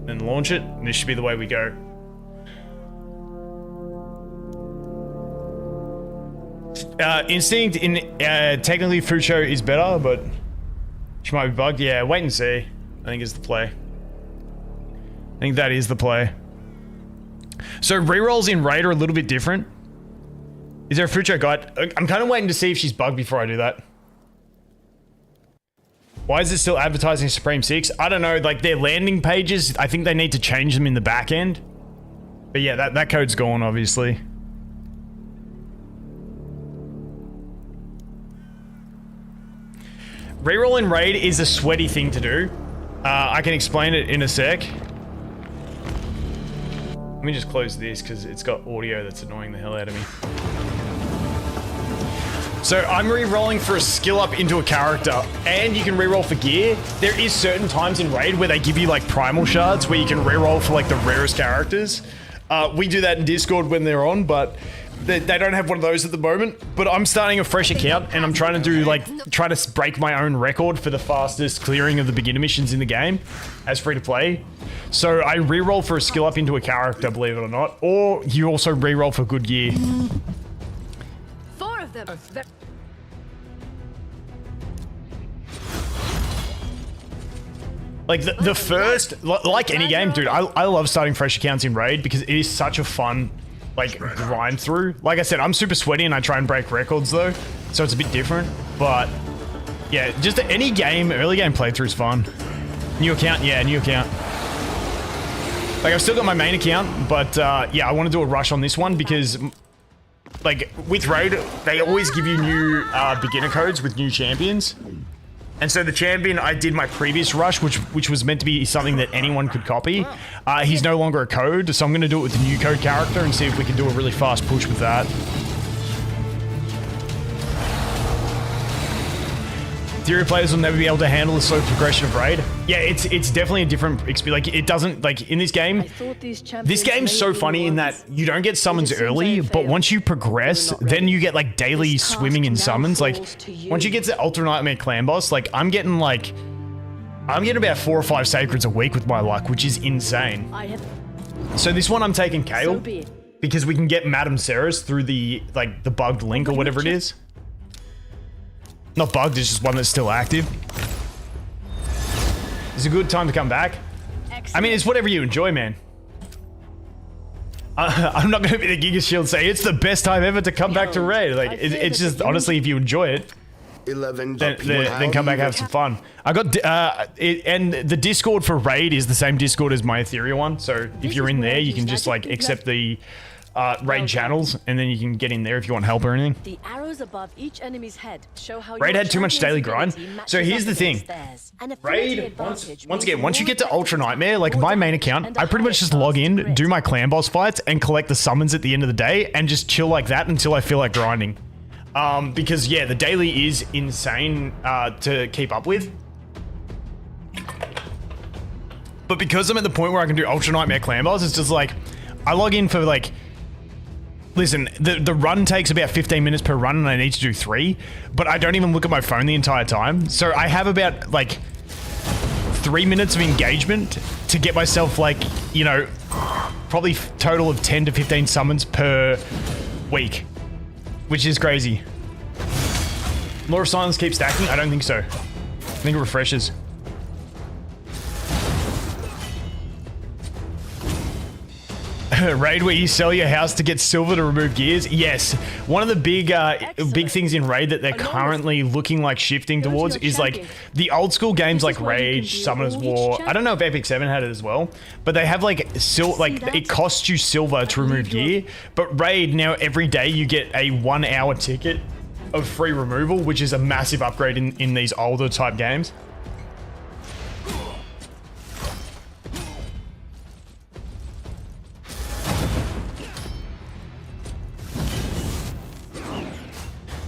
And launch it. And this should be the way we go. Instinct in technically FUQIU is better, but she might be bugged. Yeah, wait and see. I think is the play. I think that is the play. So rerolls in Raid are a little bit different. Is there a FUQIU guide? I'm kind of waiting to see if she's bugged before I do that. Why is it still advertising Supreme 6? I don't know, like their landing pages, I think they need to change them in the back end. But yeah, that code's gone, obviously. Reroll in Raid is a sweaty thing to do. I can explain it in a sec. Let me just close this because it's got audio that's annoying the hell out of me. So I'm re-rolling for a skill up into a character, and you can re-roll for gear. There is certain times in Raid where they give you like primal shards where you can re-roll for like the rarest characters. We do that in Discord when they're on, but they don't have one of those at the moment. But I'm starting a fresh account, and I'm trying to do like, try to break my own record for the fastest clearing of the beginner missions in the game as free to play. So I re-roll for a skill up into a character, believe it or not, or you also re-roll for good gear. 4 of them. Like the first, like any game, dude, I love starting fresh accounts in Raid because it is such a fun, like, grind through. Like I said, I'm super sweaty and I try and break records though, so it's a bit different. But yeah, just any game, early game playthrough is fun. New account, yeah, new account. Like I've still got my main account, but yeah, I want to do a rush on this one because, like, with Raid, they always give you new beginner codes with new champions. And so the champion, I did my previous rush, which was meant to be something that anyone could copy. He's no longer a code, so I'm going to do it with the new code character and see if we can do a really fast push with that. Etheria players will never be able to handle the slow progression of Raid. Yeah, it's definitely a different experience. Like, it doesn't, like, in this game, this game's so funny in that you don't get summons early, but once you progress, then you get, like, daily swimming in summons. Like, once you get to Ultra Nightmare Clan Boss, like, I'm getting about 4 or 5 Sacreds a week with my luck, which is insane. So this one I'm taking Kale, because we can get Madam Serris through the, like, the bugged link or whatever it is. Not bugged, it's just one that's still active. It's a good time to come back. I mean, it's whatever you enjoy, man. I'm not going to be the Giga Shield say it's the best time ever to come back to Raid. Like, it's just, honestly, if you enjoy it, then come back and have some fun. I got, and the Discord for Raid is the same Discord as my Etheria one. So if you're in there, you can just, like, accept the Raid channels, and then you can get in there if you want help or anything. The arrows above each enemy's head show how Raid had too much daily grind. So here's the thing. Raid, once again, once you get to Ultra Nightmare, like my main account, I pretty much just log in, do my clan boss fights, and collect the summons at the end of the day, and just chill like that until I feel like grinding. Because yeah, the daily is insane to keep up with. But because I'm at the point where I can do Ultra Nightmare clan boss, it's just like, I log in for like, listen, the run takes about 15 minutes per run and I need to do 3, but I don't even look at my phone the entire time. So I have about like 3 minutes of engagement to get myself like, you know, probably total of 10 to 15 summons per week, which is crazy. Law of Silence keeps stacking? I don't think so. I think it refreshes. Raid where you sell your house to get silver to remove gears? Yes. One of the big things in Raid that they're currently looking like shifting towards is like the old school games like Rage, Summoner's War. I don't know if Epic 7 had it as well, but they have like it costs you silver to remove gear. But Raid now every day you get a 1 hour ticket of free removal, which is a massive upgrade in these older type games.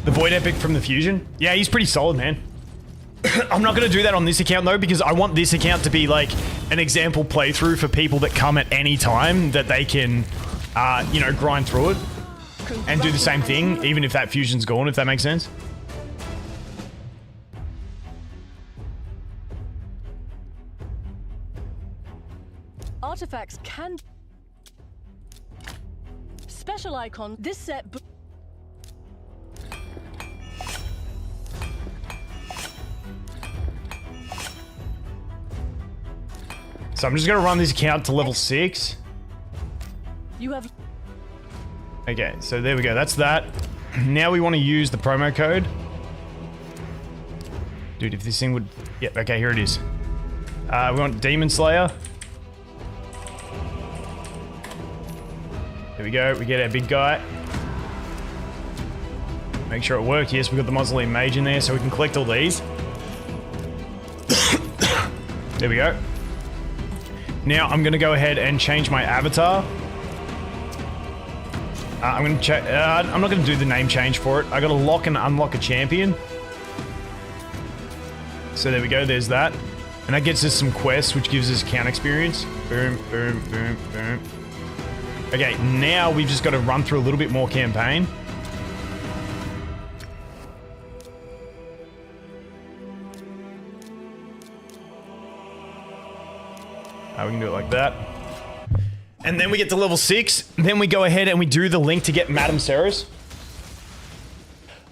The Void Epic from the Fusion? Yeah, he's pretty solid, man. I'm not going to do that on this account, though, because I want this account to be, like, an example playthrough for people that come at any time that they can, you know, grind through it and do the same thing, even if that fusion's gone, if that makes sense. Artifacts can... Special icon. This set... So I'm just going to run this account to level 6. You have... Okay, so there we go. That's that. Now we want to use the promo code. Dude, if this thing would... Yep, okay, here it is. We want Demonslayer. There we go. We get our big guy. Make sure it worked. Yes, we got the Mausoleum Mage in there, so we can collect all these. There we go. Now I'm going to go ahead and change my avatar. I'm going to check. I'm not going to do the name change for it. I got to lock and unlock a champion. So there we go. There's that, and that gets us some quests, which gives us count experience. Boom, boom, boom, boom. Okay, now we've just got to run through a little bit more campaign. We can do it like that. And then we get to level 6. Then we go ahead and we do the link to get Madam Serris.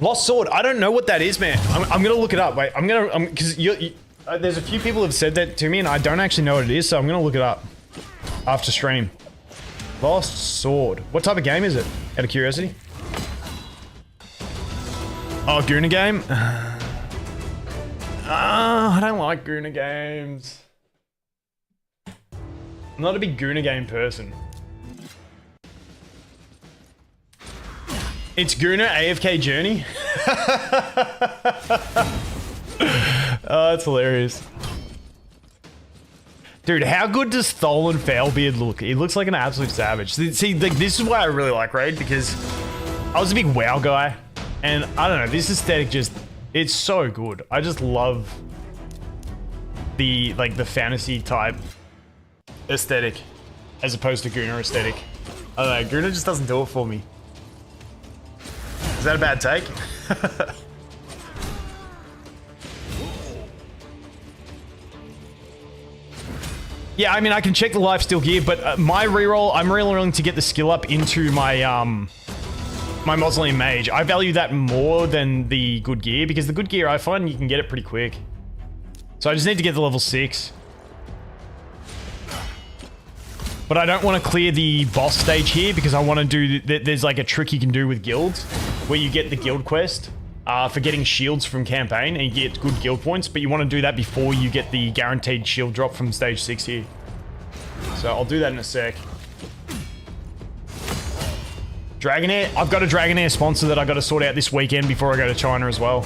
Lost Sword. I don't know what that is, man. I'm going to look it up. Wait, because there's a few people have said that to me and I don't actually know what it is, so I'm going to look it up after stream. Lost Sword. What type of game is it? Out of curiosity. Oh, Guna game? I don't like Guna games. I'm not a big Guna game person. It's Guna AFK Journey? Oh, that's hilarious. Dude, how good does Stolen Failbeard look? He looks like an absolute savage. See, like, this is why I really like Raid, because I was a big WoW guy. And I don't know, this aesthetic just... It's so good. I just love the, like, the fantasy type aesthetic as opposed to Guna aesthetic. I don't know, Guna just doesn't do it for me. Is that a bad take? Yeah, I mean, I can check the lifesteal gear, but my reroll, I'm rerolling to get the skill up into my my Mausoleum Mage. I value that more than the good gear, because the good gear, I find you can get it pretty quick. So I just need to get to level 6. But I don't want to clear the boss stage here, because I want to do... There's like a trick you can do with guilds, where you get the guild quest for getting shields from campaign, and you get good guild points, but you want to do that before you get the guaranteed shield drop from stage 6 here. So I'll do that in a sec. Dragonair. I've got a Dragonair sponsor that I got to sort out this weekend before I go to China as well.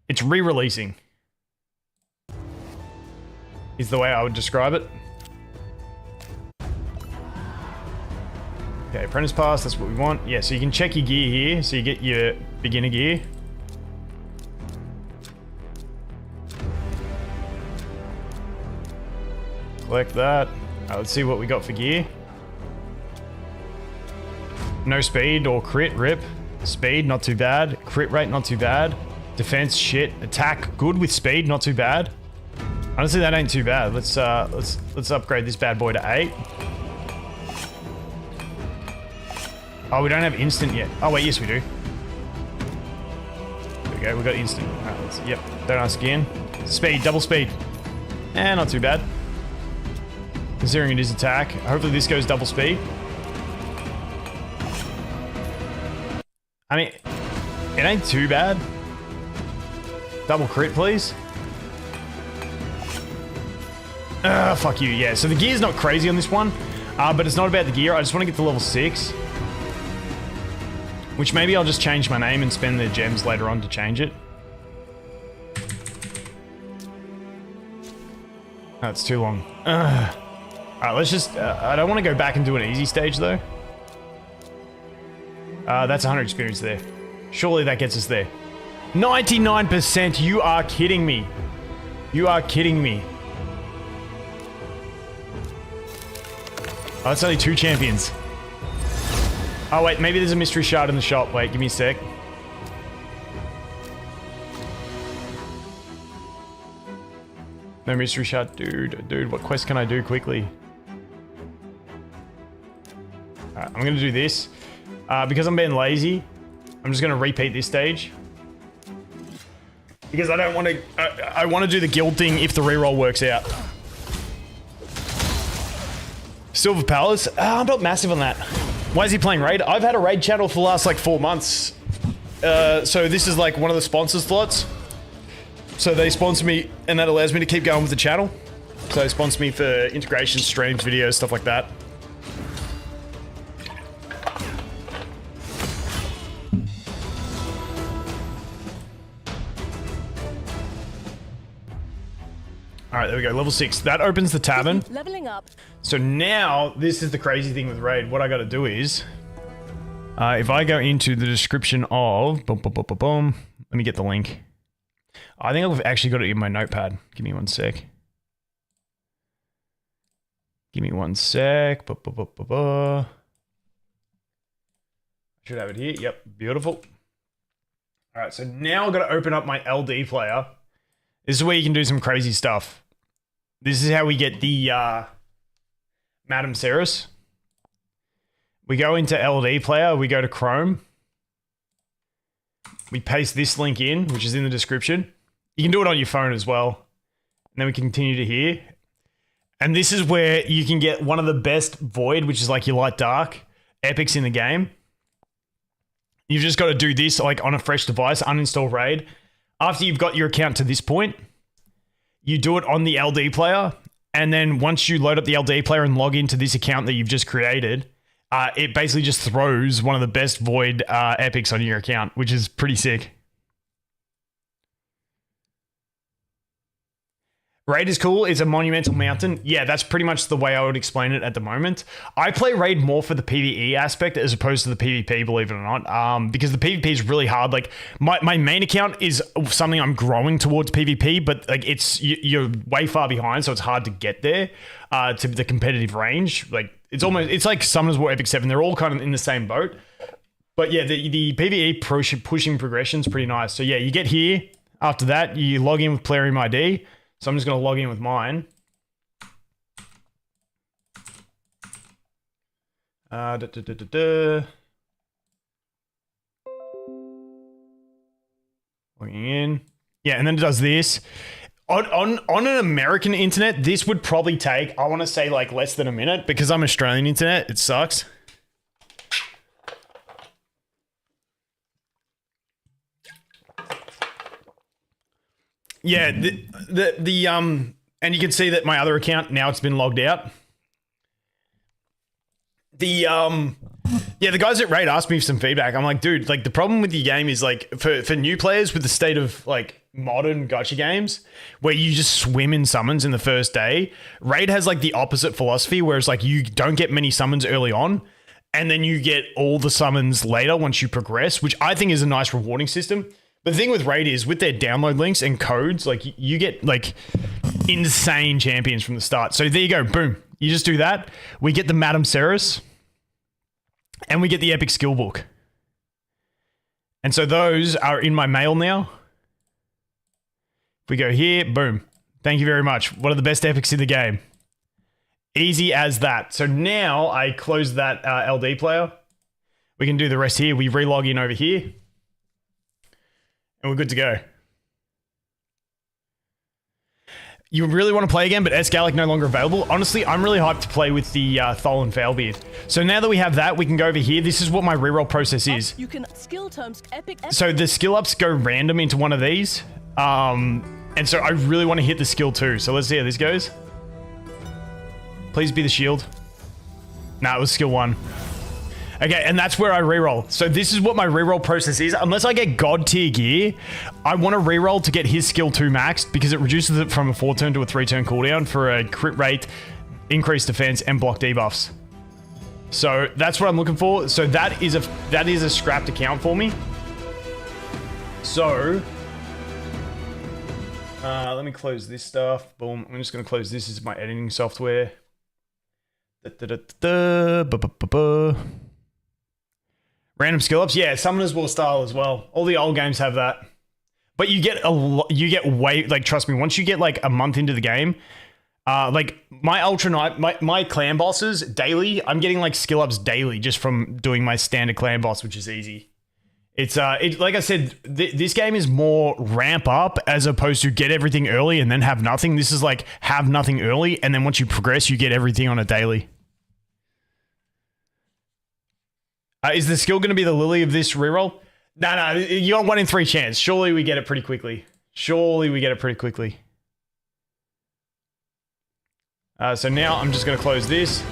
It's re-releasing, is the way I would describe it. Okay, Apprentice Pass, that's what we want. Yeah, so you can check your gear here, so you get your beginner gear. Collect that. Let's see what we got for gear. No speed or crit, rip. Speed, not too bad. Crit rate, not too bad. Defense, shit. Attack, good with speed, not too bad. Honestly, that ain't too bad. Let's upgrade this bad boy to 8. Oh, we don't have instant yet. Oh, wait, yes, we do. There we go, we got instant. Alright, yep, don't ask again. Speed, double speed. Not too bad. Considering it is attack. Hopefully this goes double speed. I mean, it ain't too bad. Double crit, please. Fuck you, yeah. So the gear's not crazy on this one, but it's not about the gear. I just want to get to level 6. Which maybe I'll just change my name and spend the gems later on to change it. Oh, it's too long. Alright, let's just... I don't want to go back and do an easy stage, though. That's 100 experience there. Surely that gets us there. 99%, you are kidding me. You are kidding me. Oh, that's only 2 champions. Oh, wait, maybe there's a mystery shard in the shop. Wait, give me a sec. No mystery shard. Dude, what quest can I do quickly? Alright, I'm gonna do this. Because I'm being lazy, I'm just gonna repeat this stage. Because I don't want to... I want to do the guild thing if the reroll works out. Silver Palace? I'm not massive on that. Why is he playing Raid? I've had a Raid channel for the last like 4 months. So this is like one of the sponsor slots. So they sponsor me and that allows me to keep going with the channel. So they sponsor me for integration, streams, videos, stuff like that. Alright, there we go. Level 6. That opens the tavern. Leveling up. So now, this is the crazy thing with Raid. What I gotta do is... if I go into the description of... Let me get the link. I think I've actually got it in my notepad. Give me one sec. Give me one sec. I should have it here. Yep, beautiful. Alright, so now I've got to open up my LD player. This is where you can do some crazy stuff. This is how we get the Madam Serris. We go into LD player, we go to Chrome. We paste this link in, which is in the description. You can do it on your phone as well. And then we continue to here. And this is where you can get one of the best Void, which is like your light dark epics in the game. You've just got to do this like on a fresh device, uninstall Raid. After you've got your account to this point, you do it on the LD player, and then once you load up the LD player and log into this account that you've just created, it basically just throws one of the best Void epics on your account, which is pretty sick. Raid is cool. It's a monumental mountain. Yeah, that's pretty much the way I would explain it at the moment. I play Raid more for the PvE aspect as opposed to the PvP, believe it or not, because the PvP is really hard. Like my main account is something I'm growing towards PvP, but like you're way far behind, so it's hard to get there to the competitive range. Like it's like Summoners War Epic 7. They're all kind of in the same boat. But yeah, the PvE pushing progression is pretty nice. So yeah, you get here. After that, you log in with Plarium ID. So I'm just going to log in with mine. Logging in. Yeah, and then it does this. On an American internet, this would probably take, I want to say like less than a minute. Because I'm Australian internet, it sucks. Yeah, and you can see that my other account, now it's been logged out. Yeah, the guys at Raid asked me for some feedback. I'm like, dude, like the problem with your game is like for new players with the state of like modern gacha games where you just swim in summons in the first day, Raid has like the opposite philosophy, whereas like you don't get many summons early on and then you get all the summons later once you progress, which I think is a nice rewarding system. But the thing with Raid is with their download links and codes, like you get like insane champions from the start. So there you go, boom. You just do that. We get the Madam Serris and we get the epic skill book. And so those are in my mail now. If we go here, boom. Thank you very much. One of the best epics in the game. Easy as that. So now I close that LD player. We can do the rest here. We relog in over here. And we're good to go. You really want to play again, but S-Gallic no longer available. Honestly, I'm really hyped to play with the Thol and Failbeard. So now that we have that, we can go over here. This is what my reroll process is. You can skill terms epic. So the skill ups go random into one of these. And so I really want to hit the skill 2. So let's see how this goes. Please be the shield. Nah, it was skill 1. Okay, and that's where I reroll. So this is what my reroll process is. Unless I get god tier gear, I want to reroll to get his skill 2 maxed because it reduces it from a 4-turn to a 3-turn cooldown for a crit rate, increased defense, and block debuffs. So that's what I'm looking for. So that is a scrapped account for me. So let me close this stuff. Boom. I'm just going to close this as my editing software. Random skill ups, yeah. Summoner's War style as well. All the old games have that. But you get you get way, like, trust me, once you get like a month into the game, like my Ultra Knight, my clan bosses daily, I'm getting like skill ups daily just from doing my standard clan boss, which is easy. It's like I said, this game is more ramp up as opposed to get everything early and then have nothing. This is like have nothing early, and then once you progress, you get everything on a daily. Is the skill going to be the Lily of this reroll? No, you got 1 in 3 chance. Surely we get it pretty quickly. So now I'm just going to close this.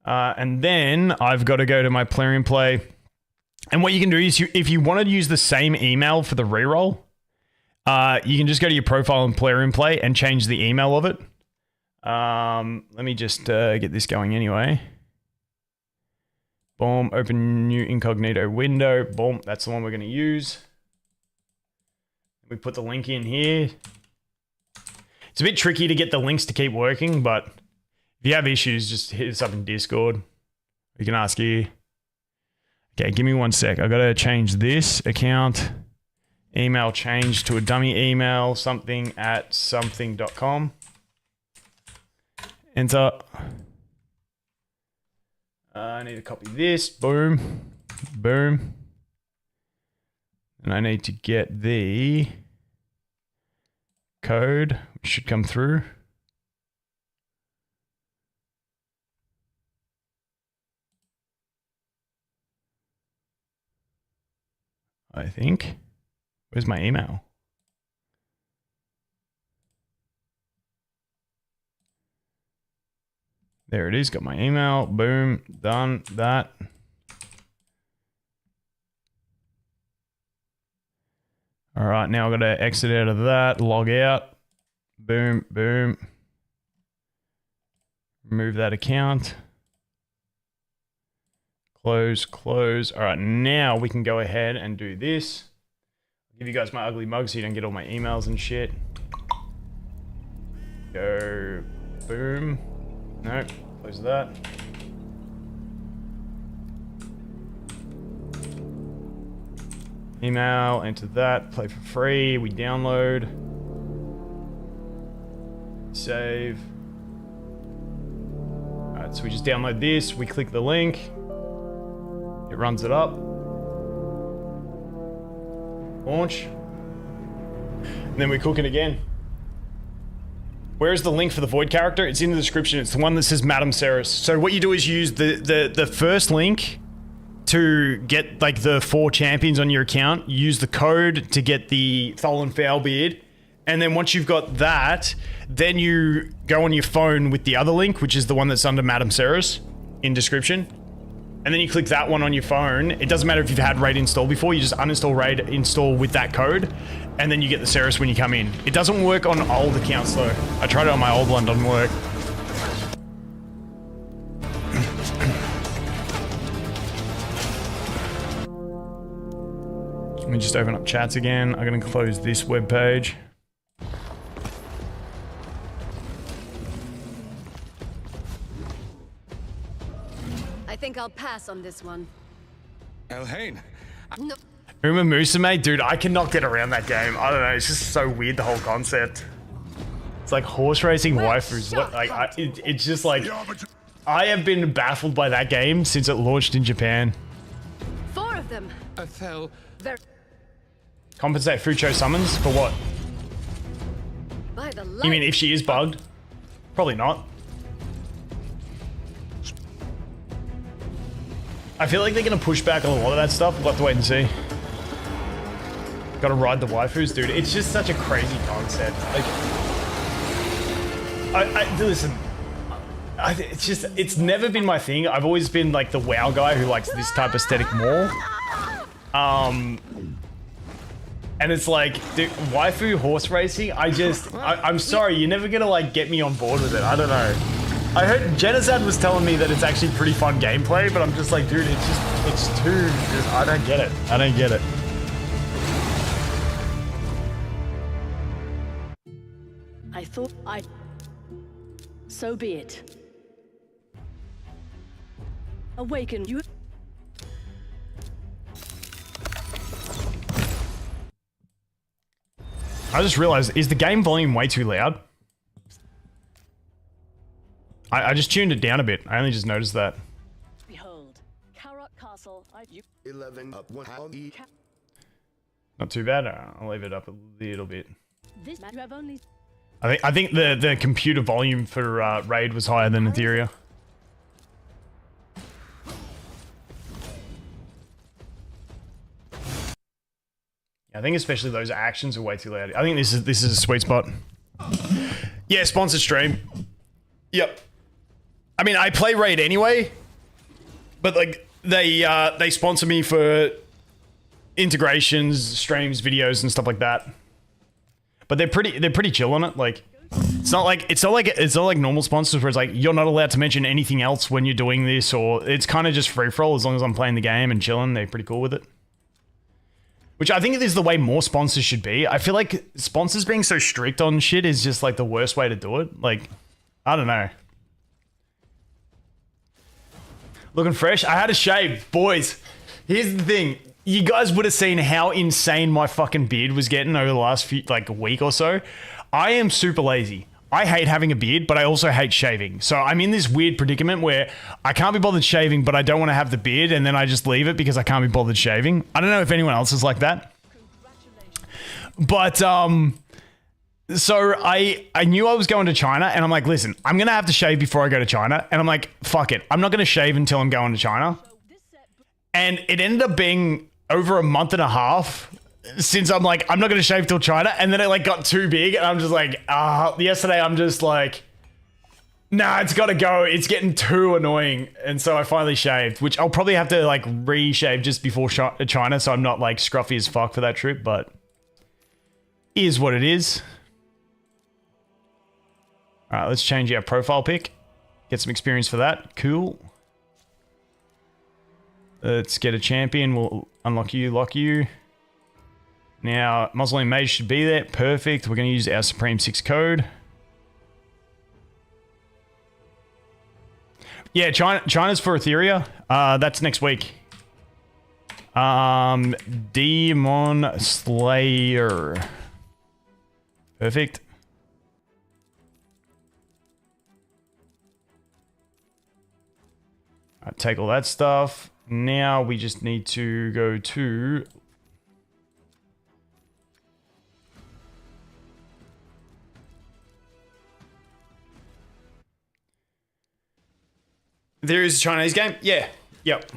And then I've got to go to my player in play. And what you can do is, if you want to use the same email for the reroll, you can just go to your profile and player in play and change the email of it. Let me just get this going anyway. Boom, open new incognito window. Boom, that's the one we're going to use. We put the link in here. It's a bit tricky to get the links to keep working, but if you have issues, just hit us up in Discord. We can ask you. Okay, give me 1 sec. I got to change this account. Email change to a dummy email, something@something.com. Enter. I need to copy this. Boom. Boom. And I need to get the code, which should come through. I think. Where's my email? There it is. Got my email. Boom. Done that. All right. Now I've got to exit out of that. Log out. Boom. Boom. Remove that account. Close. Close. All right. Now we can go ahead and do this. I'll give you guys my ugly mug so you don't get all my emails and shit. Go. Boom. Nope, close that. Email, enter that, play for free, we download. Save. Alright, so we just download this, we click the link. It runs it up. Launch. And then we cook it again. Where's the link for the Void character? It's in the description. It's the one that says Madam Serris. So what you do is use the first link to get like the 4 champions on your account. Use the code to get the Tholen Foulbeard. And then once you've got that, then you go on your phone with the other link, which is the one that's under Madam Serris in description. And then you click that one on your phone. It doesn't matter if you've had Raid installed before. You just uninstall Raid, install with that code. And then you get the Serris when you come in. It doesn't work on old accounts though. I tried it on my old one, doesn't work. Let me just open up chats again. I'm gonna close this web page. I think I'll pass on this one. Elhain. No. Remember Musume? Dude, I cannot get around that game. I don't know, it's just so weird, the whole concept. It's like horse racing waifus. What, like, it's just like... I have been baffled by that game since it launched in Japan. 4 of them. Athel. They're Compensate FUQIU summons? For what? by the light. You mean if she is bugged? Probably not. I feel like they're gonna push back on a lot of that stuff. We'll have to wait and see. Gotta ride the waifus, dude. It's just such a crazy concept. Like, listen. It's just, it's never been my thing. I've always been like the WoW guy who likes this type of aesthetic more. And it's like, dude, waifu horse racing. I'm sorry, you're never gonna like get me on board with it. I don't know. I heard Genocide was telling me that it's actually pretty fun gameplay, but I'm just like, dude, it's too, I don't get it. I don't get it. So be it. Awaken you. I just realized, is the game volume way too loud? I just tuned it down a bit. I only just noticed that. Behold, Carrot Castle. 11 up 1 E. Not too bad. I'll leave it up a little bit. This you have only. I think the computer volume for Raid was higher than Etheria. I think especially those actions are way too loud. I think this is a sweet spot. Yeah, sponsored stream. Yep. I mean, I play Raid anyway, but like they sponsor me for integrations, streams, videos, and stuff like that. But they're pretty chill on it. Like, it's not like normal sponsors where it's like you're not allowed to mention anything else when you're doing this, or it's kind of just free for all as long as I'm playing the game and chilling. They're pretty cool with it. Which I think is the way more sponsors should be. I feel like sponsors being so strict on shit is just like the worst way to do it. Like, I don't know. Looking fresh. I had a shave. Boys, here's the thing. You guys would have seen how insane my fucking beard was getting over the last week or so. I am super lazy. I hate having a beard, but I also hate shaving. So I'm in this weird predicament where I can't be bothered shaving, but I don't want to have the beard, and then I just leave it because I can't be bothered shaving. I don't know if anyone else is like that. But, so I knew I was going to China, and I'm like, listen, I'm going to have to shave before I go to China. And I'm like, fuck it. I'm not going to shave until I'm going to China. And it ended up being over a month and a half since I'm like, I'm not going to shave till China. And then it like got too big, and I'm just like, yesterday I'm just like, nah, it's got to go. It's getting too annoying. And so I finally shaved, which I'll probably have to like reshave just before China, so I'm not like scruffy as fuck for that trip, but is what it is. All right, let's change our profile pic. Get some experience for that. Cool. Let's get a champion. We'll unlock you, lock you. Now, Mausoleum Mage should be there. Perfect. We're going to use our Supreme 6 code. Yeah, China's for Etheria. That's next week. DEMONSLAYER. Perfect. Alright, take all that stuff. Now we just need to go to... There is a Chinese game? Yeah. Yep.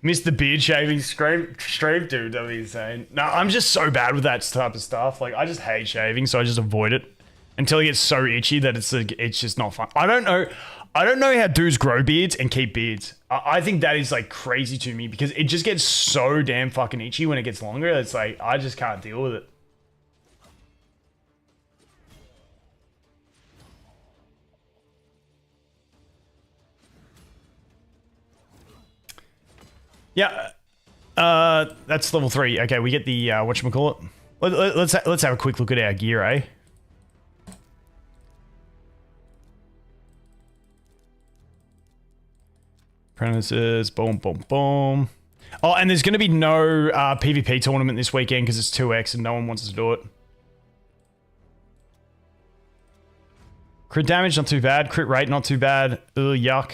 Missed the beard shaving stream, dude. That'd be insane. No, I'm just so bad with that type of stuff. Like, I just hate shaving, so I just avoid it until it gets so itchy that it's just not fun. I don't know how dudes grow beards and keep beards. I think that is like crazy to me because it just gets so damn fucking itchy when it gets longer. It's like, I just can't deal with it. Yeah, that's level 3. Okay, we get the whatchamacallit. Let's have a quick look at our gear, eh? Apprentices, boom, boom, boom. Oh, and there's going to be no PvP tournament this weekend because it's 2x and no one wants to do it. Crit damage, not too bad. Crit rate, not too bad. Ugh, yuck.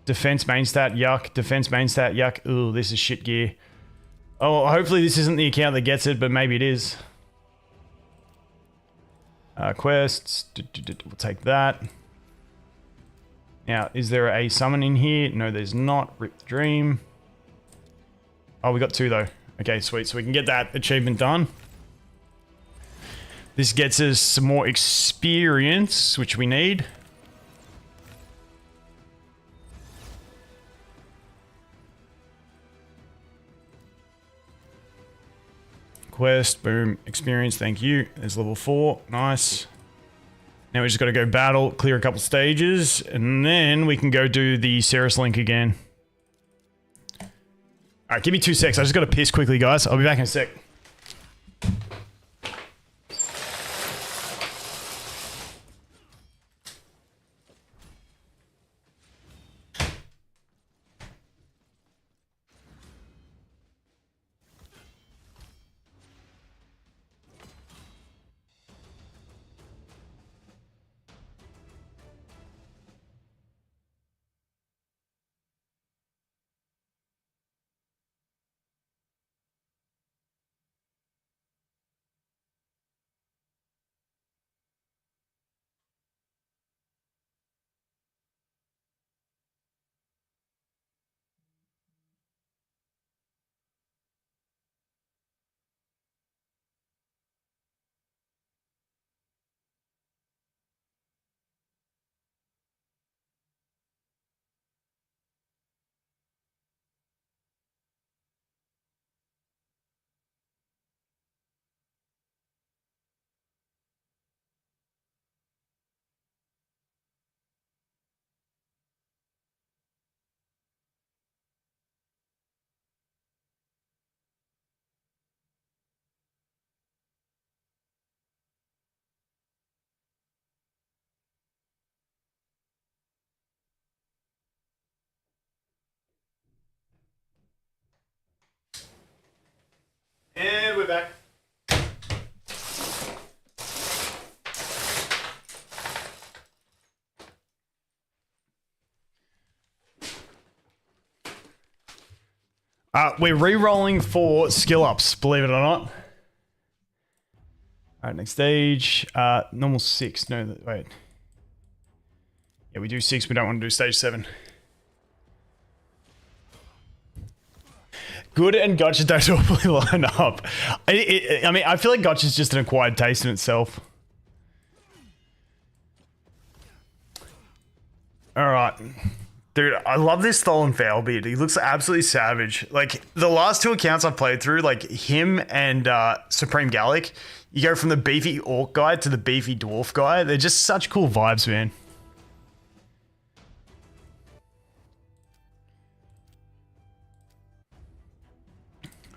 Defense main stat, yuck. Defense main stat, yuck. Ugh, this is shit gear. Oh, hopefully this isn't the account that gets it, but maybe it is. Quests. We'll take that. Now, is there a summon in here? No, there's not. Rip the Dream. Oh, we got 2 though. Okay, sweet. So we can get that achievement done. This gets us some more experience, which we need. Quest, boom, experience, thank you. There's level 4, nice. Now we just got to go battle, clear a couple stages, and then we can go do the Serris Link again. right, give me 2 secs. I just got to piss quickly, guys. I'll be back in a sec. And we're back. We're re-rolling for skill ups, believe it or not. All right, next stage. Normal 6. No, wait. Yeah, we do 6. We don't want to do stage 7. Good and gotcha don't normally line up. I mean, I feel like gotcha's just an acquired taste in itself. Alright. Dude, I love this stolen foul beard. He looks absolutely savage. Like, the last 2 accounts I've played through, like him and Supreme Gallic, you go from the beefy orc guy to the beefy dwarf guy. They're just such cool vibes, man.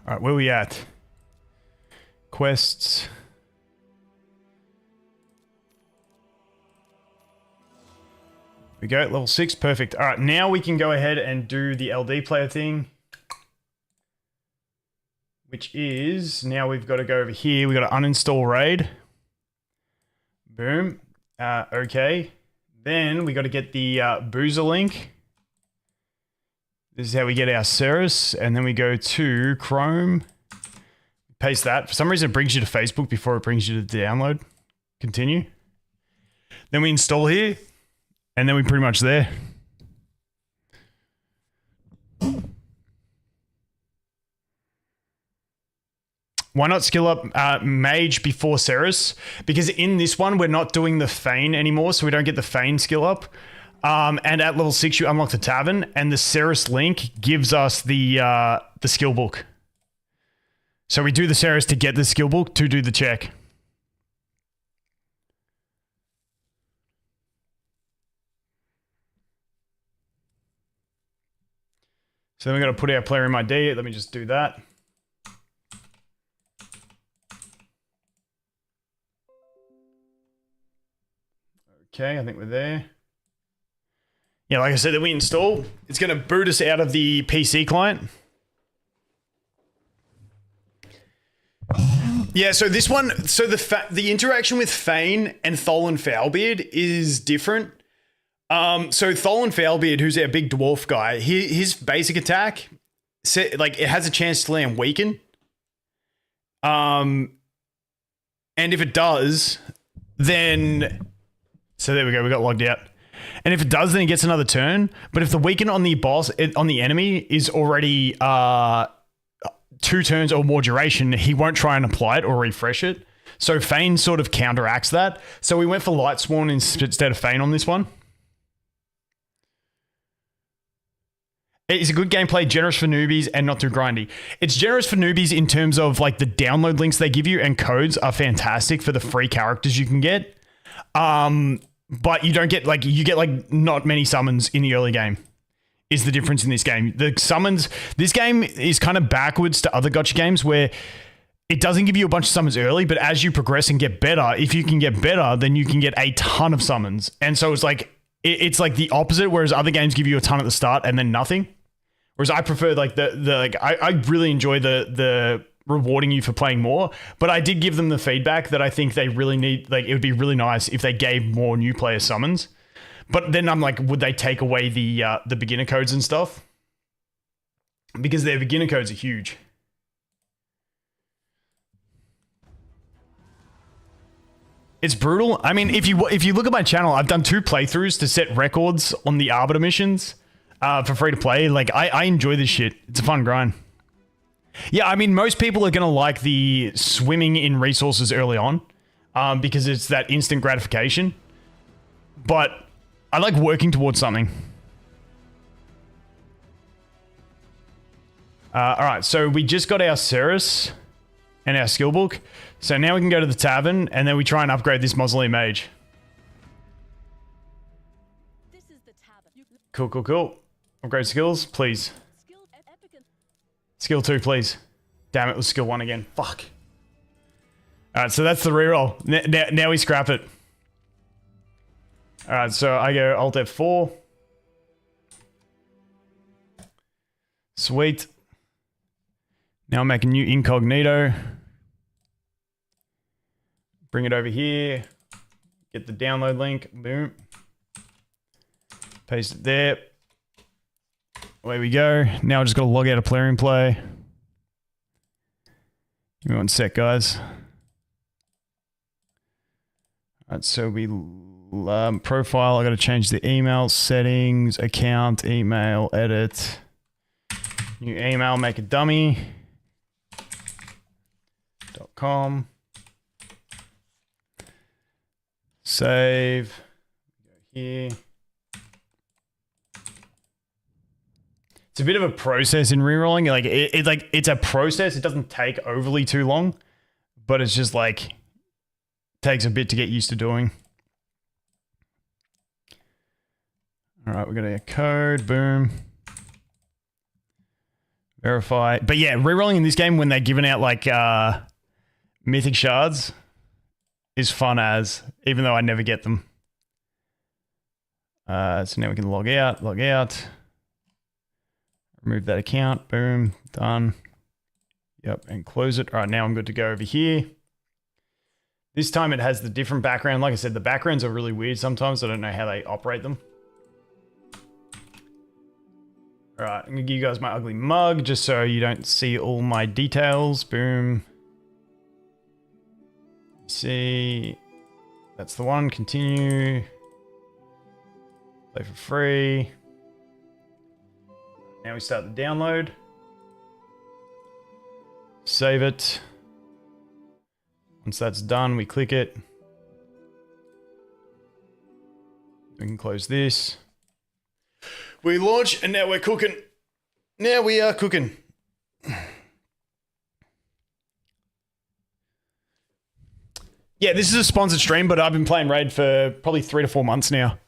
Alright, where are we at? Quests. We go, level 6, perfect. Alright, now we can go ahead and do the LD player thing. Which is, now we've got to go over here. We've got to uninstall raid. Boom. Okay. Then we got to get the boozer link. This is how we get our Serris, and then we go to Chrome, paste that. For some reason, it brings you to Facebook before it brings you to download. Continue. Then we install here, and then we're pretty much there. Why not skill up Mage before Serris? Because in this one, we're not doing the Feign anymore, so we don't get the Feign skill up. And at level 6, you unlock the Tavern, and the Serris Link gives us the skill book. So we do the Serris to get the skill book to do the check. So then we're going to put our player in my D. Let me just do that. Okay, I think we're there. Yeah, like I said, that we install. It's going to boot us out of the PC client. Yeah, so this one, so the interaction with Feign and Tholen Foulbeard is different. So Tholen Foulbeard, who's our big dwarf guy, his basic attack, like it has a chance to land weaken. And if it does, then so there we go, we got logged out. And if it does, then he gets another turn. But if the weaken on the boss, on the enemy is already 2 turns or more duration, he won't try and apply it or refresh it. So Feign sort of counteracts that. So we went for Lightsworn instead of Feign on this one. It's a good gameplay, generous for newbies and not too grindy. It's generous for newbies in terms of like the download links they give you, and codes are fantastic for the free characters you can get. But you don't get like, you get like not many summons in the early game. is the difference in this game. The summons, this game is kind of backwards to other gotcha games where it doesn't give you a bunch of summons early, but as you progress and get better, if you can get better, then you can get a ton of summons. And so it's like the opposite, whereas other games give you a ton at the start and then nothing. Whereas I prefer like I really enjoy the rewarding you for playing more, but I did give them the feedback that I think they really need, like it would be really nice if they gave more new player summons. But then I'm like, would they take away the beginner codes and stuff? Because their beginner codes are huge. It's brutal. I mean, if you look at my channel, I've done 2 playthroughs to set records on the Arbiter missions for free to play. Like, I enjoy this shit. It's a fun grind. Yeah, I mean, most people are going to like the swimming in resources early on because it's that instant gratification. But I like working towards something. All right, so we just got our Serris and our skill book. So now we can go to the tavern and then we try and upgrade this Mausoleum Mage. This is the tavern. Cool, cool, cool. Upgrade skills, please. Skill 2, please. Damn, it was skill 1 again. Fuck. All right, so that's the reroll. Now we scrap it. All right, so I go Alt F4. Sweet. Now I'll make a new incognito. Bring it over here. Get the download link. Boom. Paste it there. Away we go. Now I just got to log out of Plarium Play. Give me 1 sec, guys. Alright, so we profile. I got to change the email settings, account, email, edit. New email, make a dummy. .com. Save. Go here. It's a bit of a process in rerolling. Like it's a process. It doesn't take overly too long, but it's just like takes a bit to get used to doing. All right, we're gonna get code. Boom. Verify. But yeah, rerolling in this game when they're giving out like mythic shards is fun as, even though I never get them. So now we can log out. Remove that account. Boom. Done. Yep. And close it. All right. Now I'm good to go over here. This time it has the different background. Like I said, the backgrounds are really weird sometimes. I don't know how they operate them. All right. I'm going to give you guys my ugly mug just so you don't see all my details. Boom. See. That's the one. Continue. Play for free. Now we start the download. Save it. Once that's done, we click it. We can close this. We launch, and now we're cooking. Now we are cooking. Yeah, this is a sponsored stream, but I've been playing Raid for probably 3 to 4 months now.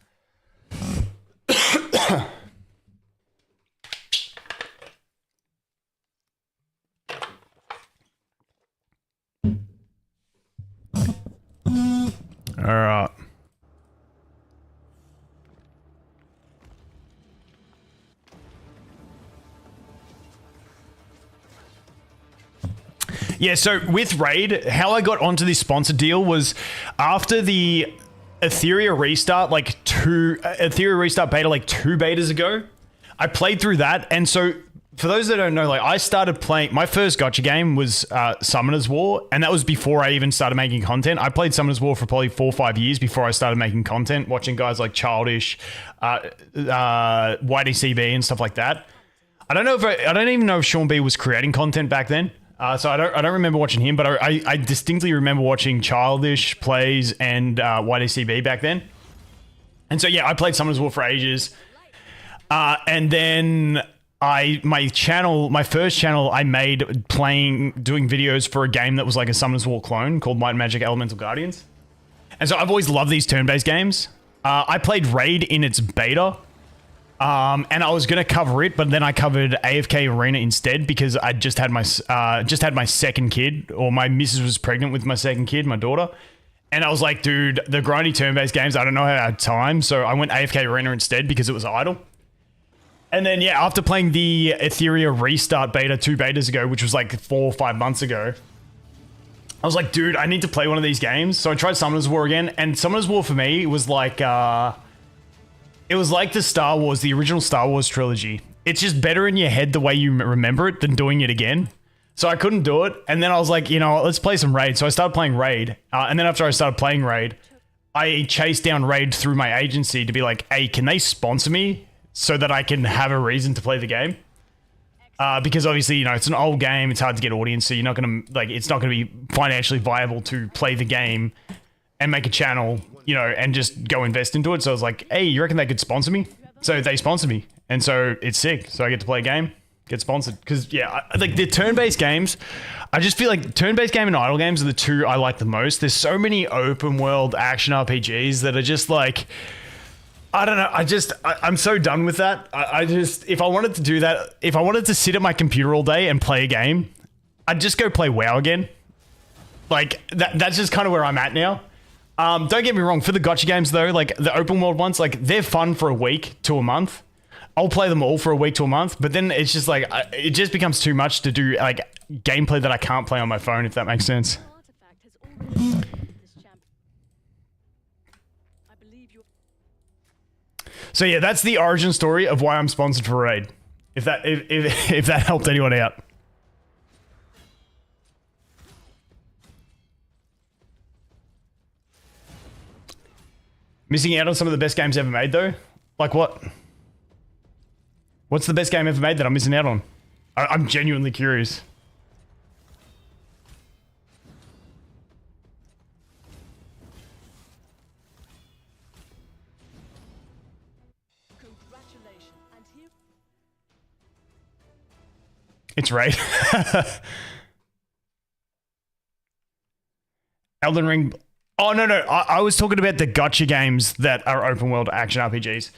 All right. Yeah, so with Raid, how I got onto this sponsor deal was after the Etheria restart, Etheria restart beta like 2 betas ago. I played through that, and so for those that don't know, like I started playing, my first gotcha game was Summoner's War, and that was before I even started making content. I played Summoner's War for probably 4 or 5 years before I started making content, watching guys like Childish, YDCB and stuff like that. I don't even know if Sean B was creating content back then. So I don't remember watching him, but I distinctly remember watching Childish plays and YDCB back then. And so yeah, I played Summoner's War for ages, and then my first channel I made doing videos for a game that was like a Summoner's War clone called Might and Magic Elemental Guardians. And so I've always loved these turn-based games. I played Raid in its beta. And I was gonna cover it, but then I covered AFK Arena instead because I just had my second kid, or my missus was pregnant with my second kid, my daughter. And I was like, dude, the grindy turn-based games, I don't know how I had time, so I went AFK Arena instead because it was idle. And then yeah, after playing the Etheria restart beta 2 betas ago, which was like 4 or 5 months ago, I was like, dude, I need to play one of these games. So I tried Summoner's War again, and Summoner's War for me was like it was like the Star Wars, the original Star Wars trilogy. It's just better in your head the way you remember it than doing it again. So I couldn't do it. And then I was like, you know what, let's play some Raid. So I started playing Raid. And then after I started playing Raid, I chased down Raid through my agency to be like, hey, can they sponsor me so that I can have a reason to play the game? Because obviously, you know, it's an old game. It's hard to get audience. So you're not going to, like, it's not going to be financially viable to play the game and make a channel, you know, and just go invest into it. So I was like, hey, you reckon they could sponsor me? So they sponsor me. And so it's sick. So I get to play a game, get sponsored. Because, yeah, like the turn-based games, I just feel like turn-based game and idle games are the two I like the most. There's so many open-world action RPGs that are just like, I don't know. I'm so done with that. I just, if I wanted to do that, if I wanted to sit at my computer all day and play a game, I'd just go play WoW again. Like, that's just kind of where I'm at now. Don't get me wrong, for the gotcha games though, like the open world ones, like they're fun for a week to a month. I'll play them all for a week to a month, but then it's just like, it just becomes too much to do like gameplay that I can't play on my phone, if that makes sense. So yeah, that's the origin story of why I'm sponsored for Raid. If that helped anyone out. Missing out on some of the best games ever made, though? Like what? What's the best game ever made that I'm missing out on? I'm genuinely curious. Congratulations. And here It's right. Elden Ring... Oh, no. I was talking about the gotcha games that are open world action RPGs.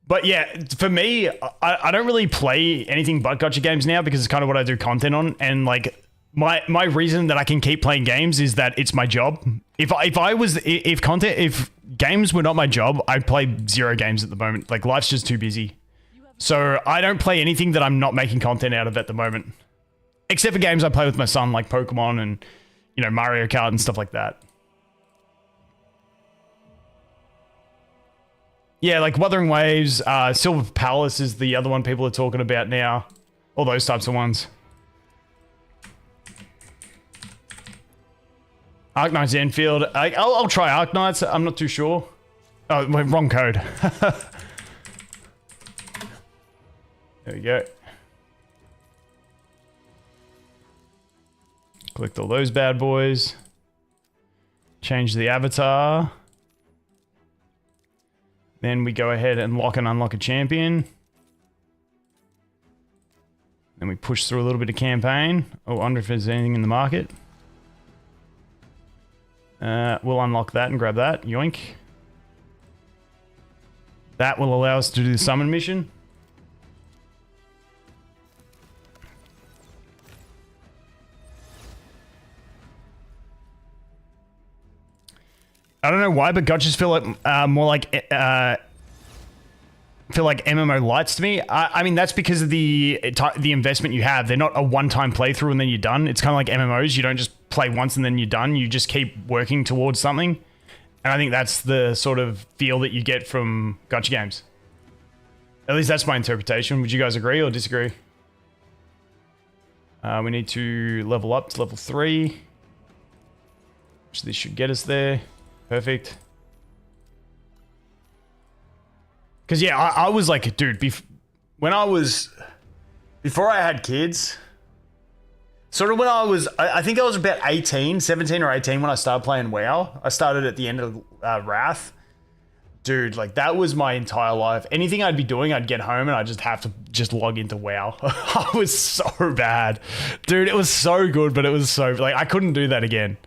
But yeah, for me, I don't really play anything but gotcha games now because it's kind of what I do content on. And like my reason that I can keep playing games is that it's my job. If games were not my job, I'd play 0 games at the moment. Like life's just too busy. So I don't play anything that I'm not making content out of at the moment. Except for games I play with my son, like Pokemon and, you know, Mario Kart and stuff like that. Yeah, like Wuthering Waves, Silver Palace is the other one people are talking about now. All those types of ones. Arknight's Enfield. I'll try Arknight's. I'm not too sure. Oh, wrong code. There we go. Collect all those bad boys. Change the avatar. Then we go ahead and lock and unlock a champion. Then we push through a little bit of campaign. Oh, I wonder if there's anything in the market. We'll unlock that and grab that. Yoink. That will allow us to do the summon mission. I don't know why, but gotchas feel like more like MMO lights to me. I mean, that's because of the investment you have. They're not a one-time playthrough and then you're done. It's kind of like MMOs. You don't just play once and then you're done. You just keep working towards something. And I think that's the sort of feel that you get from gotcha games. At least that's my interpretation. Would you guys agree or disagree? We need to level up to level 3. Which this should get us there. Perfect. Because, yeah, I was like, dude, before I had kids, sort of when I think I was about 17 or 18 when I started playing WoW. I started at the end of Wrath. Dude, like, that was my entire life. Anything I'd be doing, I'd get home and I'd just have to just log into WoW. I was so bad. Dude, it was so good, but it was so, like, I couldn't do that again.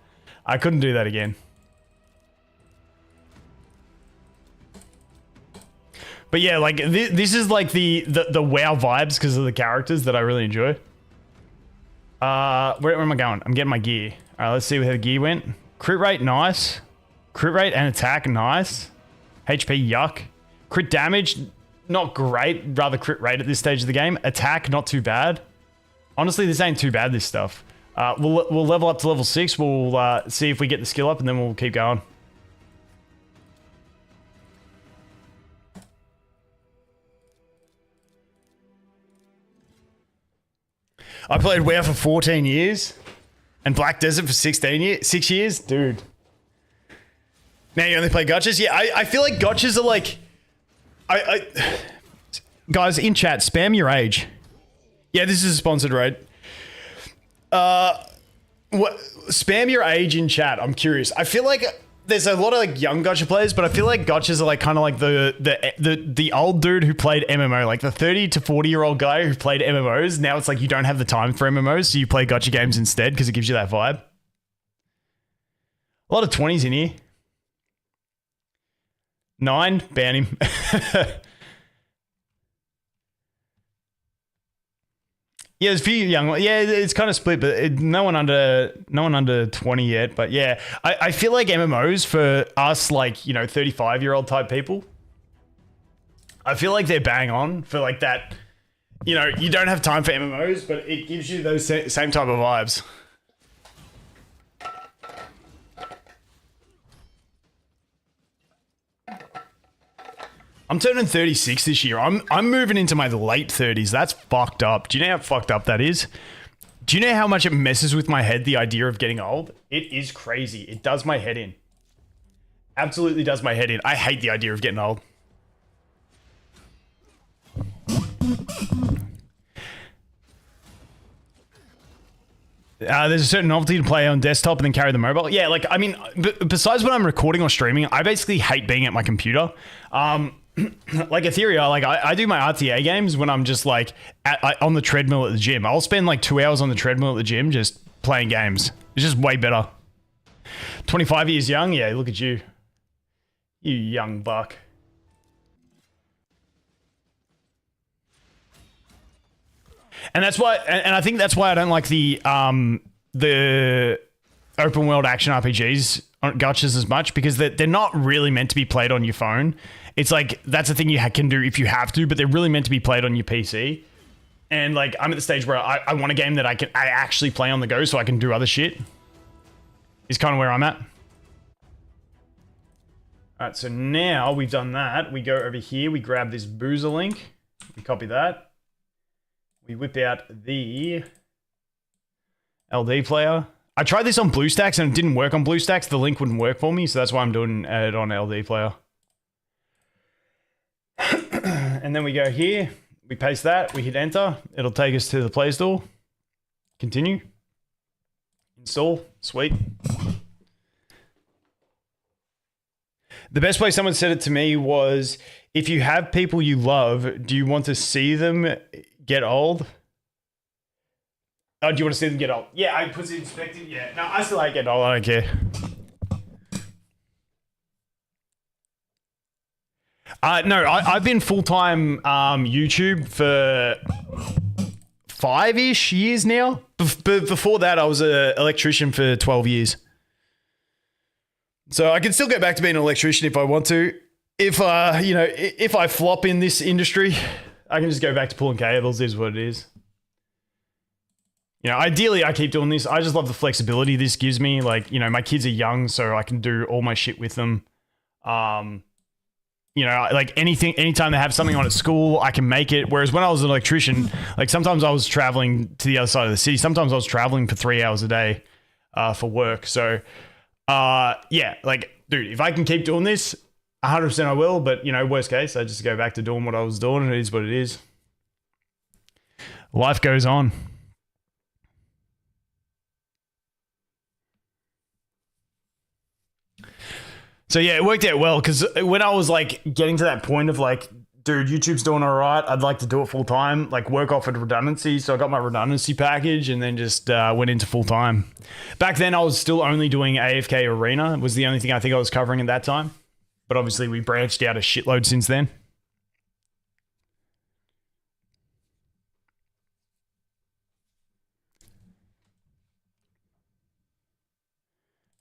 But yeah, like this is like the WoW vibes because of the characters that I really enjoy. Where am I going? I'm getting my gear. All right, let's see where the gear went. Crit rate, nice. Crit rate and attack, nice. HP, yuck. Crit damage, not great. Rather crit rate at this stage of the game. Attack, not too bad. Honestly, this ain't too bad, this stuff. We'll level up to level 6. We'll see if we get the skill up, and then we'll keep going. I played WoW for 14 years and Black Desert for 6 years. Dude. Now you only play gotchas? Yeah, I feel like gotchas are like... Guys, in chat, spam your age. Yeah, this is a sponsored raid. Spam your age in chat. I'm curious. I feel like there's a lot of like young gotcha players, but I feel like gotchas are like kind of like the old dude who played MMO, like the 30 to 40-year-old guy who played MMOs. Now it's like you don't have the time for MMOs, so you play gotcha games instead because it gives you that vibe. A lot of 20s in here. 9, ban him. Yeah, there's a few young ones. Yeah, it's kind of split, but no one under 20 yet. But yeah, I feel like MMOs for us, like, you know, 35-year-old type people, I feel like they're bang on for like that. You know, you don't have time for MMOs, but it gives you those same type of vibes. I'm turning 36 this year. I'm moving into my late 30s. That's fucked up. Do you know how fucked up that is? Do you know how much it messes with my head, the idea of getting old? It is crazy. It does my head in. Absolutely does my head in. I hate the idea of getting old. There's a certain novelty to play on desktop and then carry the mobile. Yeah, like, I mean, besides when I'm recording or streaming, I basically hate being at my computer. Like Etheria, like I do my RTA games when I'm just like on the treadmill at the gym. I'll spend like 2 hours on the treadmill at the gym just playing games. It's just way better. 25 years young? Yeah, look at you. You young buck. And that's why, and I think that's why I don't like the open world action RPGs gotchas as much, because they're not really meant to be played on your phone. It's like, that's a thing you can do if you have to, but they're really meant to be played on your PC. And like, I'm at the stage where I want a game that I actually play on the go so I can do other shit. Is kind of where I'm at. All right, so now we've done that. We go over here, we grab this boozer link, we copy that. We whip out the LD player. I tried this on BlueStacks and it didn't work on BlueStacks. The link wouldn't work for me, so that's why I'm doing it on LD player. And then we go here, we paste that, we hit enter. It'll take us to the Play Store. Continue. Install. Sweet. The best way someone said it to me was, if you have people you love, do you want to see them get old? Oh, do you want to see them get old? Yeah, I put it inspected. Yeah, no, I still like getting old. I don't care. No, I've been full-time YouTube for 5-ish years now. Before that, I was an electrician for 12 years. So I can still get back to being an electrician if I want to. If, you know, if I flop in this industry, I can just go back to pulling cables, is what it is. You know, ideally, I keep doing this. I just love the flexibility this gives me. Like, you know, my kids are young, so I can do all my shit with them. You know, like anytime they have something on at school, I can make it. Whereas when I was an electrician, like sometimes I was traveling to the other side of the city. Sometimes I was traveling for 3 hours a day for work. So, yeah, like, dude, if I can keep doing this, 100% I will. But, you know, worst case, I just go back to doing what I was doing, and it is what it is. Life goes on. So yeah, it worked out well, because when I was like getting to that point of like, dude, YouTube's doing all right, I'd like to do it full time, like work offered redundancy. So I got my redundancy package and then just went into full time. Back then I was still only doing AFK Arena. It was the only thing I think I was covering at that time. But obviously we branched out a shitload since then.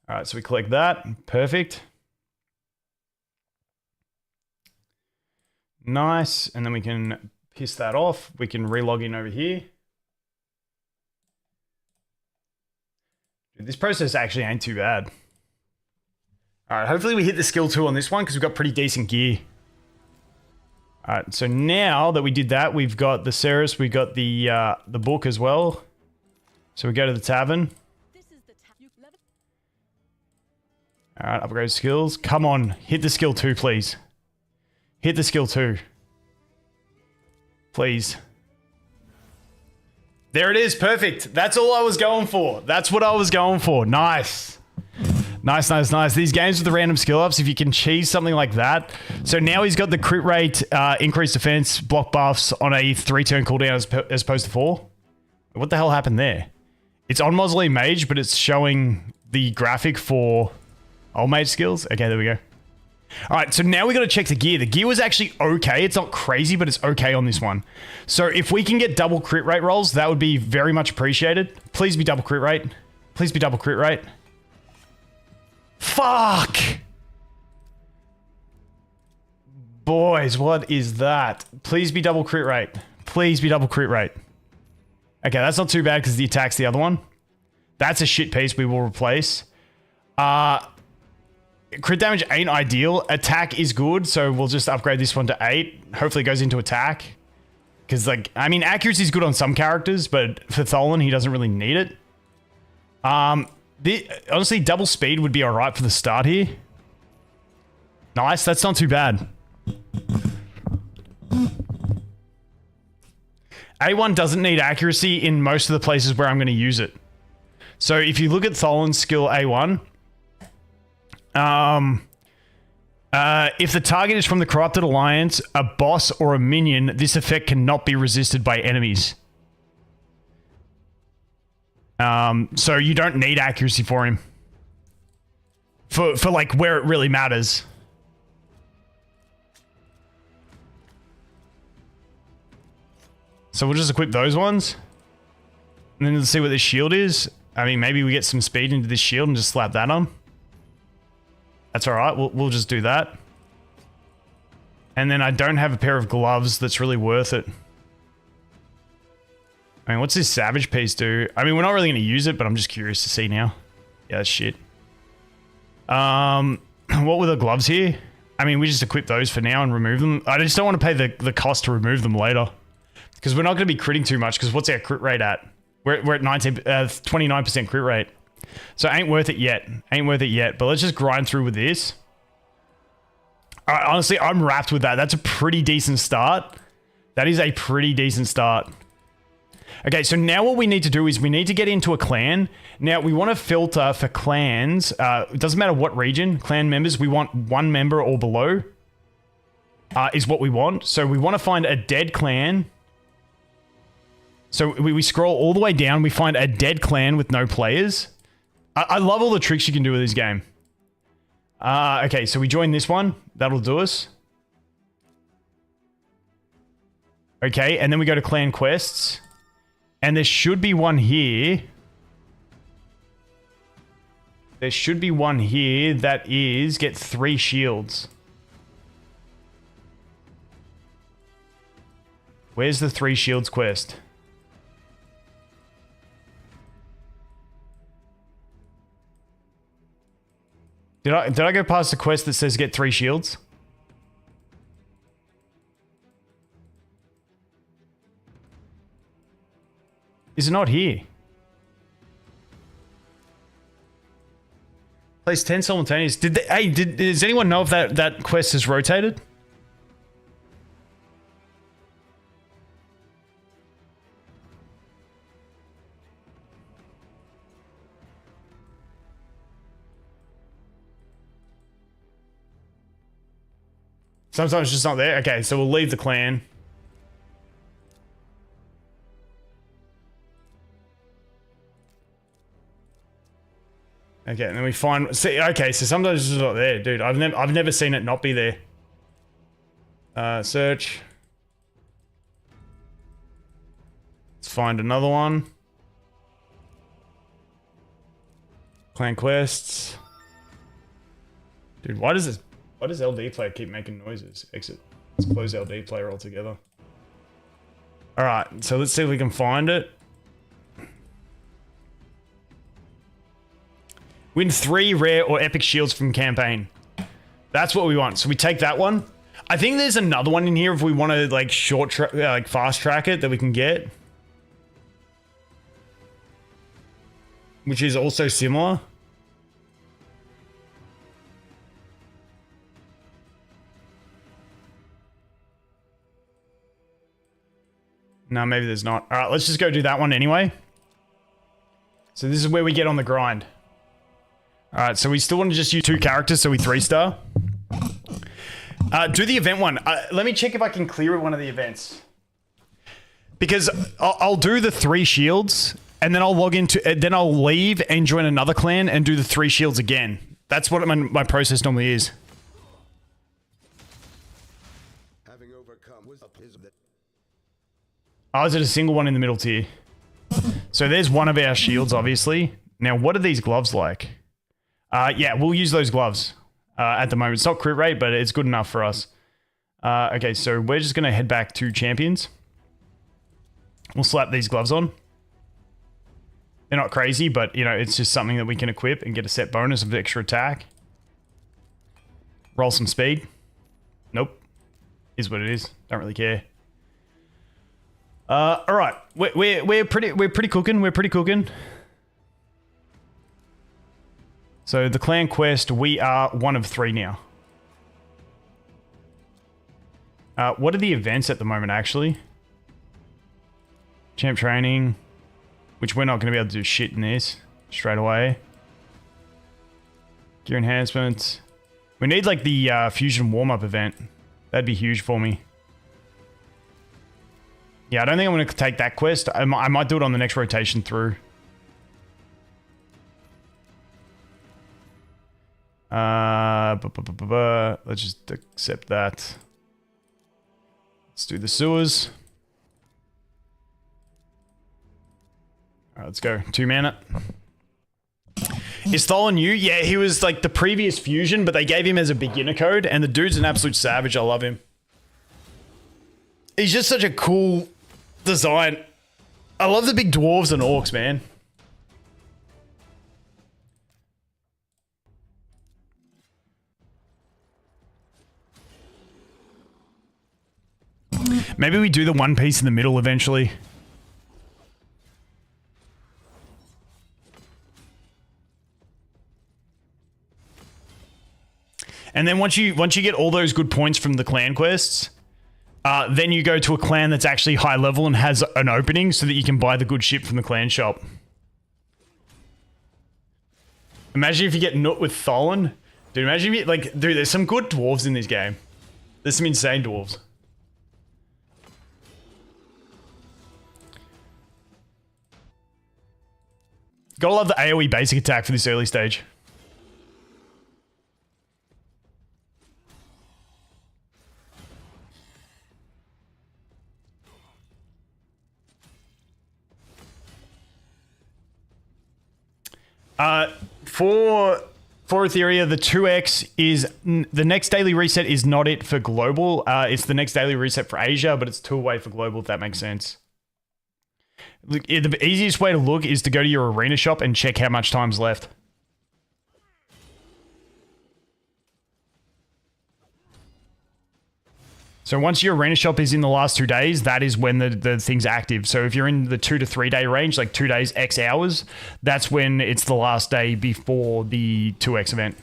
All right, so we collect that. Perfect. Nice. And then we can piss that off. We can relog in over here. Dude, this process actually ain't too bad. All right, hopefully we hit the skill 2 on this one because we've got pretty decent gear. All right, so now that we did that, we've got the Serris, we got the book as well. So we go to the tavern. This is the All right, upgrade skills. Come on, hit the skill 2, please. Hit the skill 2. Please. There it is, perfect. That's all I was going for. That's what I was going for. Nice. Nice, nice, nice. These games with the random skill ups, if you can cheese something like that. So now he's got the crit rate, increased defense, block buffs on a 3-turn cooldown as opposed to 4. What the hell happened there? It's on Mausoleum Mage, but it's showing the graphic for old mage skills. Okay, there we go. All right, so now we got to check the gear. The gear was actually okay. It's not crazy, but it's okay on this one. So if we can get double crit rate rolls, that would be very much appreciated. Please be double crit rate. Please be double crit rate. Fuck! Boys, what is that? Please be double crit rate. Please be double crit rate. Okay, that's not too bad because the attack's the other one. That's a shit piece we will replace. Crit damage ain't ideal. Attack is good, so we'll just upgrade this one to 8. Hopefully it goes into attack. Because, like, I mean, accuracy is good on some characters, but for Tholen, he doesn't really need it. Honestly, double speed would be alright for the start here. Nice, that's not too bad. A1 doesn't need accuracy in most of the places where I'm going to use it. So if you look at Tholen's skill A1, if the target is from the Corrupted Alliance, a boss, or a minion, this effect cannot be resisted by enemies. So you don't need accuracy for him. For like where it really matters. So we'll just equip those ones. And then let's see what this shield is. I mean, maybe we get some speed into this shield and just slap that on. That's alright, we'll just do that. And then I don't have a pair of gloves that's really worth it. I mean, what's this Savage piece do? I mean, we're not really going to use it, but I'm just curious to see now. Yeah, that's shit. What were the gloves here? I mean, we just equip those for now and remove them. I just don't want to pay the cost to remove them later. Because we're not going to be critting too much, because what's our crit rate at? We're at 29% crit rate. So ain't worth it yet. Ain't worth it yet. But let's just grind through with this. Alright, honestly, I'm wrapped with that. That's a pretty decent start. That is a pretty decent start. Okay, so now what we need to do is we need to get into a clan. Now, we want to filter for clans. It doesn't matter what region. Clan members, we want 1 member or below. Is what we want. So we want to find a dead clan. So we scroll all the way down. We find a dead clan with no players. I love all the tricks you can do with this game. Okay, so we join this one. That'll do us. Okay, and then we go to clan quests. And there should be one here. There should be one here that is get 3 shields. Where's the 3 shields quest? Did I go past the quest that says get 3 shields? Is it not here? Place 10 simultaneous. Does anyone know if that quest is rotated? Sometimes it's just not there. Okay, so we'll leave the clan. Okay, and then we find... See, okay, so sometimes it's just not there, dude. I've never seen it not be there. Search. Let's find another one. Clan quests. Dude, why does LD player keep making noises? Exit. Let's close LD player altogether. Alright, so let's see if we can find it. Win 3 rare or epic shields from campaign. That's what we want. So we take that one. I think there's another one in here if we want to like fast track it that we can get. Which is also similar. No, maybe there's not. All right, let's just go do that one anyway. So this is where we get on the grind. All right, so we still want to just use 2 characters, so we 3-star. Do the event one. Let me check if I can clear one of the events. Because I'll do the 3 shields, and then I'll log into, then I'll leave and join another clan and do the 3 shields again. That's what my process normally is. Having overcome was up his that Oh, is it a single one in the middle tier? So there's one of our shields, obviously. Now, what are these gloves like? Yeah, we'll use those gloves at the moment. It's not crit rate, but it's good enough for us. Okay, so we're just going to head back to champions. We'll slap these gloves on. They're not crazy, but, you know, it's just something that we can equip and get a set bonus of extra attack. Roll some speed. Nope. Is what it is. Don't really care. All right. We're pretty cooking. We're pretty cooking. So the clan quest, we are 1 of 3 now. What are the events at the moment, actually? Champ training, which we're not going to be able to do shit in this straight away. Gear enhancements. We need like the fusion warm-up event. That'd be huge for me. Yeah, I don't think I'm going to take that quest. I might do it on the next rotation through. Let's just accept that. Let's do the sewers. Alright, let's go. 2 mana. Is Tholon new? Yeah, he was like the previous fusion, but they gave him as a beginner code, and the dude's an absolute savage. I love him. He's just such a cool design. I love the big dwarves and orcs, man. Maybe we do the one piece in the middle eventually. And then once you get all those good points from the clan quests, then you go to a clan that's actually high level and has an opening so that you can buy the good shit from the clan shop. Imagine if you get nut with Tholon. Dude, imagine if you, like, dude, there's some good dwarves in this game. There's some insane dwarves. Gotta love the AoE basic attack for this early stage. For Etheria, the 2x is the next daily reset is not it for global. It's the next daily reset for Asia, but it's 2 away for global, if that makes sense. Look, the easiest way to look is to go to your arena shop and check how much time's left. So once your arena shop is in the last 2 days, that is when the thing's active. So if you're in the 2 to 3 day range, like 2 days, X hours, that's when it's the last day before the 2x event.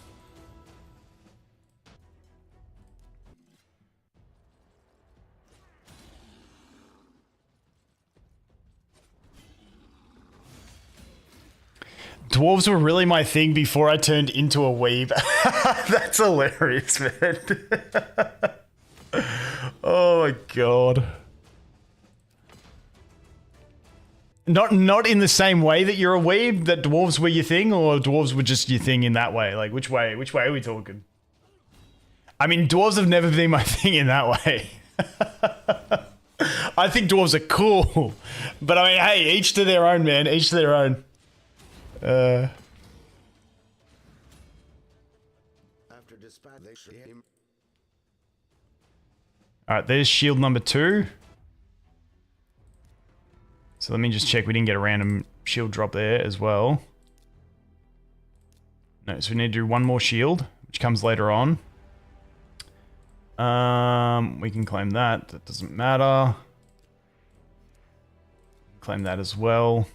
Dwarves were really my thing before I turned into a weeb. That's hilarious, man. Oh my god. Not in the same way that you're a weeb, that dwarves were your thing, or dwarves were just your thing in that way? Like, which way are we talking? I mean, dwarves have never been my thing in that way. I think dwarves are cool. But I mean, hey, each to their own, man. Each to their own. dispatch they see him. All right, there's shield number 2. So let me just check we didn't get a random shield drop there as well. No, so we need to do one more shield, which comes later on. We can claim that. That doesn't matter. Claim that as well.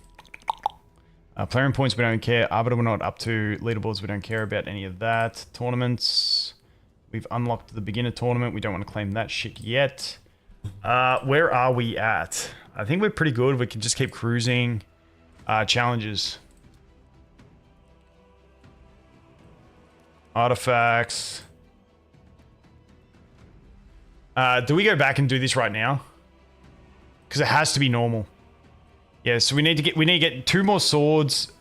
Player points, we don't care. Arbiter, we're not up to. Leaderboards, we don't care about any of that. Tournaments, we've unlocked the beginner tournament. We don't want to claim that shit yet. Where are we at? I think we're pretty good. We can just keep cruising. Challenges. Artifacts. Do we go back and do this right now? Because it has to be normal. Yeah, so we need to get 2 more swords.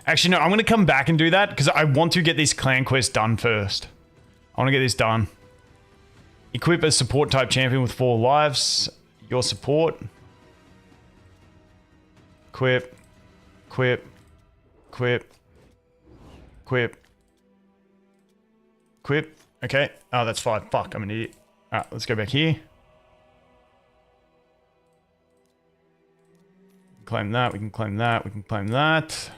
Actually, no, I'm going to come back and do that because I want to get this clan quest done first. I want to get this done. Equip a support type champion with 4 lives. Your support. Equip. Equip. Equip. Equip. Equip. Okay. Oh, that's 5. Fuck, I'm an idiot. Alright, let's go back here. Claim that, we can claim that, we can claim that.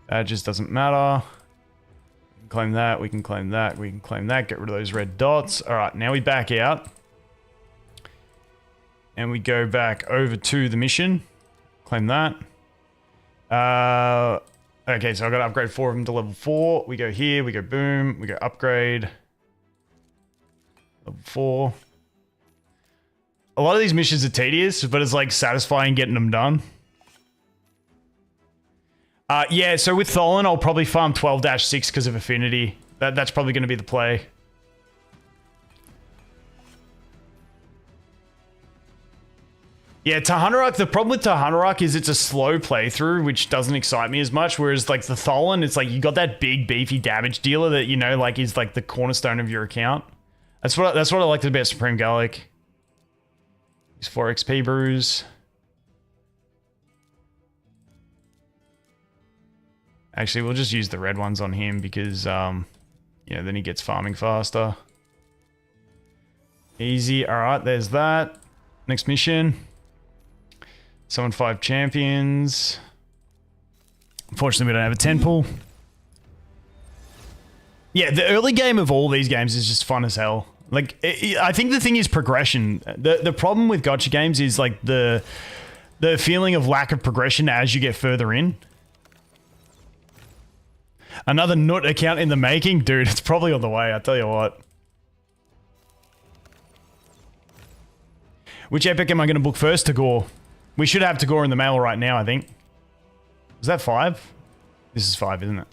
That just doesn't matter. We can claim that, we can claim that, we can claim that. Get rid of those red dots. Alright, now we back out. And we go back over to the mission. Claim that. Okay, so I've got to upgrade 4 of them to level 4. We go here, we go boom, we go upgrade. Level 4. A lot of these missions are tedious, but it's like satisfying getting them done. Yeah, so with Tholen, I'll probably farm 12-6 because of affinity. That's probably going to be the play. Yeah, Tahanarok, the problem with Tahanarok is it's a slow playthrough, which doesn't excite me as much, whereas like the Tholen, it's like you got that big beefy damage dealer that, you know, like is like the cornerstone of your account. That's what I liked about Supreme Gallic. These 4 XP brews. Actually, we'll just use the red ones on him because, yeah, then he gets farming faster. Easy. All right, there's that. Next mission. Summon 5 champions. Unfortunately, we don't have a 10 pool. Yeah, the early game of all these games is just fun as hell. Like, I think the thing is progression. The problem with gacha games is like the feeling of lack of progression as you get further in. Another nut account in the making? Dude, it's probably on the way, I tell you what. Which epic am I going to book first? Tagoar. We should have Tagoar in the mail right now, I think. Was that 5? This is 5, isn't it?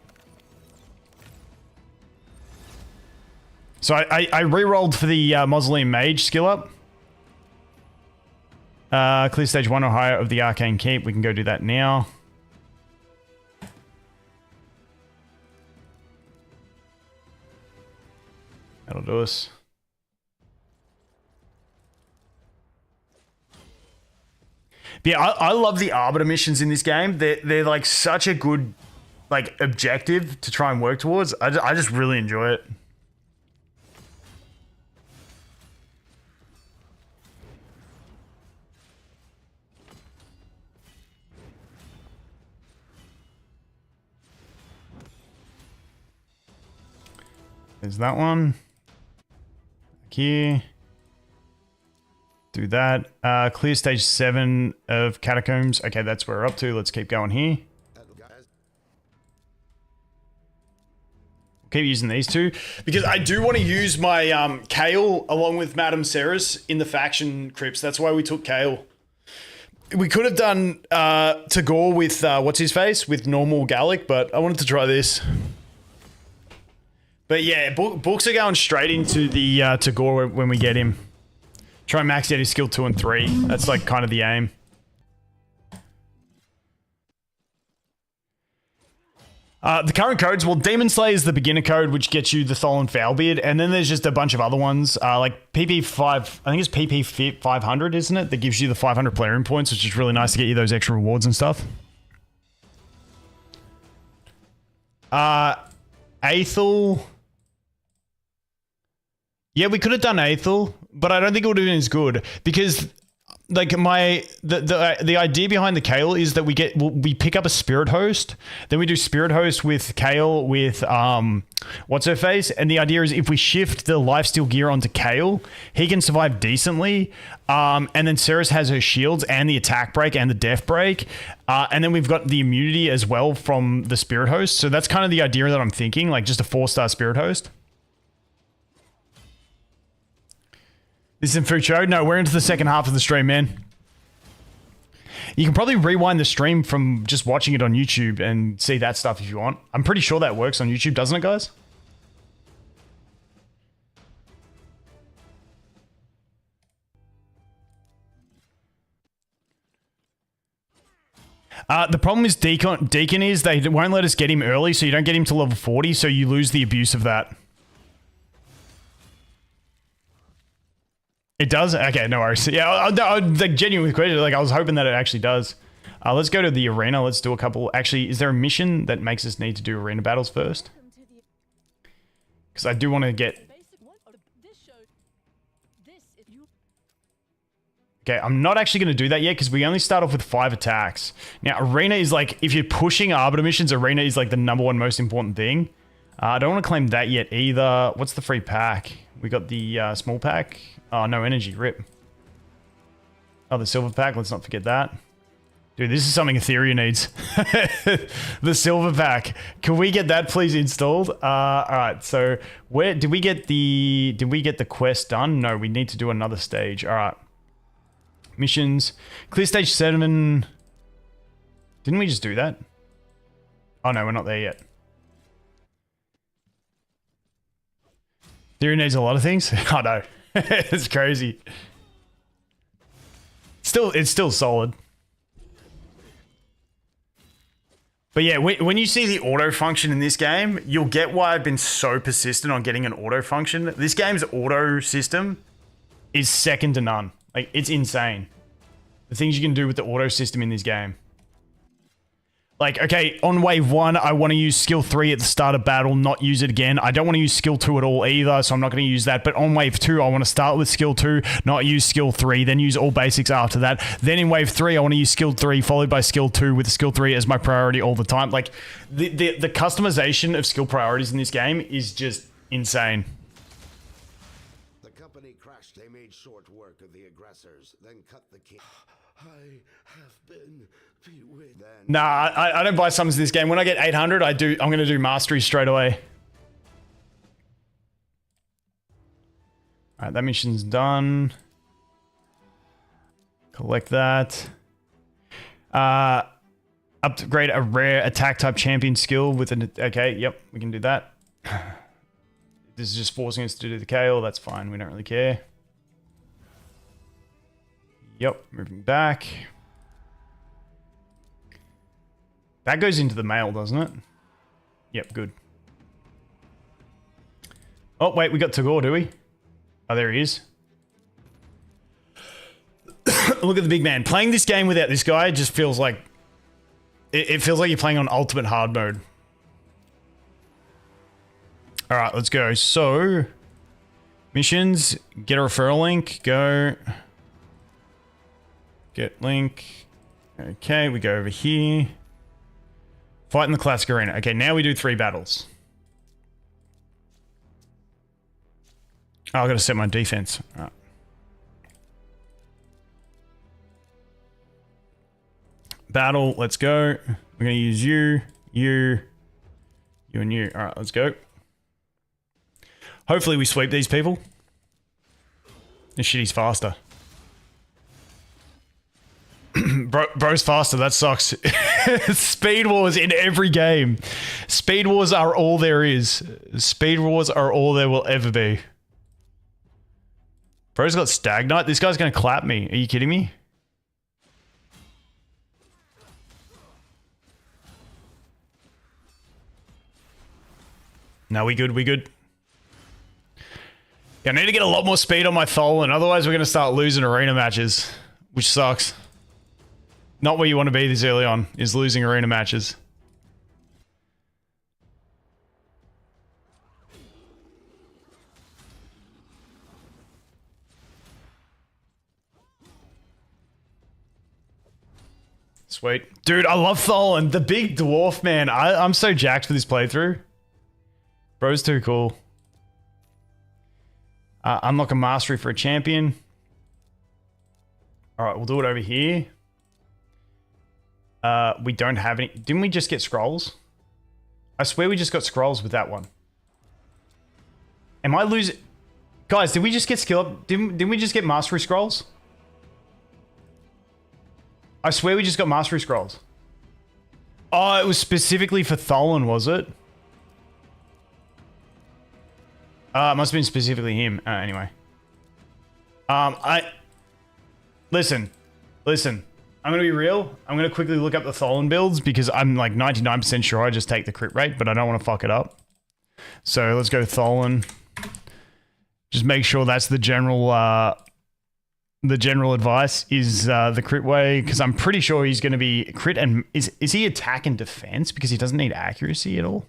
So I re-rolled for the Mausoleum Mage skill up. Clear stage 1 or higher of the Arcane Keep. We can go do that now. That'll do us. But yeah, I love the Arbiter missions in this game. They're like such a good like objective to try and work towards. I just really enjoy it. There's that one. Here. Do that. Clear stage 7 of Catacombs. Okay, that's where we're up to. Let's keep going here. Keep using these 2. Because I do want to use my Kale along with Madam Serris in the faction crypts. That's why we took Kale. We could have done Tagoar with, what's his face? With normal Gallic, but I wanted to try this. But yeah, books are going straight into the Tagoar when we get him. Try and max out his skill 2 and 3. That's like kind of the aim. The current codes, well, Demonslayer is the beginner code, which gets you the Tholen Foulbeard, and then there's just a bunch of other ones, like PP5, I think it's PP 500, isn't it? That gives you the 500 player points, which is really nice to get you those extra rewards and stuff. Aethel. Yeah, we could have done Aethel, but I don't think it would have been as good because like the idea behind the Kale is that we pick up a Spirit Host, then we do Spirit Host with Kale with what's her face, and the idea is if we shift the lifesteal gear onto Kale, he can survive decently, and then Serris has her shields and the attack break and the death break, and then we've got the immunity as well from the Spirit Host. So that's kind of the idea that I'm thinking, like just a 4-star Spirit Host. This is in FUQIU? No, we're into the second half of the stream, man. You can probably rewind the stream from just watching it on YouTube and see that stuff if you want. I'm pretty sure that works on YouTube, doesn't it, guys? The problem is Deacon is they won't let us get him early, so you don't get him to level 40, so you lose the abuse of that. It does? Okay, no worries. Yeah, like genuine question. Like I was hoping that it actually does. Let's go to the arena. Let's do a couple. Actually, is there a mission that makes us need to do arena battles first? Because I do want to get... Okay, I'm not actually going to do that yet because we only start off with 5 attacks. Now, arena is like, if you're pushing Arbiter missions, arena is like the #1 most important thing. I don't want to claim that yet either. What's the free pack? We got the small pack. Oh, no energy. Rip. Oh, the silver pack. Let's not forget that. Dude, this is something Etheria needs. The silver pack. Can we get that please installed? Alright, so where did we get the quest done? No, we need to do another stage. Alright. Missions. Clear stage 7. Didn't we just do that? Oh no, we're not there yet. Etheria needs a lot of things. Oh no. It's crazy. It's still solid. But yeah, when you see the auto function in this game, you'll get why I've been so persistent on getting an auto function. This game's auto system is second to none. Like, it's insane. The things you can do with the auto system in this game. Like, okay, on wave 1, I want to use skill 3 at the start of battle, not use it again. I don't want to use skill 2 at all either, so I'm not going to use that. But on wave 2, I want to start with skill 2, not use skill 3, then use all basics after that. Then in wave 3, I want to use skill 3, followed by skill 2, with skill 3 as my priority all the time. Like, the customization of skill priorities in this game is just insane. The company crashed. They made short work of the aggressors, then cut the king. I have been bewitched. Nah, I don't buy summons in this game. When I get 800, I'm going to do mastery straight away. Alright, that mission's done. Collect that. Upgrade a rare attack type champion skill with an... Okay, yep, we can do that. This is just forcing us to do the Kale. That's fine, we don't really care. Yep, moving back. That goes into the mail, doesn't it? Yep, good. Oh, wait, we got Tagoar, do we? Oh, there he is. Look at the big man. Playing this game without this guy just feels like... It feels like you're playing on ultimate hard mode. Alright, let's go. So... Missions. Get a referral link. Go... Get link. Okay, we go over here. Fight in the classic arena. Okay, now we do 3 battles. Oh, I've got to set my defense. All right. Battle, let's go. We're going to use you, and you. All right, let's go. Hopefully we sweep these people. This shit is faster. Bro's faster, that sucks. Speed wars in every game. Speed wars are all there is. Speed wars are all there will ever be. Bro's got Stagnite. This guy's gonna clap me. Are you kidding me? No, we good, we good. Yeah, I need to get a lot more speed on my Tholan, otherwise we're gonna start losing arena matches, which sucks. Not where you want to be this early on, is losing arena matches. Sweet. Dude, I love Tholen, the big dwarf, man. I'm so jacked for this playthrough. Bro's too cool. Unlock a mastery for a champion. Alright, we'll do it over here. We don't have any... Didn't we just get scrolls? I swear we just got scrolls with that one. Am I losing... Guys, did we just get skill up? Didn't we just get mastery scrolls? I swear we just got mastery scrolls. Oh, it was specifically for Tholen, was it? It must have been specifically him. Anyway. Listen. I'm going to be real. I'm going to quickly look up the Tholen builds because I'm like 99% sure I just take the crit rate, but I don't want to fuck it up. So let's go Tholen. Just make sure that's the general advice is the crit way, because I'm pretty sure he's going to be crit and is he attack and defense because he doesn't need accuracy at all?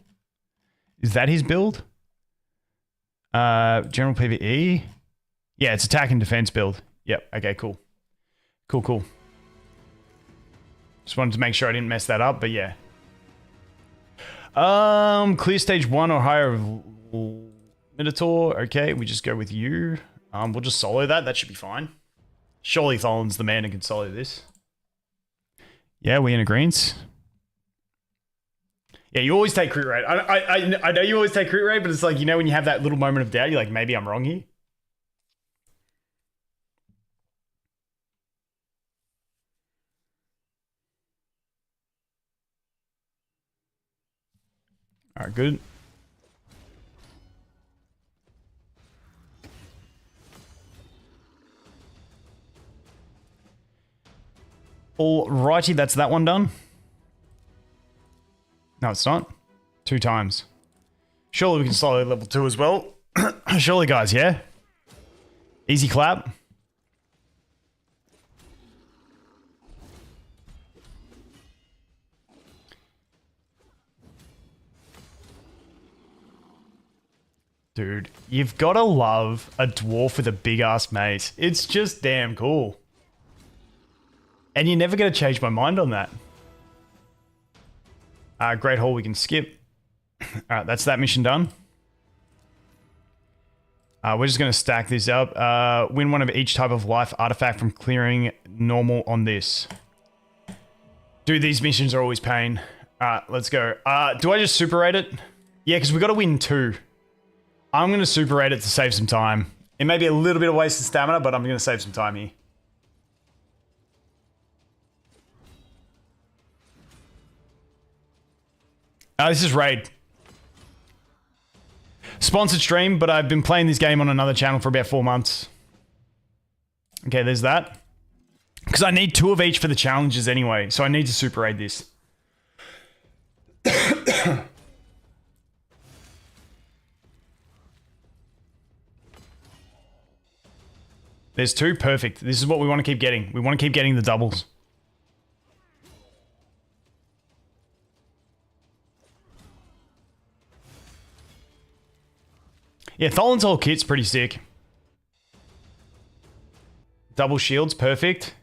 Is that his build? General PvE? Yeah, it's attack and defense build. Yep. Okay, cool. Cool. Just wanted to make sure I didn't mess that up, but yeah. Clear stage 1 or higher of Minotaur. Okay, we just go with you. We'll just solo that. That should be fine. Surely Tholen's the man who can solo this. Yeah, we in agreement. Yeah, you always take crit rate. I know you always take crit rate, but it's like, you know, when you have that little moment of doubt, you're like, maybe I'm wrong here. All right, good. Alrighty, that's that one done. No, it's not. 2 times. Surely we can solo level 2 as well. Surely, guys, yeah? Easy clap. Dude, you've got to love a dwarf with a big-ass mace. It's just damn cool. And you're never going to change my mind on that. Great Hall we can skip. Alright, that's that mission done. We're just going to stack this up. Win one of each type of life artifact from clearing normal on this. Dude, these missions are always pain. Alright, let's go. Do I just super rate it? Yeah, because we got to win 2. I'm going to super rate it to save some time. It may be a little bit of wasted stamina, but I'm going to save some time here. This is Raid. Sponsored stream, but I've been playing this game on another channel for about 4 months. Okay, there's that. Because I need 2 of each for the challenges anyway, so I need to super raid this. There's 2, perfect. This is what we want to keep getting. We want to keep getting the doubles. Yeah, Tholen's whole kit's pretty sick. Double shields, perfect.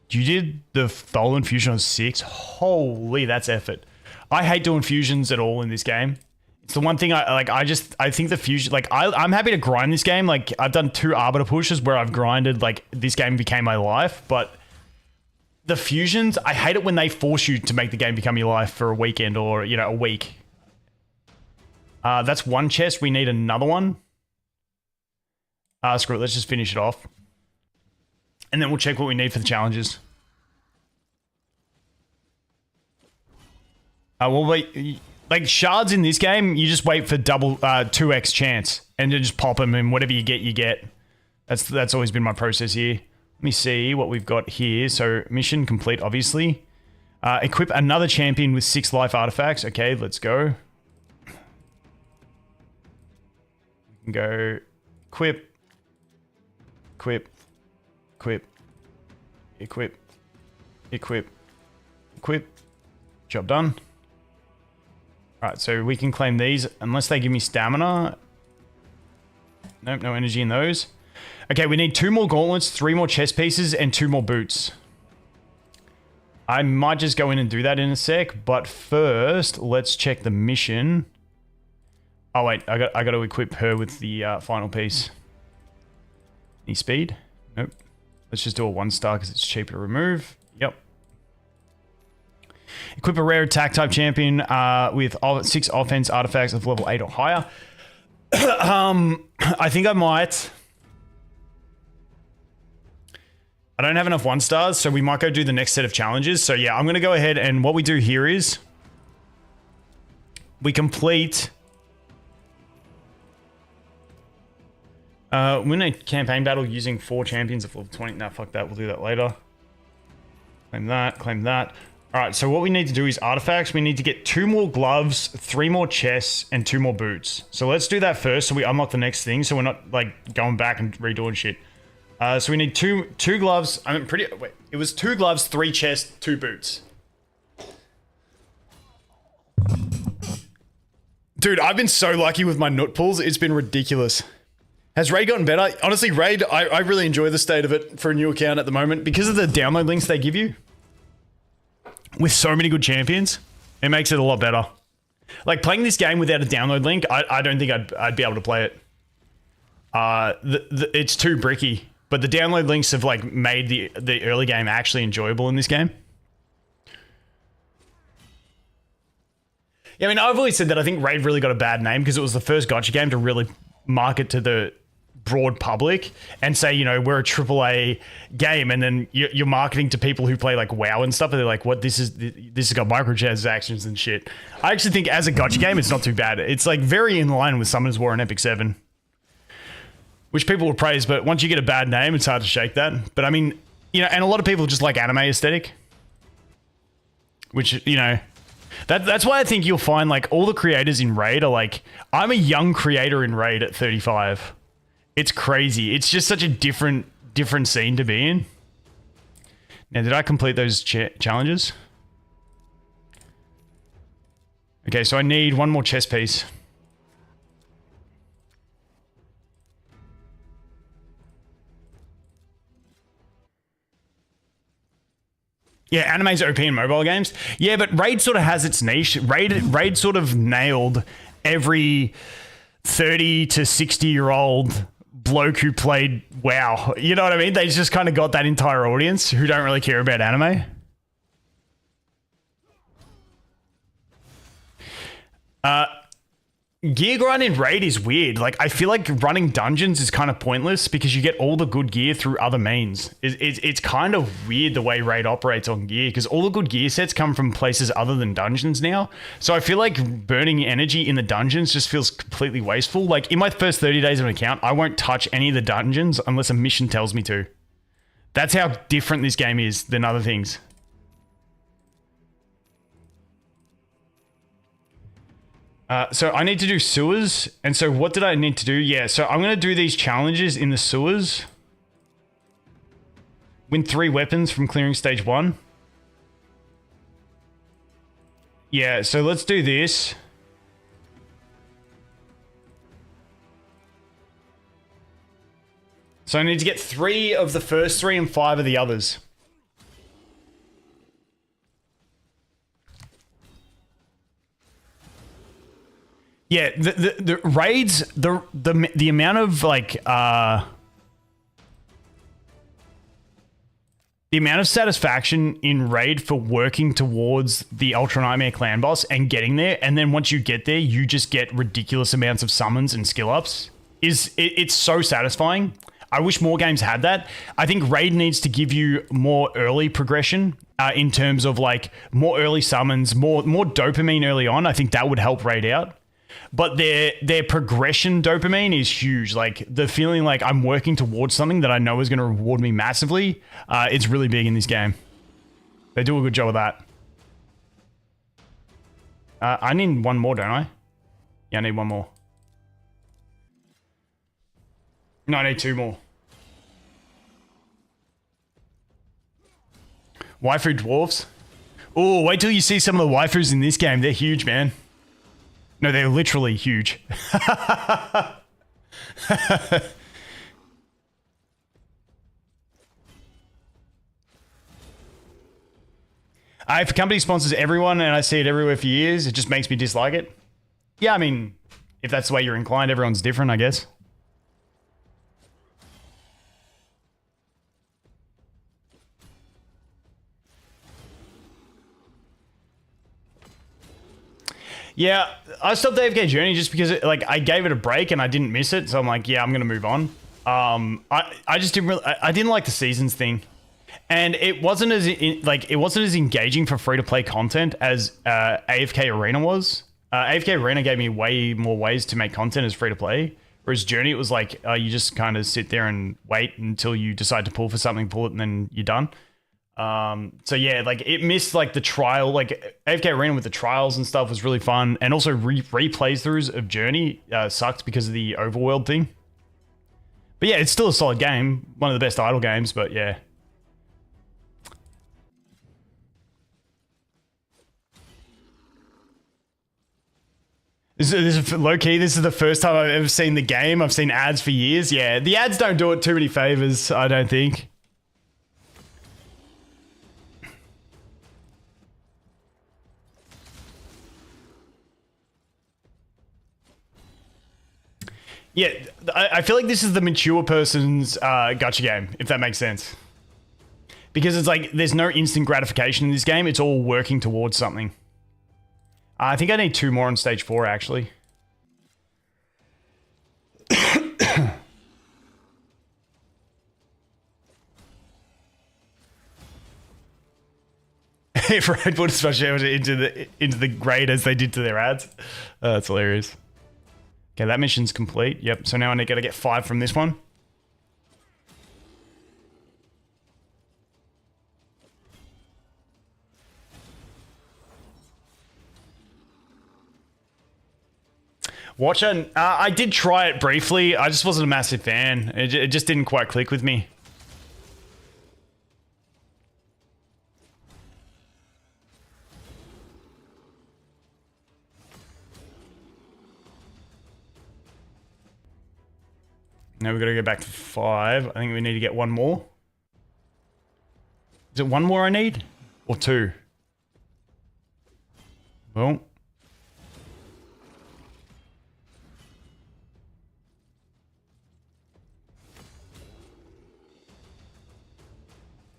You did the Tholen fusion on 6? Holy, that's effort. I hate doing fusions at all in this game. It's the one thing I think the fusion, like, I'm happy to grind this game. Like, I've done 2 Arbiter pushes where I've grinded, like, this game became my life, but the fusions, I hate it when they force you to make the game become your life for a weekend or, you know, a week. That's 1 chest. We need another one. Screw it. Let's just finish it off. And then we'll check what we need for the challenges. Well, wait. Like, shards in this game, you just wait for double 2x chance. And you just pop them, and whatever you get, you get. That's always been my process here. Let me see what we've got here. So, mission complete, obviously. Equip another champion with 6 life artifacts. Okay, let's go. We can go equip, equip, equip, equip, equip, equip. Job done. Alright, so we can claim these unless they give me stamina. Nope, no energy in those. Okay, we need 2 more gauntlets, 3 more chest pieces, and 2 more boots. I might just go in and do that in a sec, but first, let's check the mission. Oh wait, I got to equip her with the final piece. Any speed? Nope. Let's just do a 1-star because it's cheaper to remove. Yep. Equip a rare attack type champion with 6 offense artifacts of level 8 or higher. I think I might. I don't have enough 1-stars, so we might go do the next set of challenges. So yeah, I'm going to go ahead and what we do here is we complete... win a campaign battle using 4 champions of level 20. Nah, fuck that. We'll do that later. Claim that. Claim that. Alright, so what we need to do is artifacts. We need to get 2 more gloves, 3 more chests, and 2 more boots. So let's do that first so we unlock the next thing so we're not like going back and redoing shit. So we need two gloves. Wait, it was 2 gloves, 3 chests, 2 boots. Dude, I've been so lucky with my nut pulls. It's been ridiculous. Has Raid gotten better? Honestly, Raid, I really enjoy the state of it for a new account at the moment because of the download links they give you. With so many good champions, it makes it a lot better. Like playing this game without a download link, I don't think I'd be able to play it. It's too bricky. But the download links have like made the early game actually enjoyable in this game. Yeah, I mean, I've always said that I think Raid really got a bad name because it was the first gacha game to really market to the broad public and say, you know, we're a AAA game, and then you're marketing to people who play like WoW and stuff, and they're like, what, this has got microtransactions and shit. I actually think as a gacha game, it's not too bad. It's like very in line with Summoners War and Epic 7. Which people will praise, but once you get a bad name, it's hard to shake that. But I mean, you know, and a lot of people just like anime aesthetic. Which, you know, that's why I think you'll find like all the creators in Raid are like, I'm a young creator in Raid at 35. It's crazy. It's just such a different scene to be in. Now, did I complete those challenges? Okay, so I need 1 more chest piece. Yeah, anime's OP in mobile games. Yeah, but Raid sort of has its niche. Raid sort of nailed every 30 to 60-year-old bloke who played WoW. You know what I mean? They just kind of got that entire audience who don't really care about anime. Gear grind in Raid is weird. Like, I feel like running dungeons is kind of pointless because you get all the good gear through other mains. It's kind of weird the way Raid operates on gear because all the good gear sets come from places other than dungeons now. So I feel like burning energy in the dungeons just feels completely wasteful. Like, in my first 30 days of an account, I won't touch any of the dungeons unless a mission tells me to. That's how different this game is than other things. So I need to do sewers. And so what did I need to do? Yeah, so I'm going to do these challenges in the sewers. Win 3 weapons from clearing stage 1. Yeah, so let's do this. So I need to get 3 of the first 3 and 5 of the others. Yeah, the raids, the amount of like the amount of satisfaction in Raid for working towards the Ultra Nightmare clan boss and getting there, and then once you get there, you just get ridiculous amounts of summons and skill ups. It's so satisfying. I wish more games had that. I think Raid needs to give you more early progression in terms of like more early summons, more dopamine early on. I think that would help Raid out. But their progression dopamine is huge. Like the feeling like I'm working towards something that I know is going to reward me massively. It's really big in this game. They do a good job of that. I need 1 more, don't I? Yeah, I need 1 more. No, I need 2 more. Waifu dwarves. Oh, wait till you see some of the waifus in this game. They're huge, man. No, they're literally huge. If a company sponsors everyone and I see it everywhere for years, it just makes me dislike it. Yeah, I mean, if that's the way you're inclined, everyone's different, I guess. Yeah, I stopped the AFK Journey just because I gave it a break and I didn't miss it, so I'm like, yeah, I'm gonna move on. I just didn't really, I didn't like the seasons thing, and it wasn't as it wasn't as engaging for free to play content as AFK Arena was. AFK Arena gave me way more ways to make content as free to play, whereas Journey it was like you just kind of sit there and wait until you decide to pull for something, pull it, and then you're done. So yeah, it missed the trial, AFK Arena with the trials and stuff was really fun, and also replays throughs of Journey sucked because of the overworld thing. But yeah, it's still a solid game, one of the best idle games, but yeah. This is low-key, this is the first time I've ever seen the game. I've seen ads for years. Yeah, the ads don't do it too many favors, I don't think. Yeah, I feel like this is the mature person's gacha game, if that makes sense. Because it's there's no instant gratification in this game. It's all working towards something. I think I need 2 more on stage 4, actually. If Red Bull especially into the grade as they did to their ads. That's hilarious. Okay, that mission's complete. Yep, so now I gotta get 5 from this one. Watcher, I did try it briefly. I just wasn't a massive fan. It just didn't quite click with me. Now we've got to go back to 5. I think we need to get 1 more. Is it 1 more I need? Or 2? Well.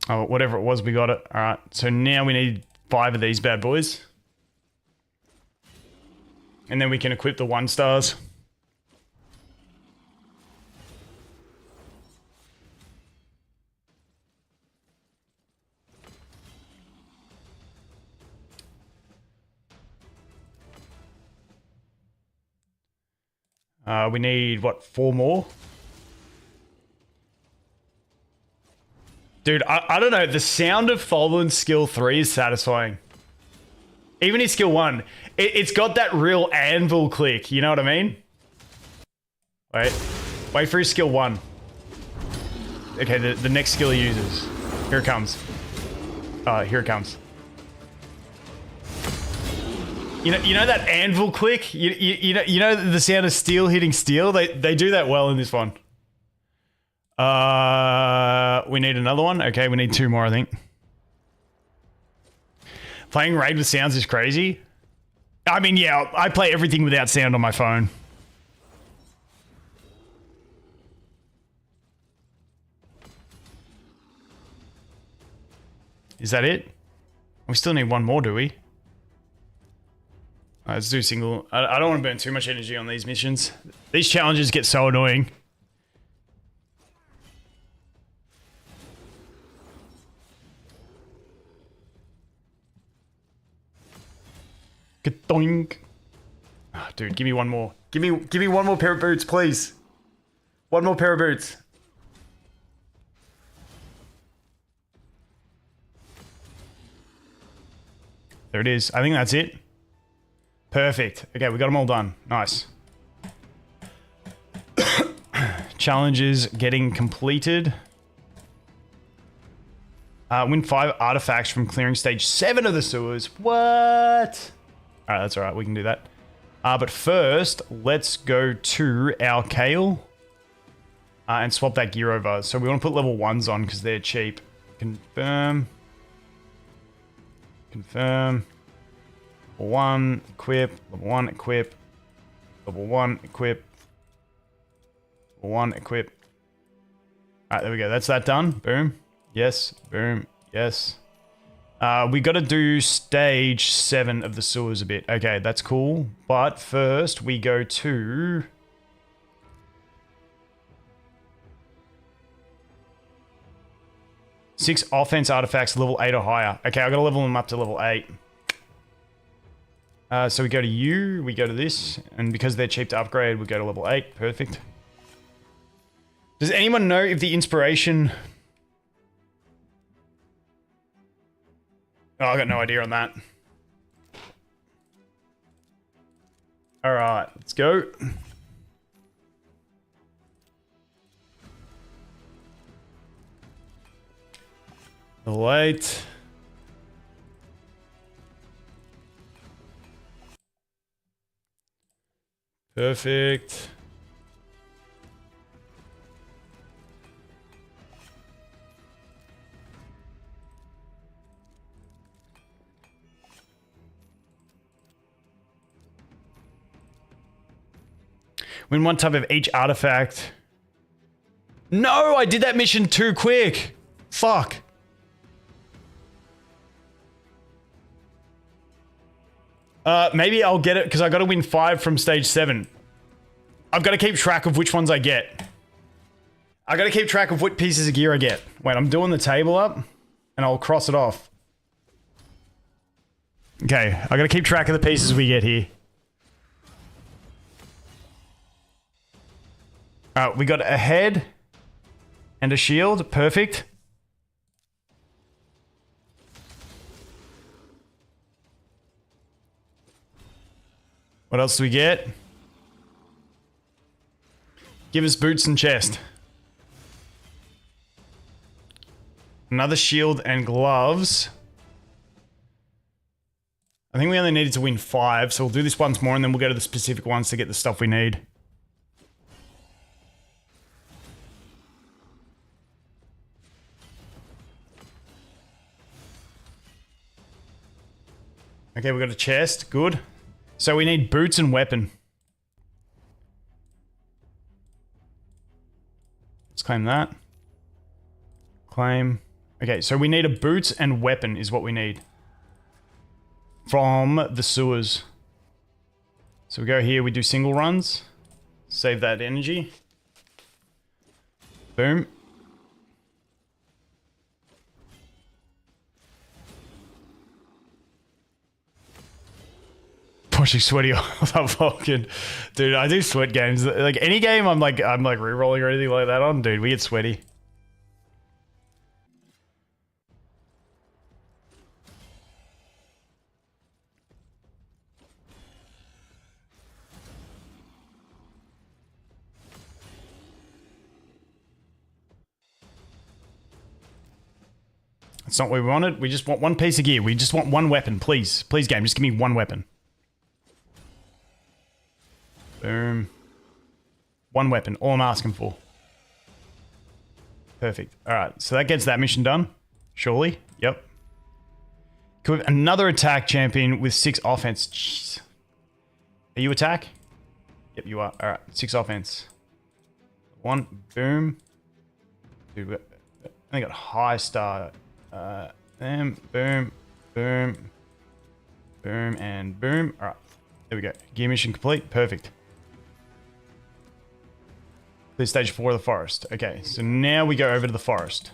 Oh, whatever it was, we got it. Alright, so now we need 5 of these bad boys. And then we can equip the 1 stars. We need, what, 4 more? Dude, I don't know. The sound of Fallen's skill 3 is satisfying. Even his skill 1. It's got that real anvil click. You know what I mean? Wait for his skill 1. Okay, the next skill he uses. Here it comes. Here it comes. You know that anvil click? You know the sound of steel hitting steel? They do that well in this one. We need another one. Okay, we need 2 more, I think. Playing Raid with sounds is crazy. I mean, yeah, I play everything without sound on my phone. Is that it? We still need 1 more, do we? Let's do single. I don't want to burn too much energy on these missions. These challenges get so annoying. Doink. Oh, dude, give me 1 more. Give me 1 more pair of boots, please. 1 more pair of boots. There it is. I think that's it. Perfect. Okay, we got them all done. Nice. Challenges getting completed. Win 5 artifacts from clearing stage 7 of the sewers. What? Alright, that's alright. We can do that. But first, let's go to our Kale. and swap that gear over. So we want to put level 1s on because they're cheap. Confirm. Confirm. Level 1, equip. Level 1, equip. Level 1, equip. Level 1, equip. Alright, there we go. That's that done. Boom. Yes. Boom. Yes. We got to do stage 7 of the sewers a bit. Okay, that's cool. But first, we go to... Six offense artifacts, level 8 or higher. Okay, I got to level them up to level 8. So we go to you, we go to this, and because they're cheap to upgrade, we go to level 8. Perfect. Does anyone know if the inspiration... Oh, I got no idea on that. Alright, let's go. Level 8. Perfect. Win one type of each artifact. No, I did that mission too quick. Fuck. Maybe I'll get it because I got to win 5 from stage 7. I've got to keep track of which ones I get. I got to keep track of what pieces of gear I get. Wait, I'm doing the table up and I'll cross it off. Okay, I got to keep track of the pieces we get here. We got a head and a shield. Perfect. What else do we get? Give us boots and chest. Another shield and gloves. I think we only needed to win 5, so we'll do this once more and then we'll go to the specific ones to get the stuff we need. Okay, we got a chest. Good. So we need boots and weapon. Let's claim that. Claim. Okay, so we need a boots and weapon is what we need. From the sewers. So we go here, we do single runs. Save that energy. Boom. Pushing sweaty off that Vulcan. Dude, I do sweat games. Like any game I'm like re-rolling or anything like that on, dude, we get sweaty. That's not what we wanted. We just want one piece of gear. We just want one weapon, please. Please, game, just give me one weapon. Boom. One weapon. All I'm asking for. Perfect. Alright, so that gets that mission done. Surely. Yep. Could we, another attack champion with 6 offense. Jeez. Are you attack? Yep, you are. Alright, 6 offense. 1. Boom. Dude, I got high star. Boom. Boom. Boom. Boom. And boom. Alright. There we go. Gear mission complete. Perfect. Clear stage 4 of the forest. Okay, so now we go over to the forest.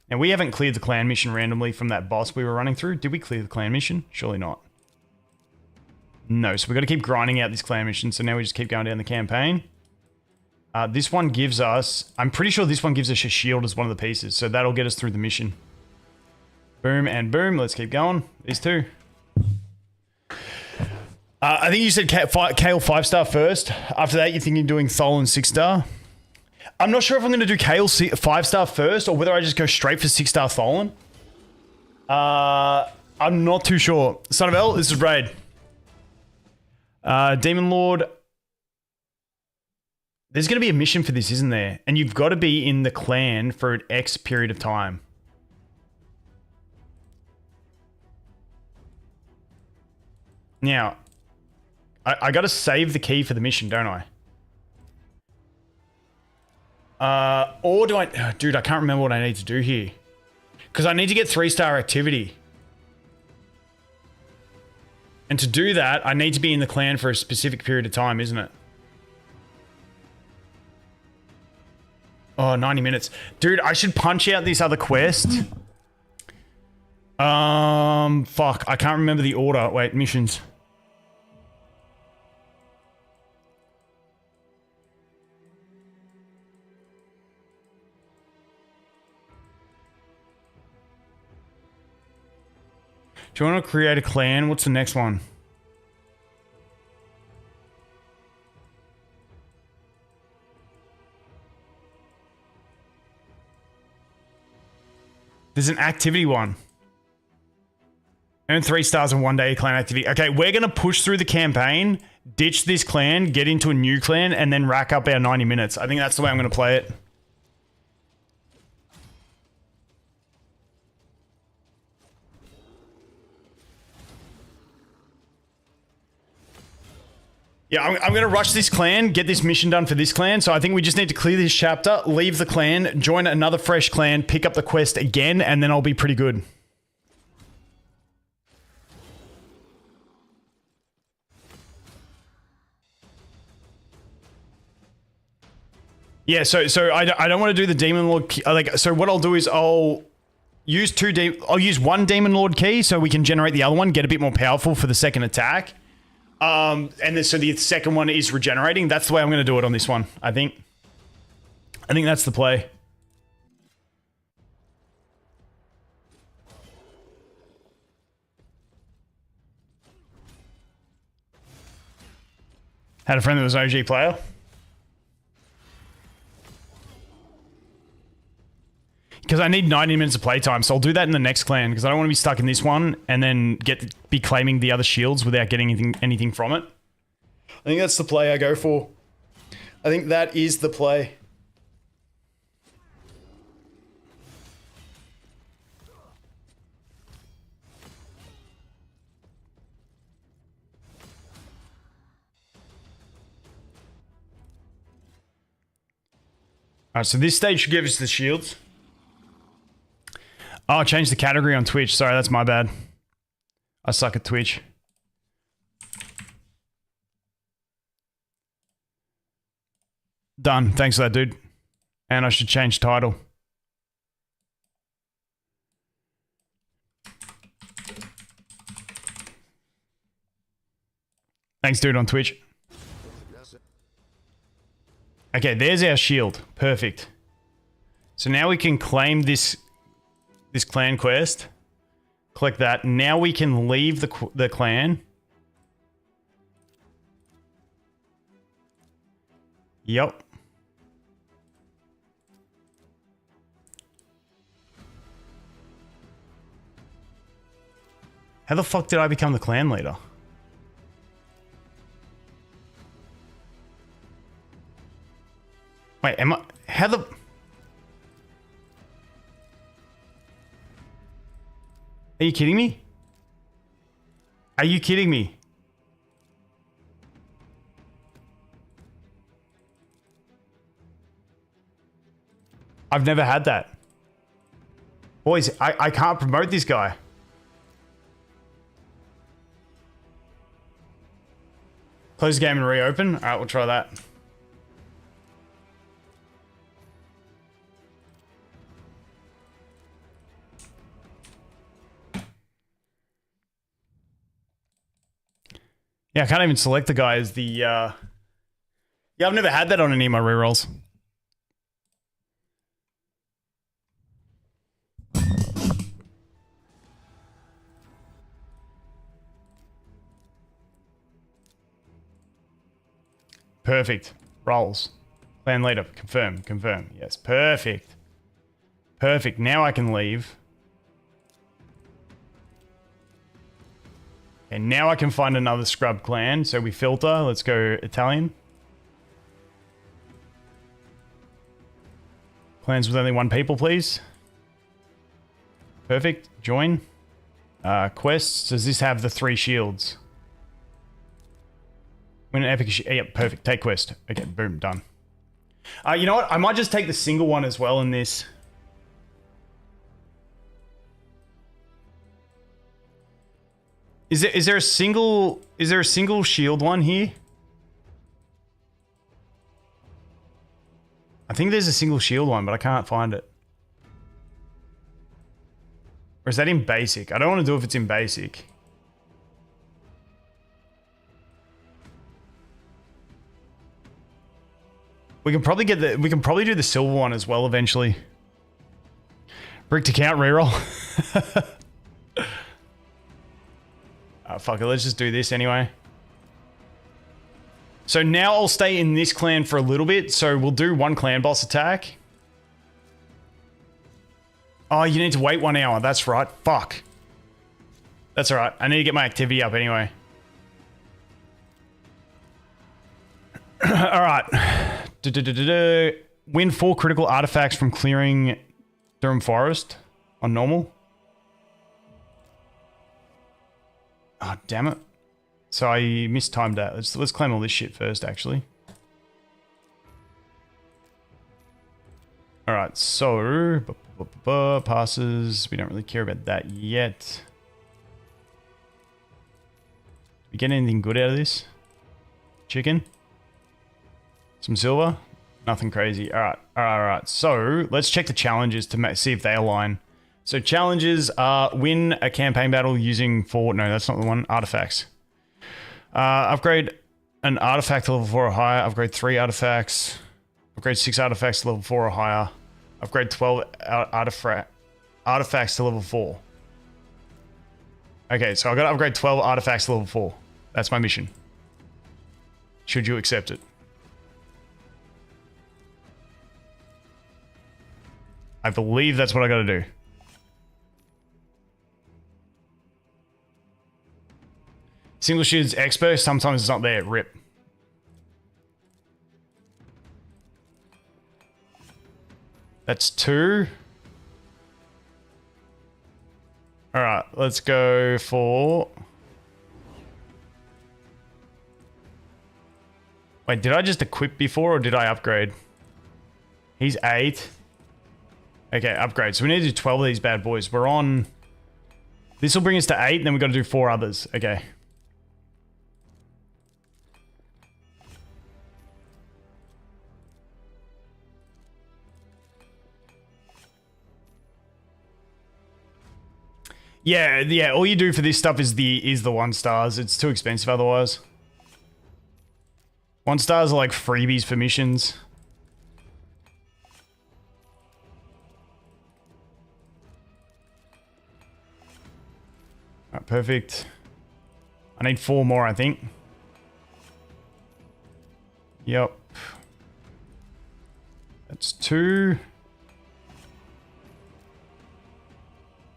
Now we haven't cleared the clan mission randomly from that boss we were running through. Did we clear the clan mission? Surely not. No, so we got to keep grinding out this clan mission. So now we just keep going down the campaign. This one gives us... I'm pretty sure this one gives us a shield as one of the pieces. So that'll get us through the mission. Boom and boom. Let's keep going. These two. I think you said Kale 5-star first. After that, you're thinking doing Thol and 6-star. I'm not sure if I'm going to do Kale 5-star first or whether I just go straight for 6-star Tholen. I'm not too sure. Son of L, this is Raid. Demon Lord. There's going to be a mission for this, isn't there? And you've got to be in the clan for an X period of time. Now, I got to save the key for the mission, don't I? Or do I... oh, dude, I can't remember what I need to do here. Because I need to get 3-star activity. And to do that, I need to be in the clan for a specific period of time, isn't it? Oh, 90 minutes. Dude, I should punch out this other quest. Fuck. I can't remember the order. Wait, missions. Do you want to create a clan? What's the next one? There's an activity one. Earn 3 stars in 1 day clan activity. Okay, we're going to push through the campaign, ditch this clan, get into a new clan, and then rack up our 90 minutes. I think that's the way I'm going to play it. Yeah, I'm going to rush this clan, get this mission done for this clan. So I think we just need to clear this chapter, leave the clan, join another fresh clan, pick up the quest again, and then I'll be pretty good. Yeah, so I don't want to do the Demon Lord key. Like, so what I'll do is I'll use one Demon Lord key so we can generate the other one, get a bit more powerful for the second attack. And then so the second one is regenerating. That's the way I'm going to do it on this one, I think. I think that's the play. Had a friend that was an OG player. Because I need 90 minutes of playtime, so I'll do that in the next clan, because I don't want to be stuck in this one and then be claiming the other shields without getting anything from it. I think that's the play I go for. I think that is the play. Alright, so this stage should give us the shields. Oh, I changed the category on Twitch. Sorry, that's my bad. I suck at Twitch. Done. Thanks for that, dude. And I should change title. Thanks, dude, on Twitch. Okay, there's our shield. Perfect. So now we can claim this clan quest. Click that. Now we can leave the clan. Yep. How the fuck did I become the clan leader? Wait, am I... How the... Are you kidding me? Are you kidding me? I've never had that. Boys, I can't promote this guy. Close the game and reopen. All right, we'll try that. Yeah, I can't even select the guy as the... Yeah, I've never had that on any of my rerolls. Perfect. Rolls. Clan leader. Confirm. Confirm. Yes, perfect. Perfect. Now I can leave. And now I can find another scrub clan. So we filter. Let's go Italian. Clans with only 1 people, please. Perfect. Join. Quests. Does this have the 3 shields? Win an epic shield. Yep, perfect. Take quest. Okay, boom, done. You know what? I might just take the single one as well in this. Is there a single shield one here? I think there's a single shield one, but I can't find it. Or is that in basic? I don't want to do if it's in basic. We can probably do the silver one as well eventually. Brick to count reroll. Fuck it, let's just do this anyway. So now I'll stay in this clan for a little bit. So we'll do 1 clan boss attack. Oh, you need to wait 1 hour. That's right. Fuck. That's alright. I need to get my activity up anyway. Alright. Win 4 critical artifacts from clearing Durham Forest on normal. Oh, damn it. So I mistimed that. Let's claim all this shit first, actually. Alright, so... passes. We don't really care about that yet. We get anything good out of this? Chicken? Some silver? Nothing crazy. Alright. So, let's check the challenges to see if they align. So, challenges are win a campaign battle using 4... No, that's not the one. Artifacts. Upgrade an artifact to level 4 or higher. Upgrade 3 artifacts. Upgrade 6 artifacts to level 4 or higher. Upgrade 12 artifacts to level 4. Okay, so I gotta upgrade 12 artifacts to level 4. That's my mission. Should you accept it? I believe that's what I gotta do. Single shield's expo, sometimes it's not there. Rip. That's 2. Alright, let's go for... Wait, did I just equip before or did I upgrade? He's 8. Okay, upgrade. So we need to do 12 of these bad boys. We're on... This will bring us to 8, and then we've got to do 4 others. Okay. Yeah, all you do for this stuff is the 1 stars. It's too expensive otherwise. 1 stars are like freebies for missions. Alright, perfect. I need 4 more, I think. Yep. That's 2.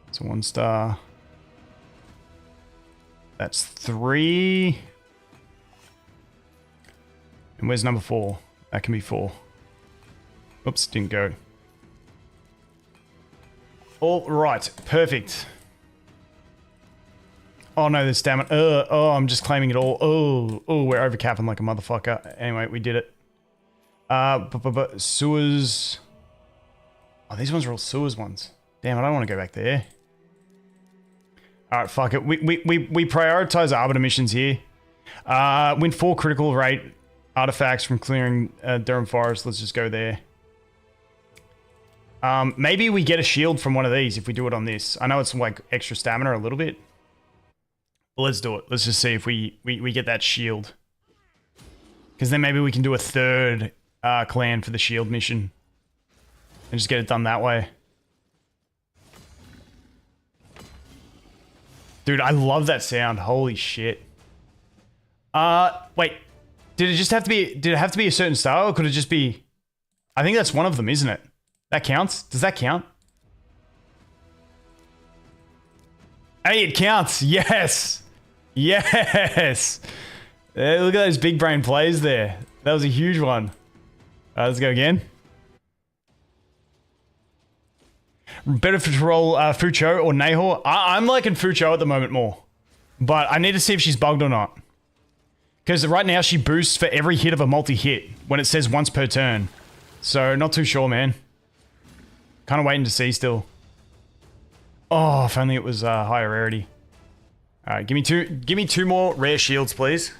It's a 1 star. That's 3. And where's number 4? That can be 4. Oops, didn't go. All right, perfect. Oh no, there's stamina. Oh, I'm just claiming it all. Oh, we're overcapping like a motherfucker. Anyway, we did it. Sewers. Oh, these ones are all sewers ones. Damn, I don't want to go back there. Alright, fuck it. We prioritize Arbiter missions here. Win 4 critical rate artifacts from clearing Durham Forest. Let's just go there. Maybe we get a shield from one of these if we do it on this. I know it's like extra stamina a little bit. But let's do it. Let's just see if we get that shield. Because then maybe we can do a 3rd clan for the shield mission. And just get it done that way. Dude, I love that sound. Holy shit. Wait. Did it have to be a certain style, or could it just be... I think that's one of them, isn't it? That counts? Does that count? Hey, it counts. Yes. Yes. Look at those big brain plays there. That was a huge one. Let's go again. Better to roll FUQIU or Nahor. I'm liking FUQIU at the moment more. But I need to see if she's bugged or not. Because right now she boosts for every hit of a multi-hit when it says once per turn. So not too sure, man. Kind of waiting to see still. Oh, if only it was higher rarity. Alright, give me two more rare shields, please.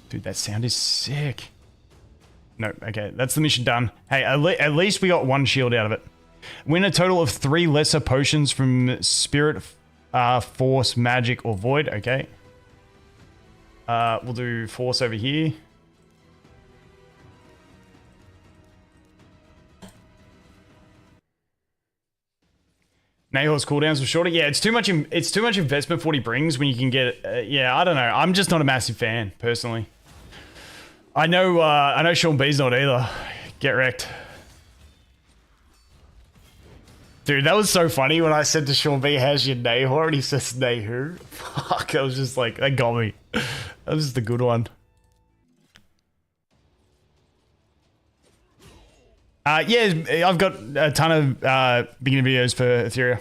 Dude, that sound is sick. No, okay, that's the mission done. Hey, at least we got one shield out of it. Win a total of 3 lesser potions from Spirit, Force, Magic, or Void. Okay. We'll do Force over here. Nahor's cooldowns were shorter. Yeah, it's too much investment for what he brings when you can get. Yeah, I don't know. I'm just not a massive fan personally. I know Sean B's not either. Get wrecked. Dude, that was so funny when I said to Sean B, how's your Nahor? And he says, Nahu. Fuck, I was just like, that got me. That was just a good one. Yeah, I've got a ton of beginner videos for Etheria.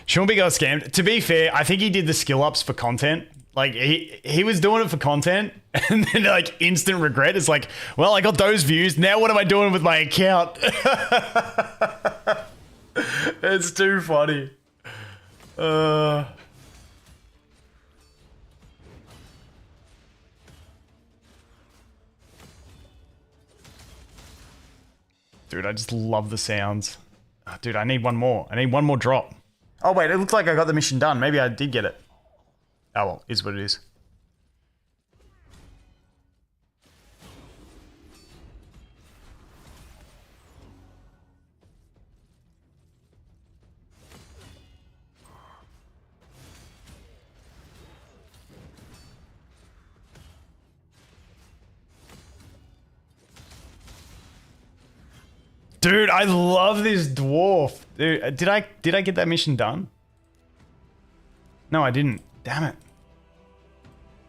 Sean B got scammed. To be fair, I think he did the skill ups for content. Like, he was doing it for content, and then, like, instant regret. It's like, well, I got those views. Now what am I doing with my account? It's too funny. Dude, I just love the sounds. Dude, I need one more. I need one more drop. Oh, wait, it looks like I got the mission done. Maybe I did get it. Oh, well, is what it is. Dude, I love this dwarf. Dude, did I get that mission done? No, I didn't. Damn it.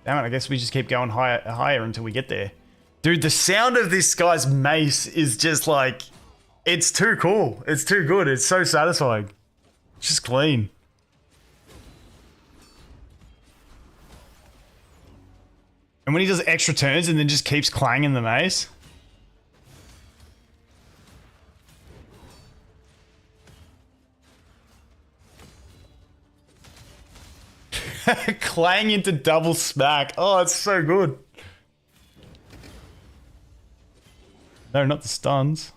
Damn it, I guess we just keep going higher until we get there. Dude, the sound of this guy's mace is just like... It's too cool. It's too good. It's so satisfying. It's just clean. And when he does extra turns and then just keeps clanging the mace... Clang into double smack. Oh, it's so good. No, not the stuns.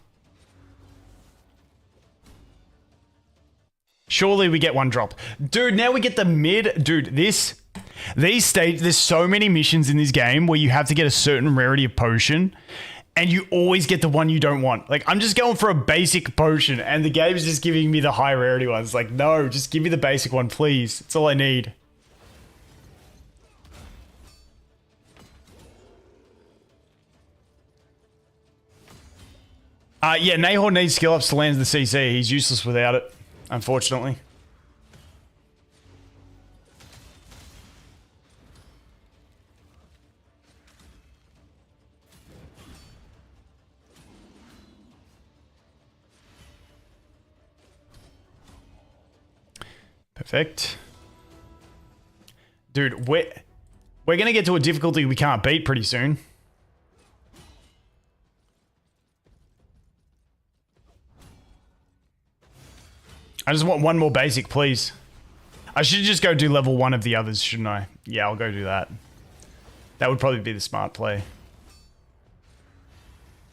Surely we get one drop. Dude, now we get the mid. Dude, these stages, there's so many missions in this game where you have to get a certain rarity of potion and you always get the one you don't want. Like, I'm just going for a basic potion and the game is just giving me the high rarity ones. Like, no, just give me the basic one, please. That's all I need. Yeah, Nahor needs skill ups to land the CC. He's useless without it, unfortunately. Perfect. Dude, we're going to get to a difficulty we can't beat pretty soon. I just want one more basic, please. I should just go do level 1 of the others, shouldn't I? Yeah, I'll go do that. That would probably be the smart play.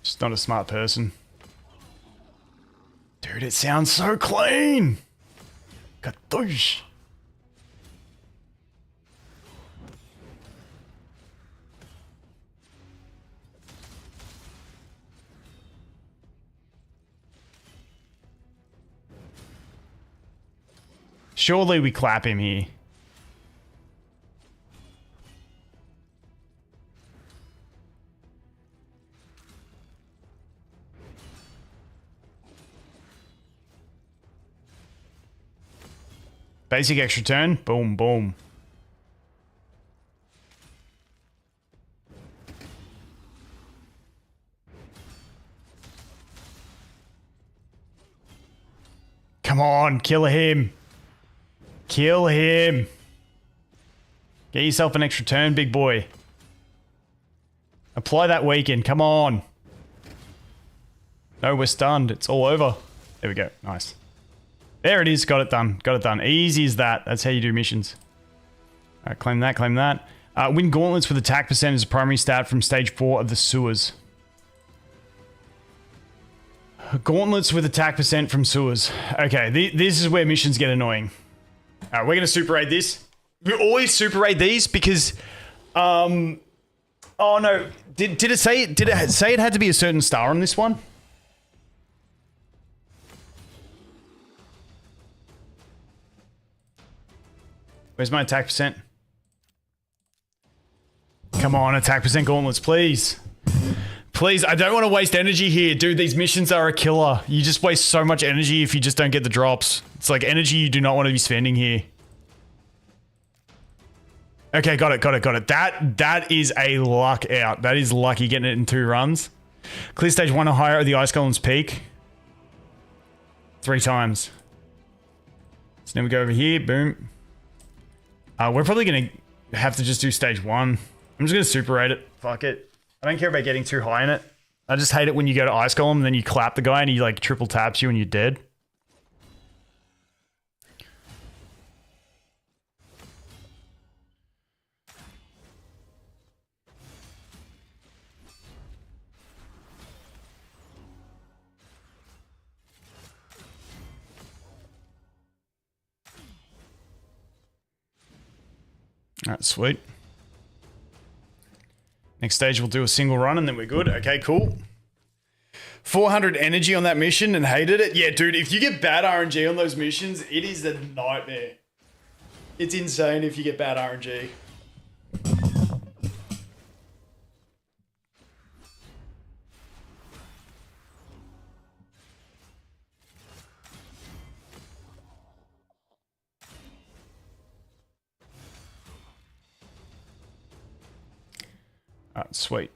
Just not a smart person. Dude, it sounds so clean! Katoosh! Surely we clap him here. Basic extra turn. Boom, boom. Come on, kill him. Kill him. Get yourself an extra turn, big boy. Apply that weaken. Come on. No, we're stunned. It's all over. There we go. Nice. There it is. Got it done. Got it done. Easy as that. That's how you do missions. All right, claim that. Claim that. Win gauntlets with attack percent as a primary stat from stage 4 of the sewers. Gauntlets with attack percent from sewers. Okay, this is where missions get annoying. Alright, we're going to super raid this. We always super raid these because... oh no. Did it say it had to be a certain star on this one? Where's my attack percent? Come on, attack percent gauntlets, please. Please, I don't want to waste energy here. Dude, these missions are a killer. You just waste so much energy if you just don't get the drops. It's like energy you do not want to be spending here. Okay, got it. That is a luck out. That is lucky getting it in 2 runs. Clear stage 1 or higher at the Ice Golem's peak. 3 times. So then we go over here, boom. We're probably going to have to just do stage 1. I'm just going to super rate it. Fuck it. I don't care about getting too high in it. I just hate it when you go to Ice Golem and then you clap the guy and he like triple taps you and you're dead. Alright, sweet. Next stage, we'll do a single run and then we're good. Okay, cool. 400 energy on that mission and hated it. Yeah, dude, if you get bad RNG on those missions, it is a nightmare. It's insane if you get bad RNG. Alright, sweet.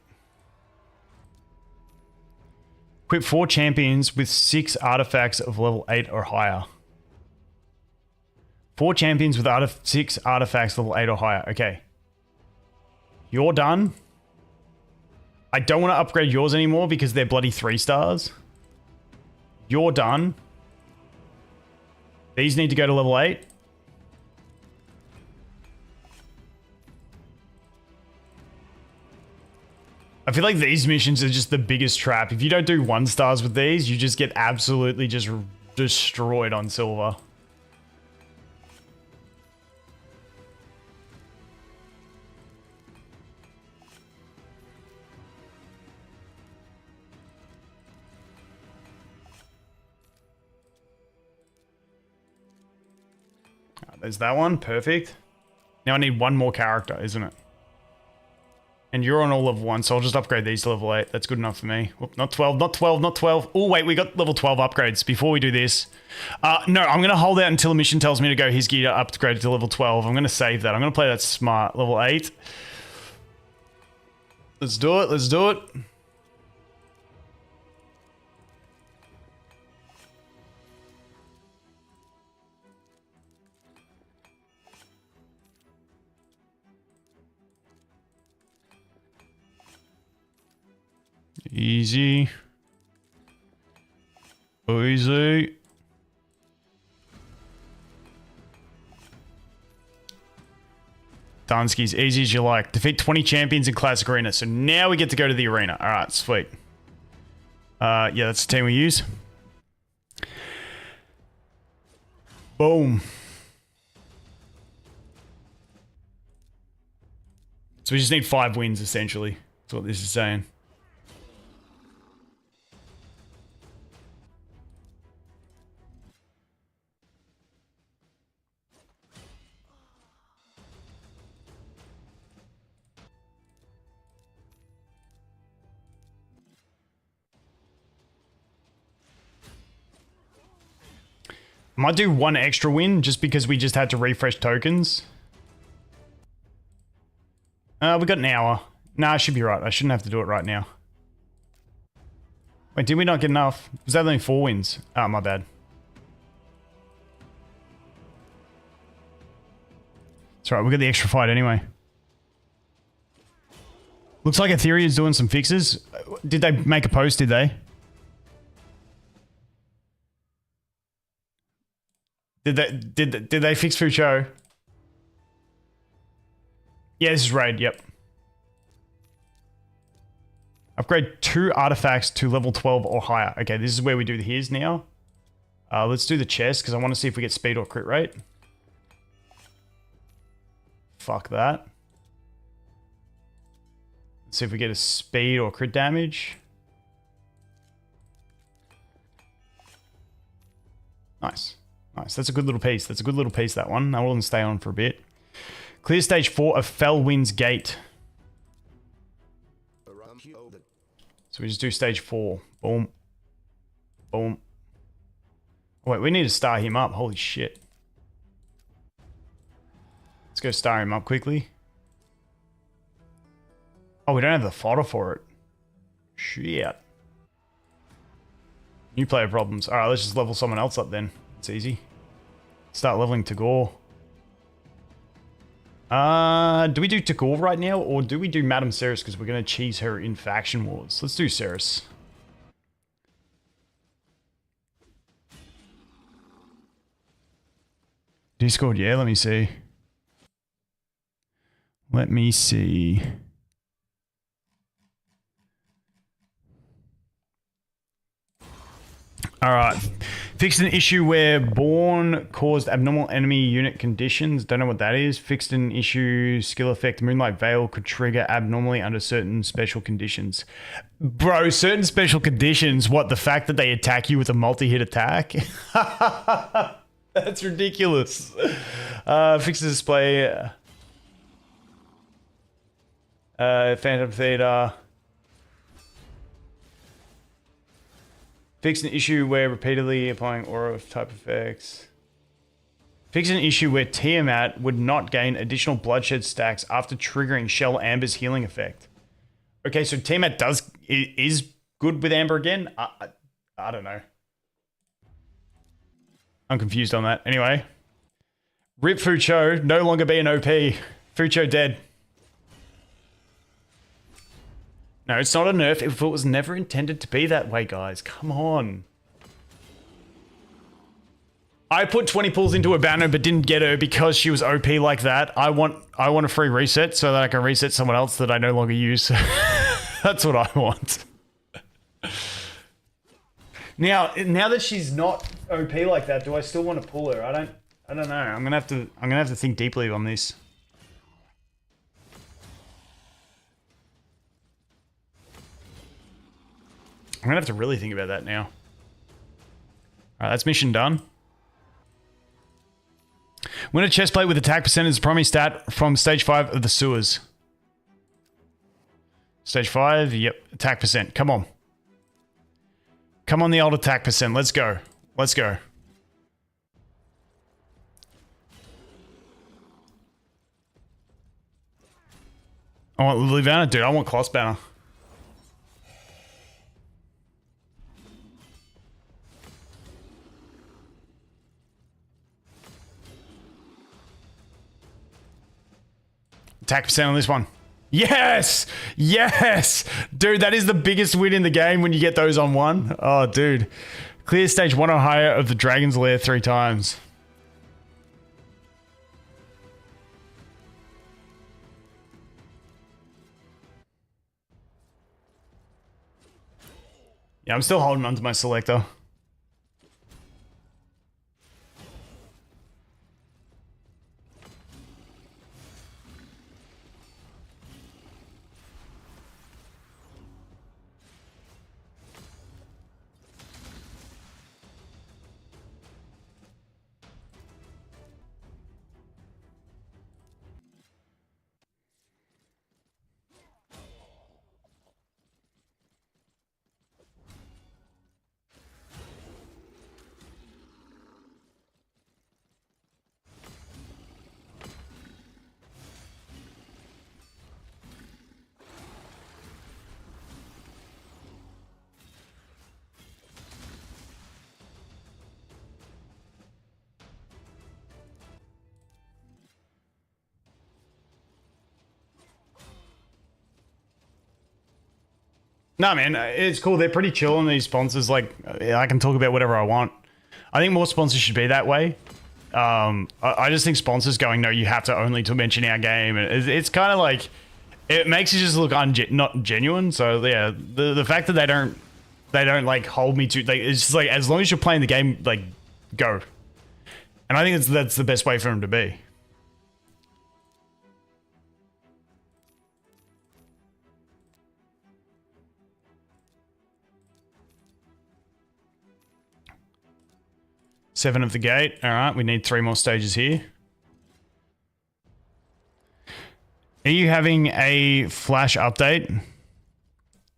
Equip 4 champions with 6 artifacts of level 8 or higher. 4 champions with 6 artifacts level 8 or higher. Okay. You're done. I don't want to upgrade yours anymore because they're bloody 3 stars. You're done. These need to go to level 8. I feel like these missions are just the biggest trap. If you don't do 1 stars with these, you just get absolutely just destroyed on silver. There's that one. Perfect. Now I need 1 more character, isn't it? And you're on all level 1, so I'll just upgrade these to level 8. That's good enough for me. Whoop, not 12, not 12, not 12. Oh, wait, we got level 12 upgrades before we do this. No, I'm going to hold out until the mission tells me to go his gear upgrade to level 12. I'm going to save that. I'm going to play that smart. Level 8. Let's do it. Let's do it. Easy. Easy. Dunskies, easy as you like. Defeat 20 champions in Classic Arena. So now we get to go to the arena. Alright, sweet. Yeah, that's the team we use. Boom. So we just need 5 wins, essentially. That's what this is saying. Might do one extra win just because we just had to refresh tokens. We got an hour. Nah, I should be right. I shouldn't have to do it right now. Wait, did we not get enough? Was that only 4 wins? Oh, my bad. It's alright, we got the extra fight anyway. Looks like Etheria is doing some fixes. Did they make a post, did they? Did they fix FUQIU? Yeah, this is raid, yep. Upgrade 2 artifacts to level 12 or higher. Okay, this is where we do the his now. Let's do the chest because I want to see if we get speed or crit rate. Fuck that. Let's see if we get a speed or crit damage. Nice. Nice. That's a good little piece. That's a good little piece, that one. I will stay on for a bit. Clear stage 4 of Fellwind's Gate. So we just do stage 4. Boom. Boom. Oh, wait, we need to star him up. Holy shit. Let's go star him up quickly. Oh, we don't have the fodder for it. Shit. New player problems. Alright, let's just level someone else up then. It's easy. Start leveling Tagoar. Do we do Tagoar right now, or do we do Madam Serris because we're going to cheese her in faction wars? Let's do Serris. Discord, yeah, let me see. Let me see. Alright. Fixed an issue where Born caused abnormal enemy unit conditions. Don't know what that is. Fixed an issue skill effect Moonlight Veil could trigger abnormally under certain special conditions. Bro, certain special conditions? What, the fact that they attack you with a multi-hit attack? That's ridiculous. Fix the display. Phantom Theater. Fix an issue where repeatedly applying aura type effects. Fix an issue where Tiamat would not gain additional bloodshed stacks after triggering Shell Amber's healing effect. Okay, so Tiamat is good with Amber again? I don't know. I'm confused on that. Anyway. Rip FUQIU, no longer be an OP. FUQIU dead. No, it's not a nerf if it was never intended to be that way, guys. Come on. I put 20 pulls into a banner but didn't get her because she was OP like that. I want a free reset so that I can reset someone else that I no longer use. That's what I want. Now that she's not OP like that, do I still want to pull her? I don't know. I'm gonna have to think deeply on this. I'm gonna have to really think about that now. Alright, that's mission done. Win a chest plate with attack percentage is primary stat from stage 5 of the sewers. Stage 5, yep, attack percent. Come on. Come on, the old attack percent. Let's go. Let's go. I want Lily Banner, dude. I want Kloss Banner. Attack percent on this one. Yes! Yes! Dude, that is the biggest win in the game when you get those on one. Oh, dude. Clear stage 1 or higher of the Dragon's Lair 3 times. Yeah, I'm still holding on to my selector. No, man, it's cool. They're pretty chill on these sponsors. Like, I can talk about whatever I want. I think more sponsors should be that way. I just think sponsors going, no, you have to only to mention our game. And it's kind of like, it makes it just look not genuine. So yeah, the fact that they don't like hold me to, like, it's just like, as long as you're playing the game, like, go. And I think that's the best way for them to be. Seven of the gate. All right, we need 3 more stages here. Are you having a flash update?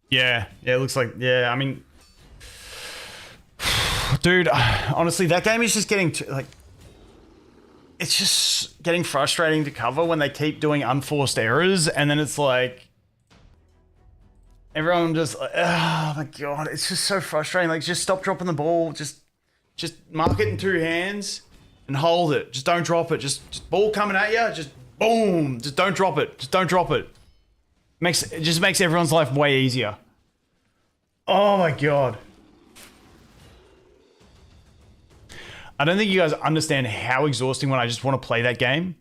Yeah, it looks like, yeah, I mean, dude, honestly, that game is just getting like, it's just getting frustrating to cover when they keep doing unforced errors, and then it's like, everyone just, oh my god, it's just so frustrating. Like, just stop dropping the ball, just mark it in 2 hands and hold it. Just don't drop it. Just ball coming at you, just boom. Just don't drop it. Just don't drop it. It just makes everyone's life way easier. Oh my god. I don't think you guys understand how exhausting when I just want to play that game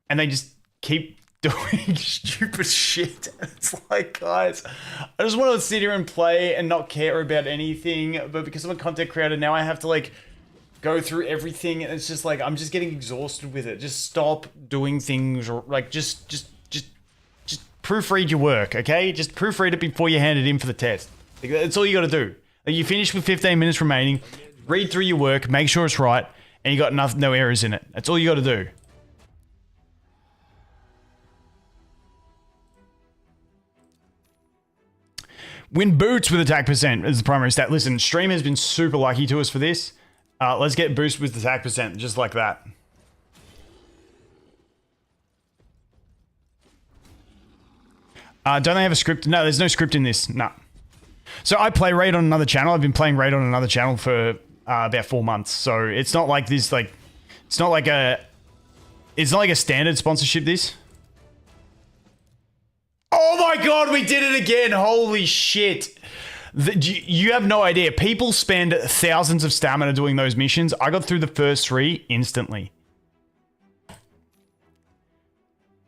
and they just keep doing stupid shit. It's like, guys, I just want to sit here and play and not care about anything, but because I'm a content creator now, I have to like go through everything, and it's just like I'm just getting exhausted with it. Just stop doing things, or like just proofread your work, okay? Just proofread it before you hand it in for the test. Like, that's all you got to do. Like, you finish with 15 minutes remaining, read through your work, make sure it's right, and you got no errors in it. That's all you got to do. Win boots with attack percent is the primary stat. Listen, stream has been super lucky to us for this. Let's get boost with attack percent, just like that. Don't they have a script? No, there's no script in this. No. So I play Raid on another channel. I've been playing Raid on another channel for about 4 months. So it's not like this, like, it's not like a standard sponsorship, this. Oh my god, we did it again. Holy shit. You have no idea. People spend thousands of stamina doing those missions. I got through the first 3 instantly.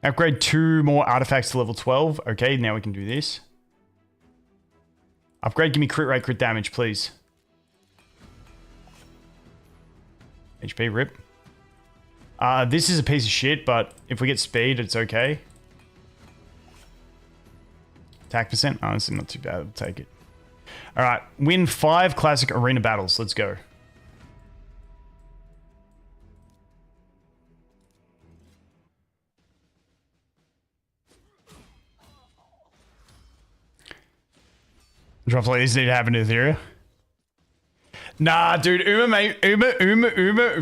Upgrade 2 more artifacts to level 12. Okay, now we can do this. Upgrade, give me crit rate, crit damage, please. HP, rip. This is a piece of shit, but if we get speed, it's okay. Attack percent? Oh, this is not too bad. I'll take it. Alright, win 5 classic arena battles. Let's go. Drops like this need to happen to Etheria. Nah, dude,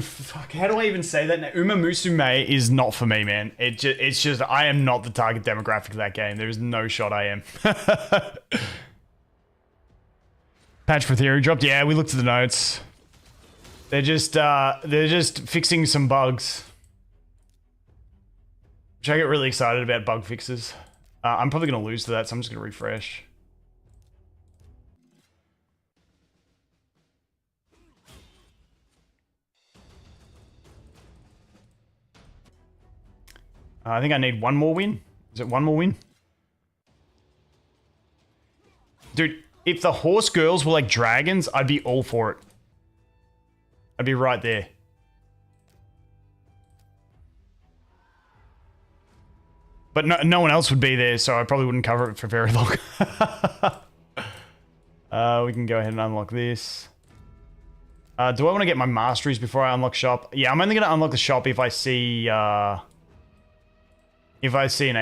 fuck, how do I even say that now? Musume is not for me, man. It's just, I am not the target demographic of that game. There is no shot I am. Patch for Theory dropped. Yeah, we looked at the notes. They're just fixing some bugs. Which I get really excited about bug fixes. I'm probably going to lose to that, so I'm just going to refresh. I think I need 1 more win. Is it 1 more win? Dude, if the horse girls were like dragons, I'd be all for it. I'd be right there. But no one else would be there, so I probably wouldn't cover it for very long. We can go ahead and unlock this. Do I want to get my masteries before I unlock shop? Yeah, I'm only going to unlock the shop if I see... if I see an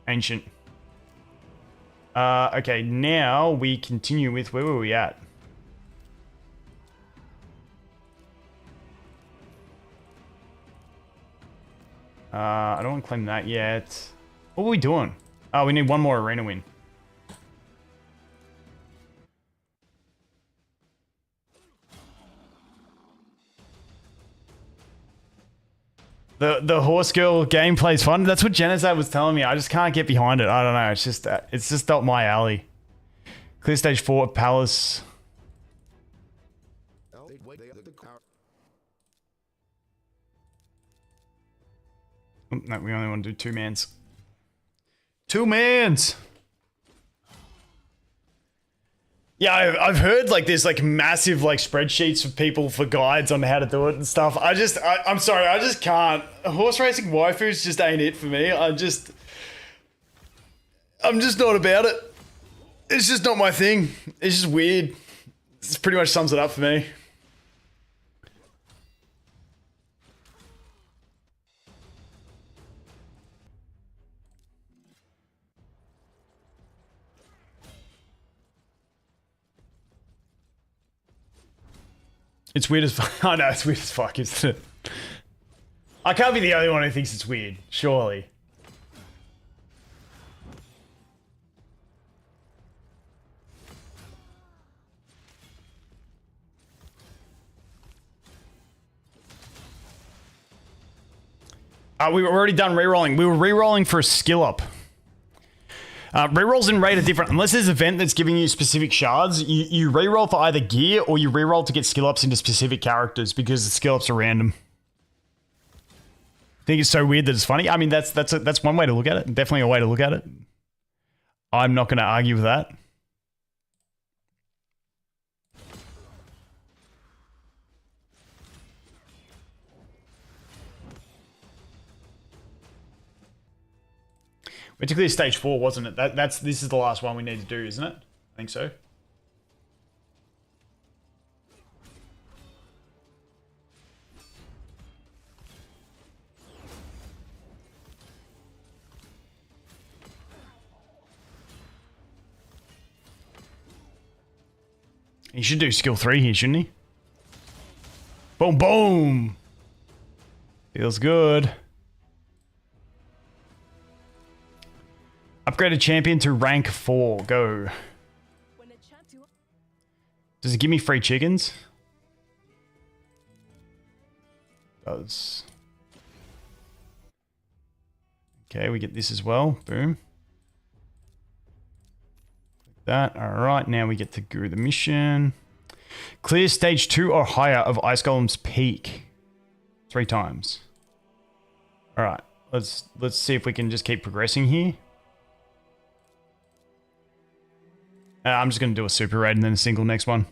ancient. Okay, now we continue with, where were we at? I don't want to claim that yet. What are we doing? Oh, we need 1 more arena win. The horse girl gameplay's fun. That's what Genocide was telling me. I just can't get behind it. I don't know. It's just not my alley. Clear stage 4 at Palace. Oh, no, we only want to do 2 mans. 2 mans. Yeah, I've heard like there's like massive like spreadsheets for people for guides on how to do it and stuff. I'm sorry, I just can't. Horse racing waifus just ain't it for me. I'm just not about it. It's just not my thing. It's just weird. This pretty much sums it up for me. It's weird as fuck. I know, it's weird as fuck, isn't it? I can't be the only one who thinks it's weird, surely. We were already done rerolling. We were rerolling for a skill up. Rerolls in raid are different. Unless there's an event that's giving you specific shards, you reroll for either gear or you reroll to get skill ups into specific characters because the skill ups are random. I think it's so weird that it's funny. I mean, that's one way to look at it. Definitely a way to look at it. I'm not going to argue with that. We had to clear stage 4, wasn't it? This is the last one we need to do, isn't it? I think so. He should do skill 3 here, shouldn't he? Boom, boom. Feels good. Upgraded champion to rank 4. Go. Does it give me free chickens? Does. Okay, we get this as well. Boom. Like that. Alright, now we get to go the mission. Clear stage 2 or higher of Ice Golem's Peak. 3 times. Alright, let's see if we can just keep progressing here. I'm just going to do a super raid and then a single next one.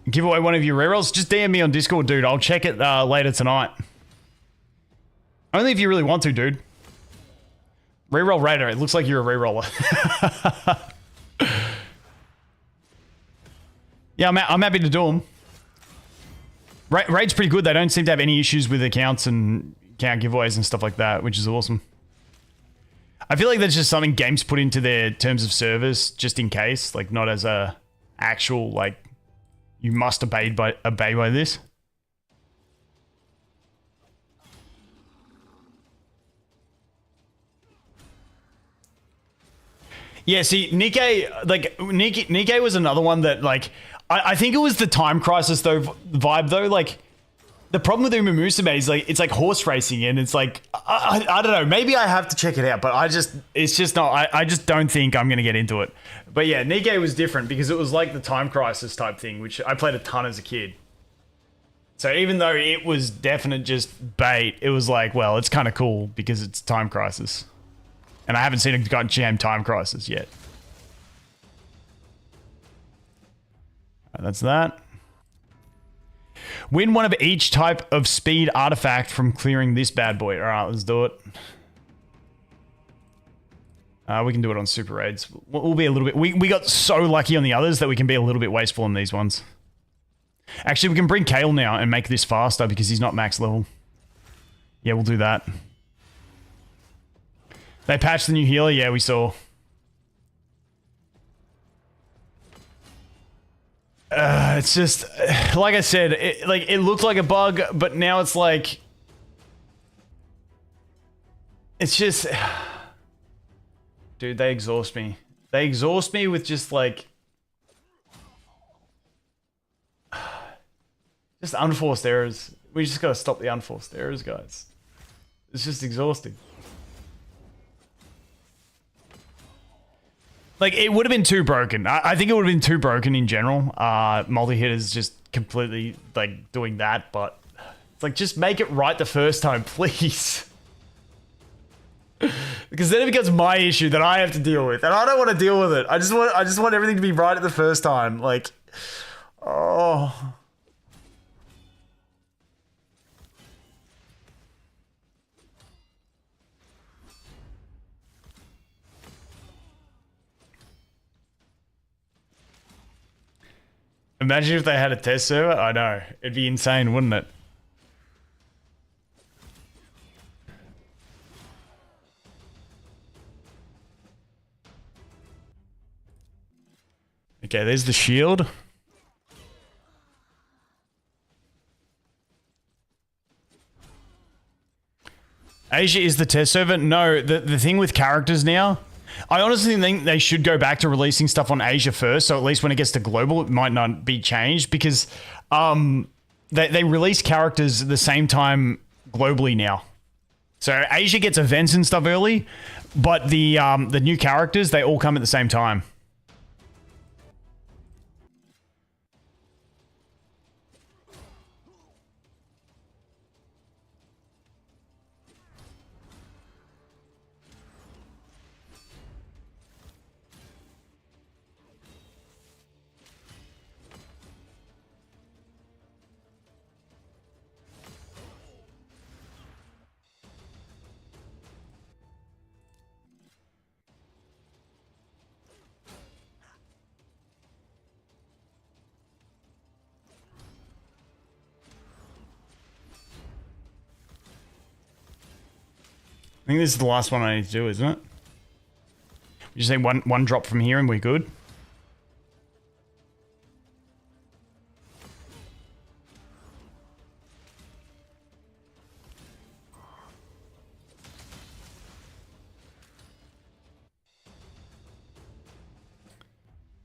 Give away one of your rerolls? Just DM me on Discord, dude. I'll check it later tonight. Only if you really want to, dude. Reroll Raider. It looks like you're a reroller. Yeah, I'm happy to do them. Raid's pretty good. They don't seem to have any issues with accounts and account giveaways and stuff like that, which is awesome. I feel like that's just something games put into their terms of service just in case, like not as a actual, like, you must obey by this. Yeah, see, Nikkei was another one that, like, I think it was the Time Crisis though vibe though. Like, the problem with Musume is like it's like horse racing, and it's like I don't know. Maybe I have to check it out, but it's just not. I just don't think I'm gonna get into it. But yeah, Nikkei was different because it was like the Time Crisis type thing, which I played a ton as a kid. So even though it was definite just bait, it was like, well, it's kind of cool because it's Time Crisis, and I haven't seen a goddamn Time Crisis yet. That's that. Win one of each type of speed artifact from clearing this bad boy. All right, let's do it. We can do it on super raids. We'll be a little bit... We got so lucky on the others that we can be a little bit wasteful on these ones. Actually, we can bring Kale now and make this faster because he's not max level. Yeah, we'll do that. They patched the new healer. Yeah, we saw. It's just, like I said, it looked like a bug, but now it's like, it's just, Dude, they exhaust me. They exhaust me with just like... just unforced errors. We just gotta stop the unforced errors, guys. It's just exhausting. Like, it would have been too broken. I think it would have been too broken in general. Multi-hit is just completely, like, doing that, but... It's like, just make it right the first time, please. Because then it becomes my issue that I have to deal with. And I don't want to deal with it. I just want everything to be right at the first time. Like, oh... Imagine if they had a test server. I know. It'd be insane, wouldn't it? Okay, there's the shield. Asia is the test server. No, the thing with characters now... I honestly think they should go back to releasing stuff on Asia first, so at least when it gets to global, it might not be changed, because they release characters at the same time globally now. So Asia gets events and stuff early, but the new characters, they all come at the same time. I think this is the last one I need to do, isn't it? You say one drop from here and we're good?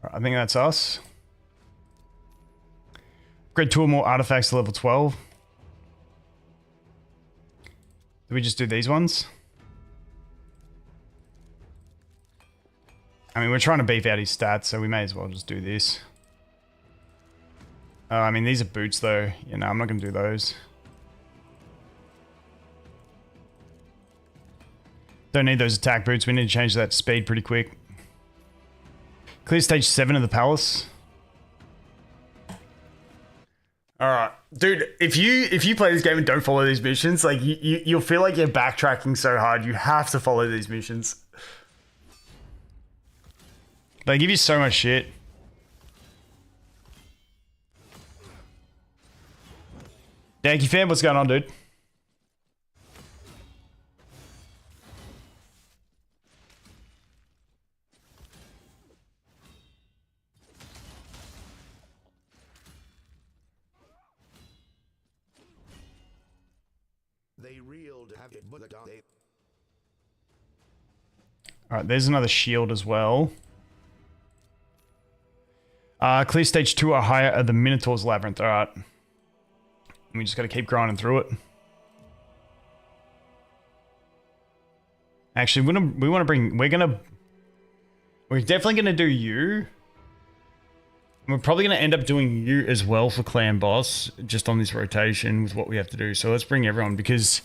I think that's us. Upgrade 2 or more artifacts to level 12. Do we just do these ones? I mean, we're trying to beef out his stats, so we may as well just do this. I mean, these are boots, though. Yeah, no, I'm not going to do those. Don't need those attack boots. We need to change that to speed pretty quick. Clear stage 7 of the palace. Alright. Dude, if you play this game and don't follow these missions, like, you'll feel like you're backtracking so hard. You have to follow these missions. They give you so much shit. Yankee fam, what's going on, dude? They reeled have it, but they... Alright, there's another shield as well. Clear stage 2 or higher of the Minotaur's Labyrinth. Alright. We just gotta keep grinding through it. Actually, we're definitely gonna do you. We're probably gonna end up doing you as well for clan boss, just on this rotation with what we have to do. So let's bring everyone, because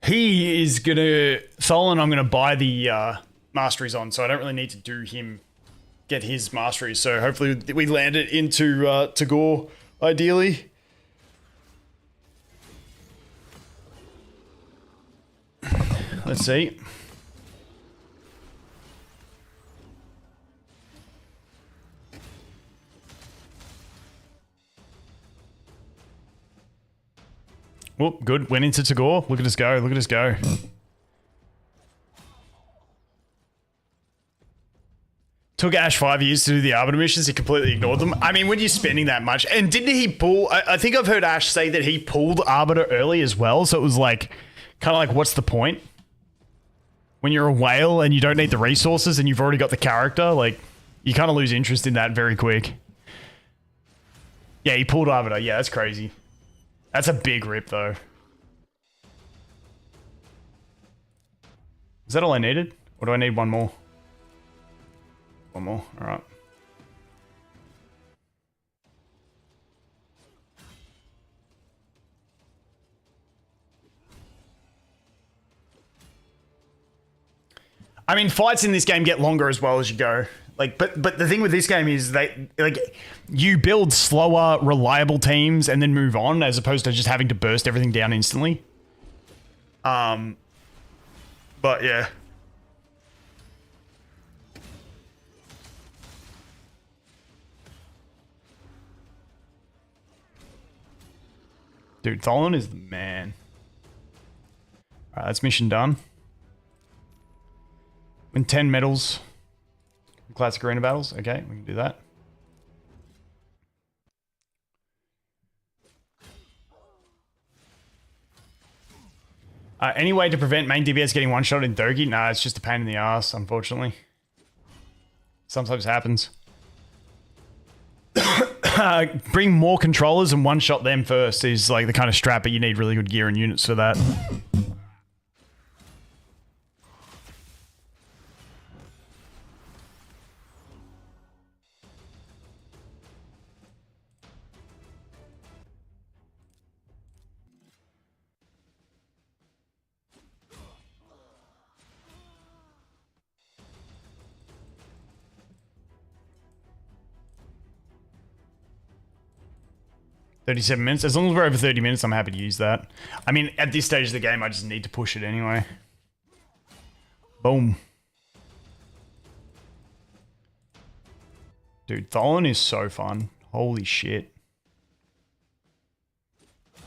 he is gonna... Solon, I'm gonna buy the masteries on, so I don't really need to do him... Get his mastery, so hopefully we land it into Tagoar, ideally. Let's see. Whoop, good. Went into Tagoar. Look at us go. Look at us go. Took Ash 5 years to do the Arbiter missions. He completely ignored them. I mean, when you're spending that much... And didn't he pull... I think I've heard Ash say that he pulled Arbiter early as well. So it was like... Kind of like, what's the point? when you're a whale and you don't need the resources and you've already got the character, like, you kind of lose interest in that very quick. Yeah, he pulled Arbiter. Yeah, that's crazy. That's a big rip, though. Is that all I needed? Or do I need one more? One more. All right. I mean, fights in this game get longer as well as you go. Like, but the thing with this game is you build slower, reliable teams and then move on, as opposed to just having to burst everything down instantly. But yeah. Dude, Tholon is the man. Alright, that's mission done. Win 10 medals. Classic arena battles. Okay, we can do that. Any way to prevent main DPS getting one-shot in Dogi? Nah, it's just a pain in the ass, unfortunately. Sometimes happens. Bring more controllers and one-shot them first is like the kind of strat, but you need really good gear and units for that. 37 minutes. As long as we're over 30 minutes, I'm happy to use that. I mean, at this stage of the game, I just need to push it anyway. Boom. Dude, Tholon is so fun. Holy shit. Is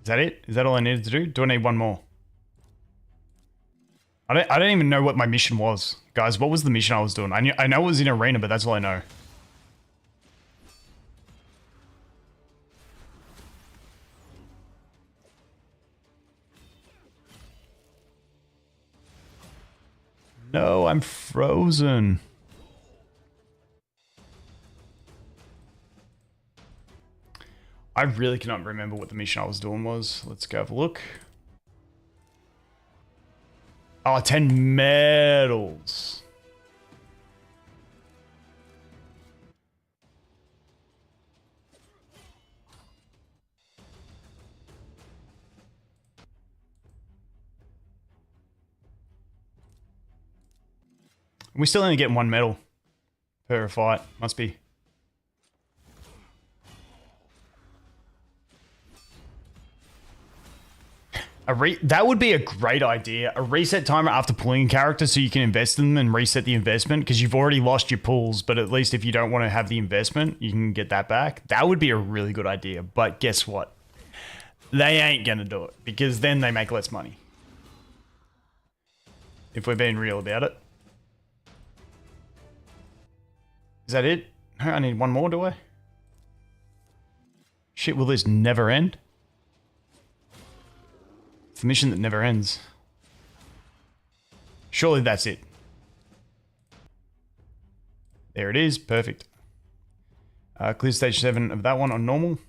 that it? Is that all I needed to do? Do I need one more? I don't even know what my mission was. Guys, what was the mission I was doing? I know it was in arena, but that's all I know. No, I'm frozen. I really cannot remember what the mission I was doing was. Let's go have a look. Oh, 10 medals. We still only getting one medal per fight. Must be. That would be a great idea. A reset timer after pulling a character so you can invest in them and reset the investment, because you've already lost your pulls, but at least if you don't want to have the investment, you can get that back. That would be a really good idea. But guess what? They ain't going to do it, because then they make less money. If we're being real about it. Is that it? I need one more, do I? Shit, will this never end? It's the mission that never ends. Surely that's it. There it is. Perfect. Clear stage 7 of that one on normal.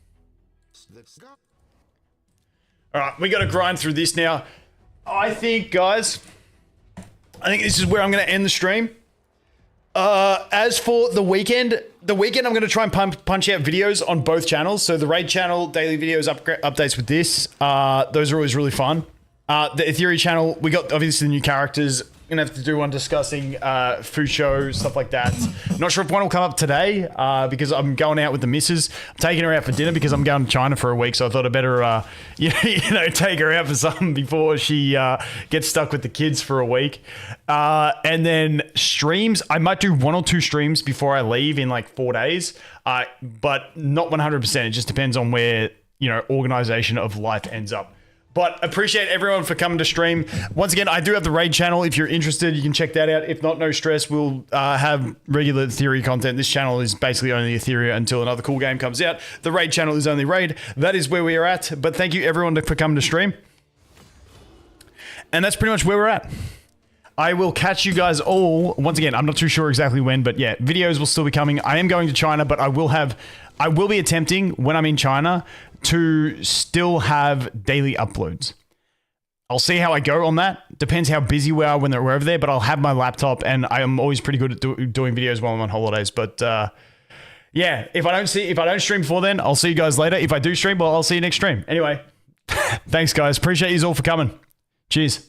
Alright, we got to grind through this now. I think, guys, this is where I'm going to end the stream. As for the weekend I'm going to try and punch out videos on both channels. So the Raid channel, daily videos, updates with this. Those are always really fun. The Etheria channel, we got obviously the new characters. Going to have to do one discussing FUQIU, stuff like that. Not sure if one will come up today because I'm going out with the missus. I'm taking her out for dinner because I'm going to China for a week. So I thought I'd better, take her out for something before she gets stuck with the kids for a week. And then streams, I might do 1 or 2 streams before I leave in like 4 days, but not 100%. It just depends on where, organization of life ends up. But appreciate everyone for coming to stream. Once again, I do have the raid channel. If you're interested, you can check that out. If not, no stress. We'll have regular Etheria content. This channel is basically only Etheria until another cool game comes out. The raid channel is only raid. That is where we are at. But thank you everyone for coming to stream. And that's pretty much where we're at. I will catch you guys all. Once again, I'm not too sure exactly when, but yeah, videos will still be coming. I am going to China, but I will be attempting when I'm in China to still have daily uploads. I'll see how I go on that. Depends how busy we are when we're over there, but I'll have my laptop, and I am always pretty good at doing videos while I'm on holidays. But yeah, if I don't stream before then, I'll see you guys later. If I do stream, well, I'll see you next stream. Anyway, thanks guys. Appreciate you all for coming. Cheers.